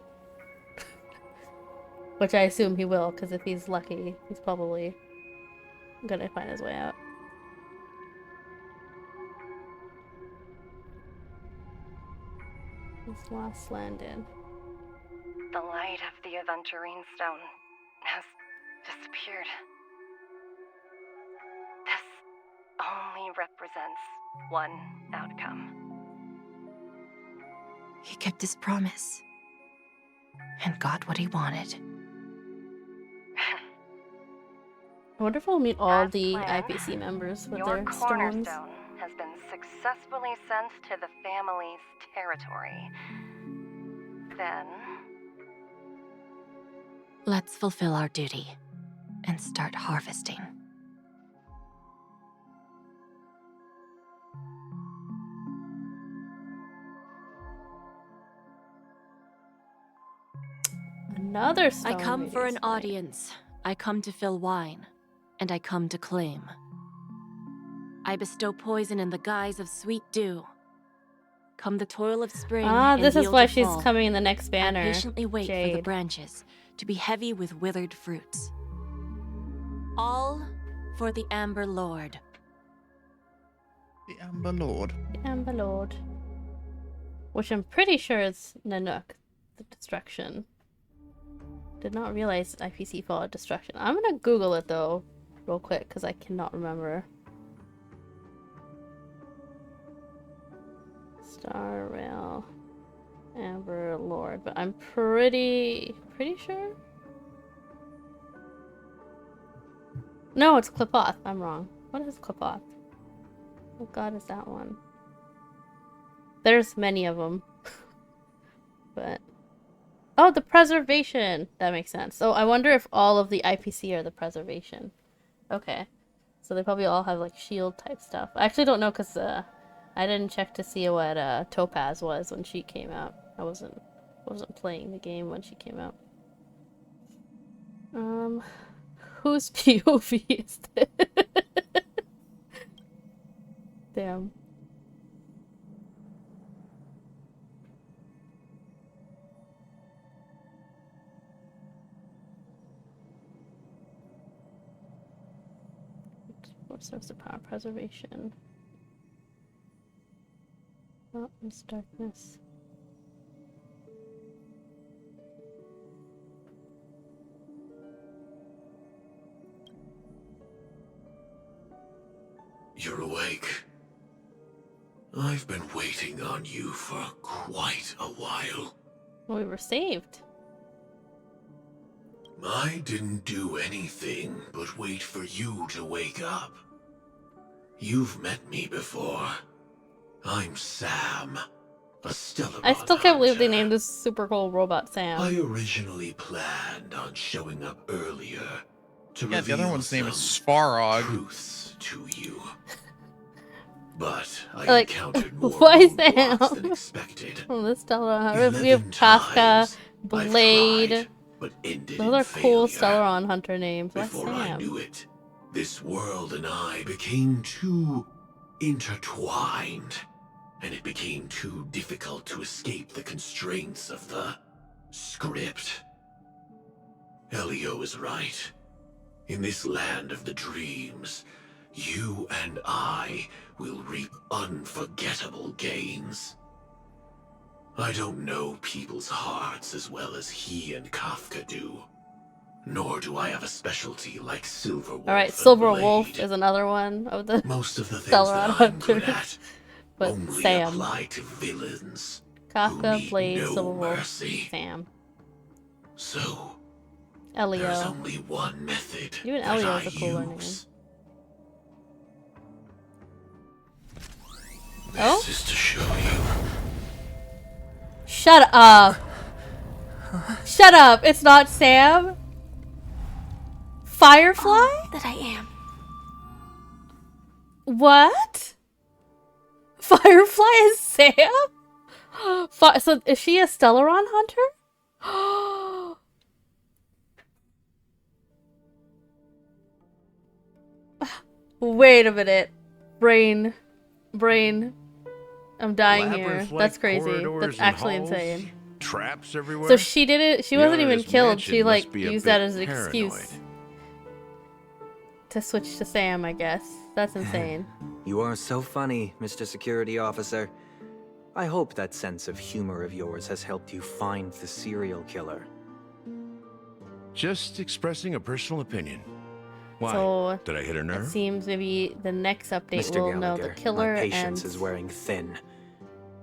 Which I assume he will, because if he's lucky, he's probably gonna find his way out. His last landed. The light of the Aventurine Stone has disappeared. This only represents one outcome. He kept his promise and got what he wanted. I wonder if we'll meet all the IPC members with Your their stones. cornerstone has been successfully sent to the family's territory. Then Let's fulfill our duty and start harvesting. Another stone. I come for an radius. audience. I come to fill wine, and I come to claim. I bestow poison in the guise of sweet dew. Come the toil of spring. Ah, and this is yield why of she's fall. coming in the next banner. I patiently wait for the Jade. branches to be heavy with withered fruits. All for the Amber Lord. The Amber Lord. The Amber Lord. Which I'm pretty sure is Nanook, the destruction. Did not realize IPC followed destruction. I'm gonna Google it though, real quick, because I cannot remember. Star Rail, Amber Lord, but I'm pretty sure. No, it's Qlipoth. I'm wrong. What is Qlipoth? What god is that one? There's many of them. But... Oh, the Preservation! That makes sense. So I wonder if all of the IPC are the Preservation. Okay. So they probably all have like shield type stuff. I actually don't know because I didn't check to see what Topaz was when she came out. I wasn't playing the game when she came out. Whose POV is this? Damn. What source of power? Preservation. Mountains, darkness. You're awake. I've been waiting on you for quite a while. We were saved. I didn't do anything but wait for you to wake up. You've met me before. I'm Sam, a Stellaron I still can't believe they named this super cool robot Sam. I originally planned on showing up earlier to Yeah, the reveal other one's name is some Svarog. truths to you. But I Like, encountered more why roadblocks Sam? than expected. Oh, this Stellaron. We have Kafka, Blade. But ended Those in are cool failure. Stellaron hunter names. Why Before I Sam? knew it, this world and I became too intertwined, and it became too difficult to escape the constraints of the script. Elio is right. In this land of the dreams, you and I will reap unforgettable gains. I don't know people's hearts as well as he and Kafka do. Nor do I have a specialty like Silver Wolf. Alright, and Silver Blade. Wolf is another one of the Most of the things Stellaron that I'm good hunters. at But only Sam. apply to villains. Kafka, Blade, no Silver Wolf, mercy. Sam. So, Elio. there's only one method Even that Elio I is a cooler use. name. Oh? This is to show you. Shut up! Shut up! It's not Sam? Firefly? That I am. What? Firefly is Sam? So is she a Stellaron hunter? Wait a minute. Brain. I'm dying here. Labyrinth-like That's crazy. corridors That's and actually halls, insane. Traps everywhere. So she didn't. She The wasn't owner of even this killed. She mansion like must be a used that bit as an excuse paranoid. to switch to Sam. I guess that's insane. You are so funny, Mr. Security Officer. I hope that sense of humor of yours has helped you find the serial killer. Just expressing a personal opinion. Why? So Did I hit a it nerve? seems maybe the next update Mr. will know the Gallagher, killer my patience and is wearing thin.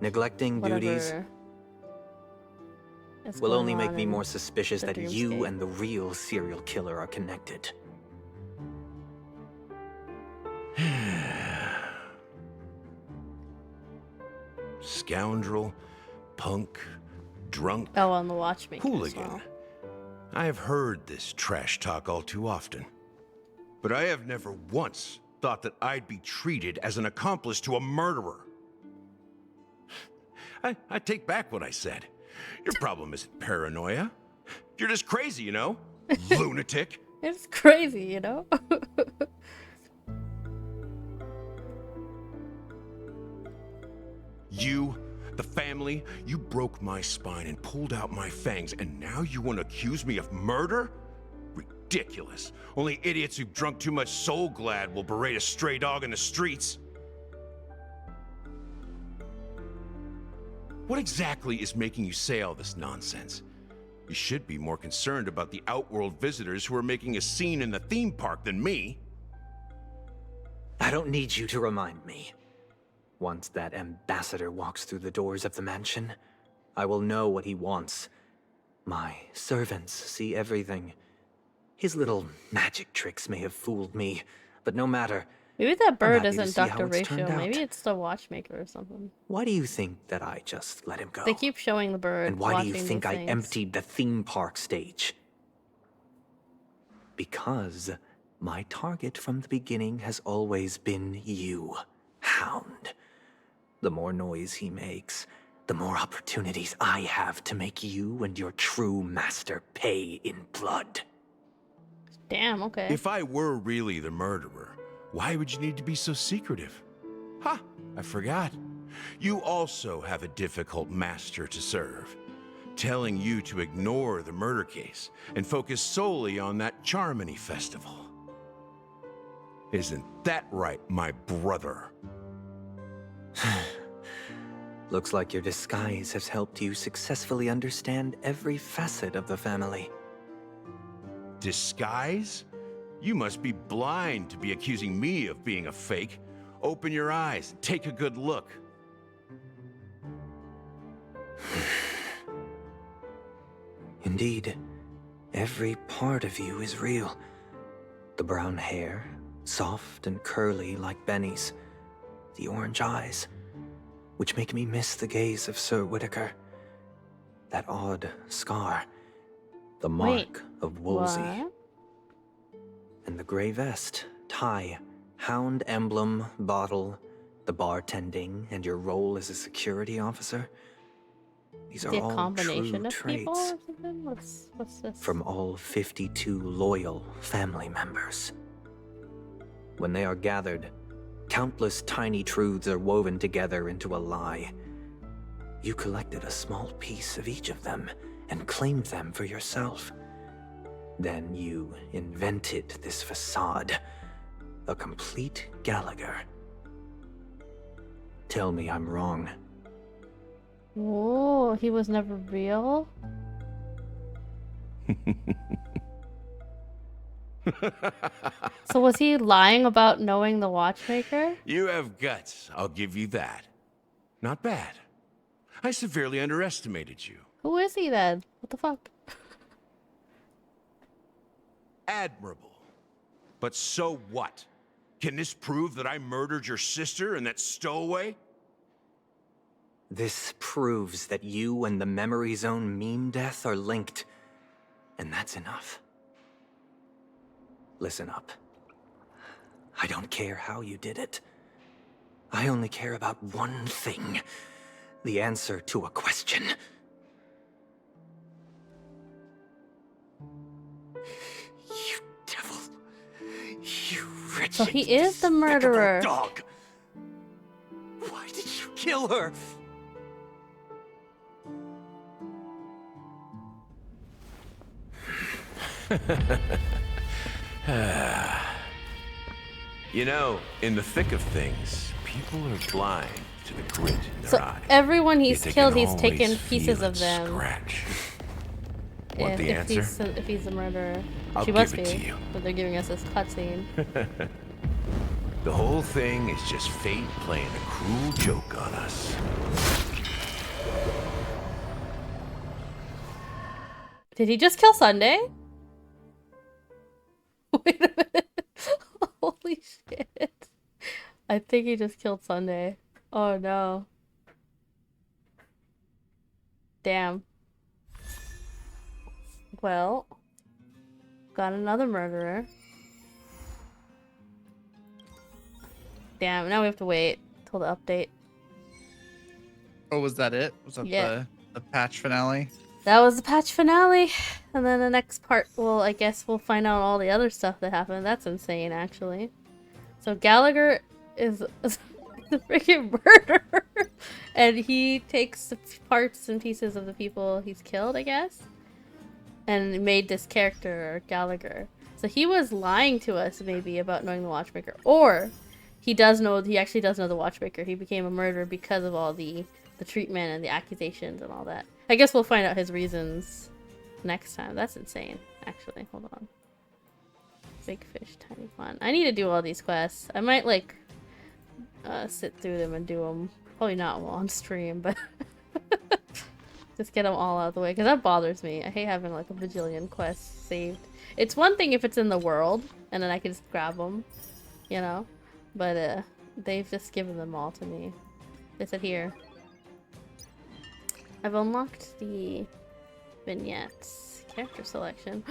Neglecting whatever duties is will going only make on me in more suspicious the that you Doomsday. and the real serial killer are connected. Scoundrel, punk, drunk, Oh, on the Watchmaker as hooligan. well. I have heard this trash talk all too often. But I have never once thought that I'd be treated as an accomplice to a murderer. I take back what I said. Your problem isn't paranoia. You're just crazy, you know? Lunatic. It's crazy, you know? You, the family, you broke my spine and pulled out my fangs, and now you want to accuse me of murder? Ridiculous. Only idiots who've drunk too much Soul Glad will berate a stray dog in the streets. What exactly is making you say all this nonsense? You should be more concerned about the Outworld visitors who are making a scene in the theme park than me. I don't need you to remind me. Once that ambassador walks through the doors of the mansion, I will know what he wants. My servants see everything. His little magic tricks may have fooled me, but no matter. Maybe that bird happy to isn't see how Dr. it's turned Ratio. out. Maybe it's the watchmaker or something. Why do you think that I just let him go? They keep showing the bird. And why do you watching think these I things. emptied the theme park stage? Because my target from the beginning has always been you, Hound. The more noise he makes, the more opportunities I have to make you and your true master pay in blood. Damn, okay. If I were really the murderer, why would you need to be so secretive? Ha! I forgot. You also have a difficult master to serve, telling you to ignore the murder case and focus solely on that Charmony festival. Isn't that right, my brother? Looks like your disguise has helped you successfully understand every facet of the family. Disguise? You must be blind to be accusing me of being a fake. Open your eyes, take a good look. Indeed, every part of you is real. The brown hair, soft and curly like Benny's. The orange eyes, which make me miss the gaze of Sir Whitaker. That odd scar, the mark of Wolsey. What? And the gray vest, tie, hound emblem, bottle, the bartending, and your role as a security officer. These are a all combination true of people traits or something? What's this? from all 52 loyal family members. When they are gathered, countless tiny truths are woven together into a lie. You collected a small piece of each of them and claimed them for yourself. Then you invented this facade, a complete Gallagher. Tell me I'm wrong. Oh, he was never real? So was he lying about knowing the watchmaker? You have guts, I'll give you that. Not bad. I severely underestimated you. Who is he then? What the fuck? Admirable. But so what? Can this prove that I murdered your sister and that stowaway? This proves that you and the Memory Zone meme death are linked. And that's enough. Listen up. I don't care how you did it. I only care about one thing. The answer to a question. You devil. You wretched, So he is the murderer. dog. Why did you kill her? You know, in the thick of things, people are blind to the grit in their So eye. everyone he's Yet they killed, can he's taken always pieces feel of it them. Scratch. Want the if answer? If he's the murderer. I'll She give must it be. to you. But they're giving us this cutscene. The whole thing is just fate playing a cruel joke on us. Did he just kill Sunday? Wait a minute. Holy shit. I think he just killed Sunday. Oh no. Damn. Well, got another murderer. Damn, now we have to wait till the update. Oh, was that it? Was that Yeah. the patch finale? That was the patch finale. And then the next part, well, I guess we'll find out all the other stuff that happened. That's insane, actually. So Gallagher is the freaking murderer. And he takes the parts and pieces of the people he's killed, I guess. And made this character, Gallagher. So he was lying to us, maybe, about knowing the Watchmaker. Or he actually does know the Watchmaker. He became a murderer because of all the treatment and the accusations and all that. I guess we'll find out his reasons next time. That's insane, actually. Hold on. Big fish, tiny pond. I need to do all these quests. I might, like, sit through them and do them. Probably not while on stream, but Just get them all out of the way, because that bothers me. I hate having like a bajillion quests saved. It's one thing if it's in the world, and then I can just grab them, you know? But they've just given them all to me. They said here. I've unlocked the vignettes. Character selection.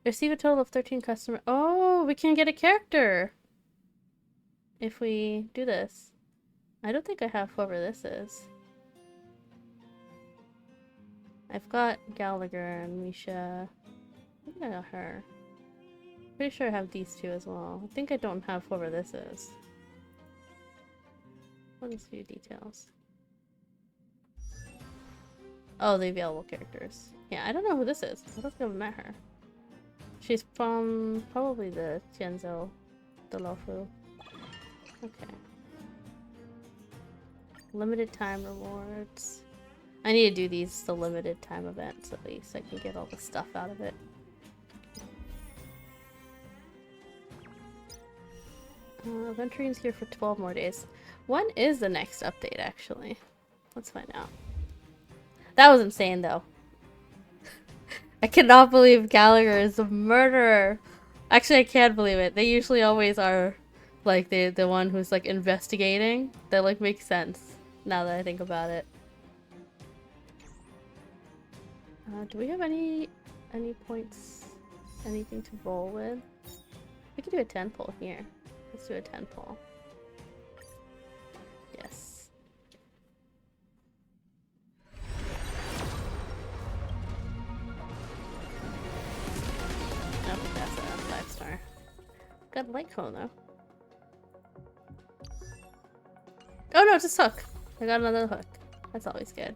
Receive a total of 13 customer. Oh, we can get a character! If we do this. I don't think I have whoever this is. I've got Gallagher and Misha. I think I got her. Pretty sure I have these two as well. I think I don't have whoever this is. What is view details? Oh, the available characters. Yeah, I don't know who this is. I don't think I've met her. She's from probably the Tianzhou, the Lofu. Okay. Limited time rewards. I need to do these the limited time events at least. I can get all the stuff out of it. Venturing's here for 12 more days. When is the next update, actually? Let's find out. That was insane, though. I cannot believe Gallagher is a murderer. Actually, I can't believe it. They usually always are, like, the one who's, like, investigating. That, like, makes sense, now that I think about it. Do we have any points? Anything to roll with? We could do a 10 pull here. Let's do a 10 pull. Yes. I don't think that's a 5-star. Got a light cone though. Oh no, just hook. I got another hook. That's always good.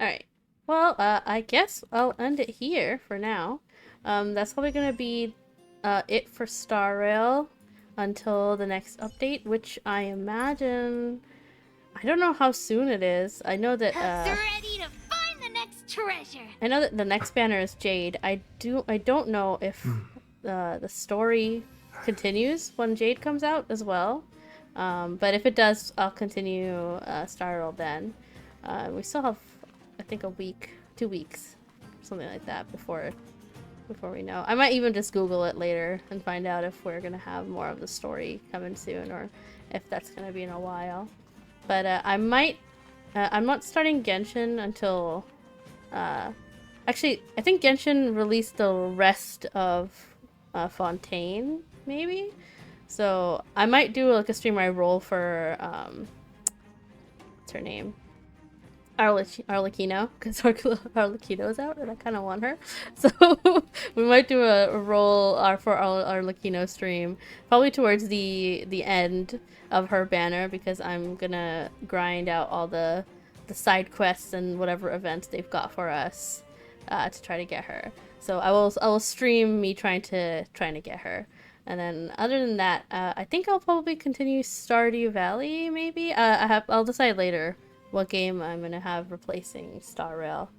Alright. Well, I guess I'll end it here for now. That's probably gonna be it for Star Rail until the next update, which I imagine... I don't know how soon it is. I know that ready to find the next treasure. I know that the next banner is Jade. I don't know if the story continues when Jade comes out as well. But if it does, I'll continue Star Rail then. We still have, I think, a week, 2 weeks, something like that before we know. I might even just Google it later and find out if we're gonna have more of the story coming soon or if that's gonna be in a while. But I might, I'm not starting Genshin until, actually, I think Genshin released the rest of Fontaine, maybe? So I might do like a stream where I roll for, what's her name? Arlecchino, because Arlecchino's out and I kind of want her. So we might do a roll for Arlecchino stream, probably towards the end of her banner, because I'm gonna grind out all the side quests and whatever events they've got for us to try to get her. So I will stream me trying to get her. And then other than that, I think I'll probably continue Stardew Valley, maybe? I'll decide later what game I'm going to have replacing Star Rail.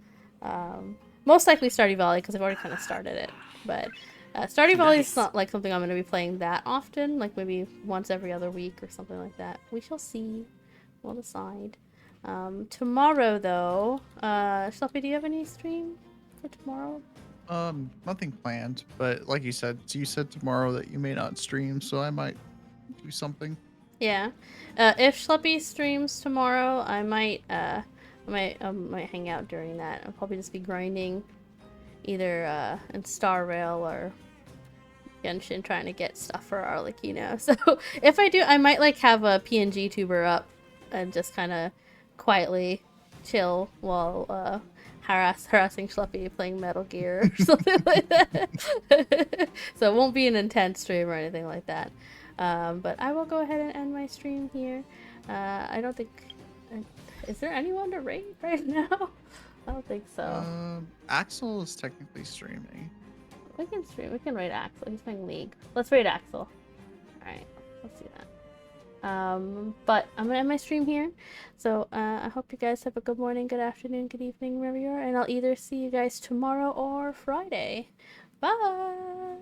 Most likely Stardew Valley, because I've already kind of started it. But Stardew Valley is not like something I'm going to be playing that often, like maybe once every other week or something like that. We shall see. We'll decide. Tomorrow, though, Schleppy, do you have any stream for tomorrow? Nothing planned, but like you said tomorrow that you may not stream, so I might do something. Yeah. If Schleppy streams tomorrow, I might hang out during that. I'll probably just be grinding either in Star Rail or Genshin, trying to get stuff for Arlecchino. So if I do, I might like have a PNG tuber up and just kind of quietly chill while harassing Schleppy playing Metal Gear or something like that. So it won't be an intense stream or anything like that. But I will go ahead and end my stream here. I don't think... is there anyone to raid right now? I don't think so. Axel is technically streaming. We can stream. We can raid Axel. He's playing League. Let's raid Axel. Alright, let's do that. But I'm gonna end my stream here. So I hope you guys have a good morning, good afternoon, good evening, wherever you are. And I'll either see you guys tomorrow or Friday. Bye!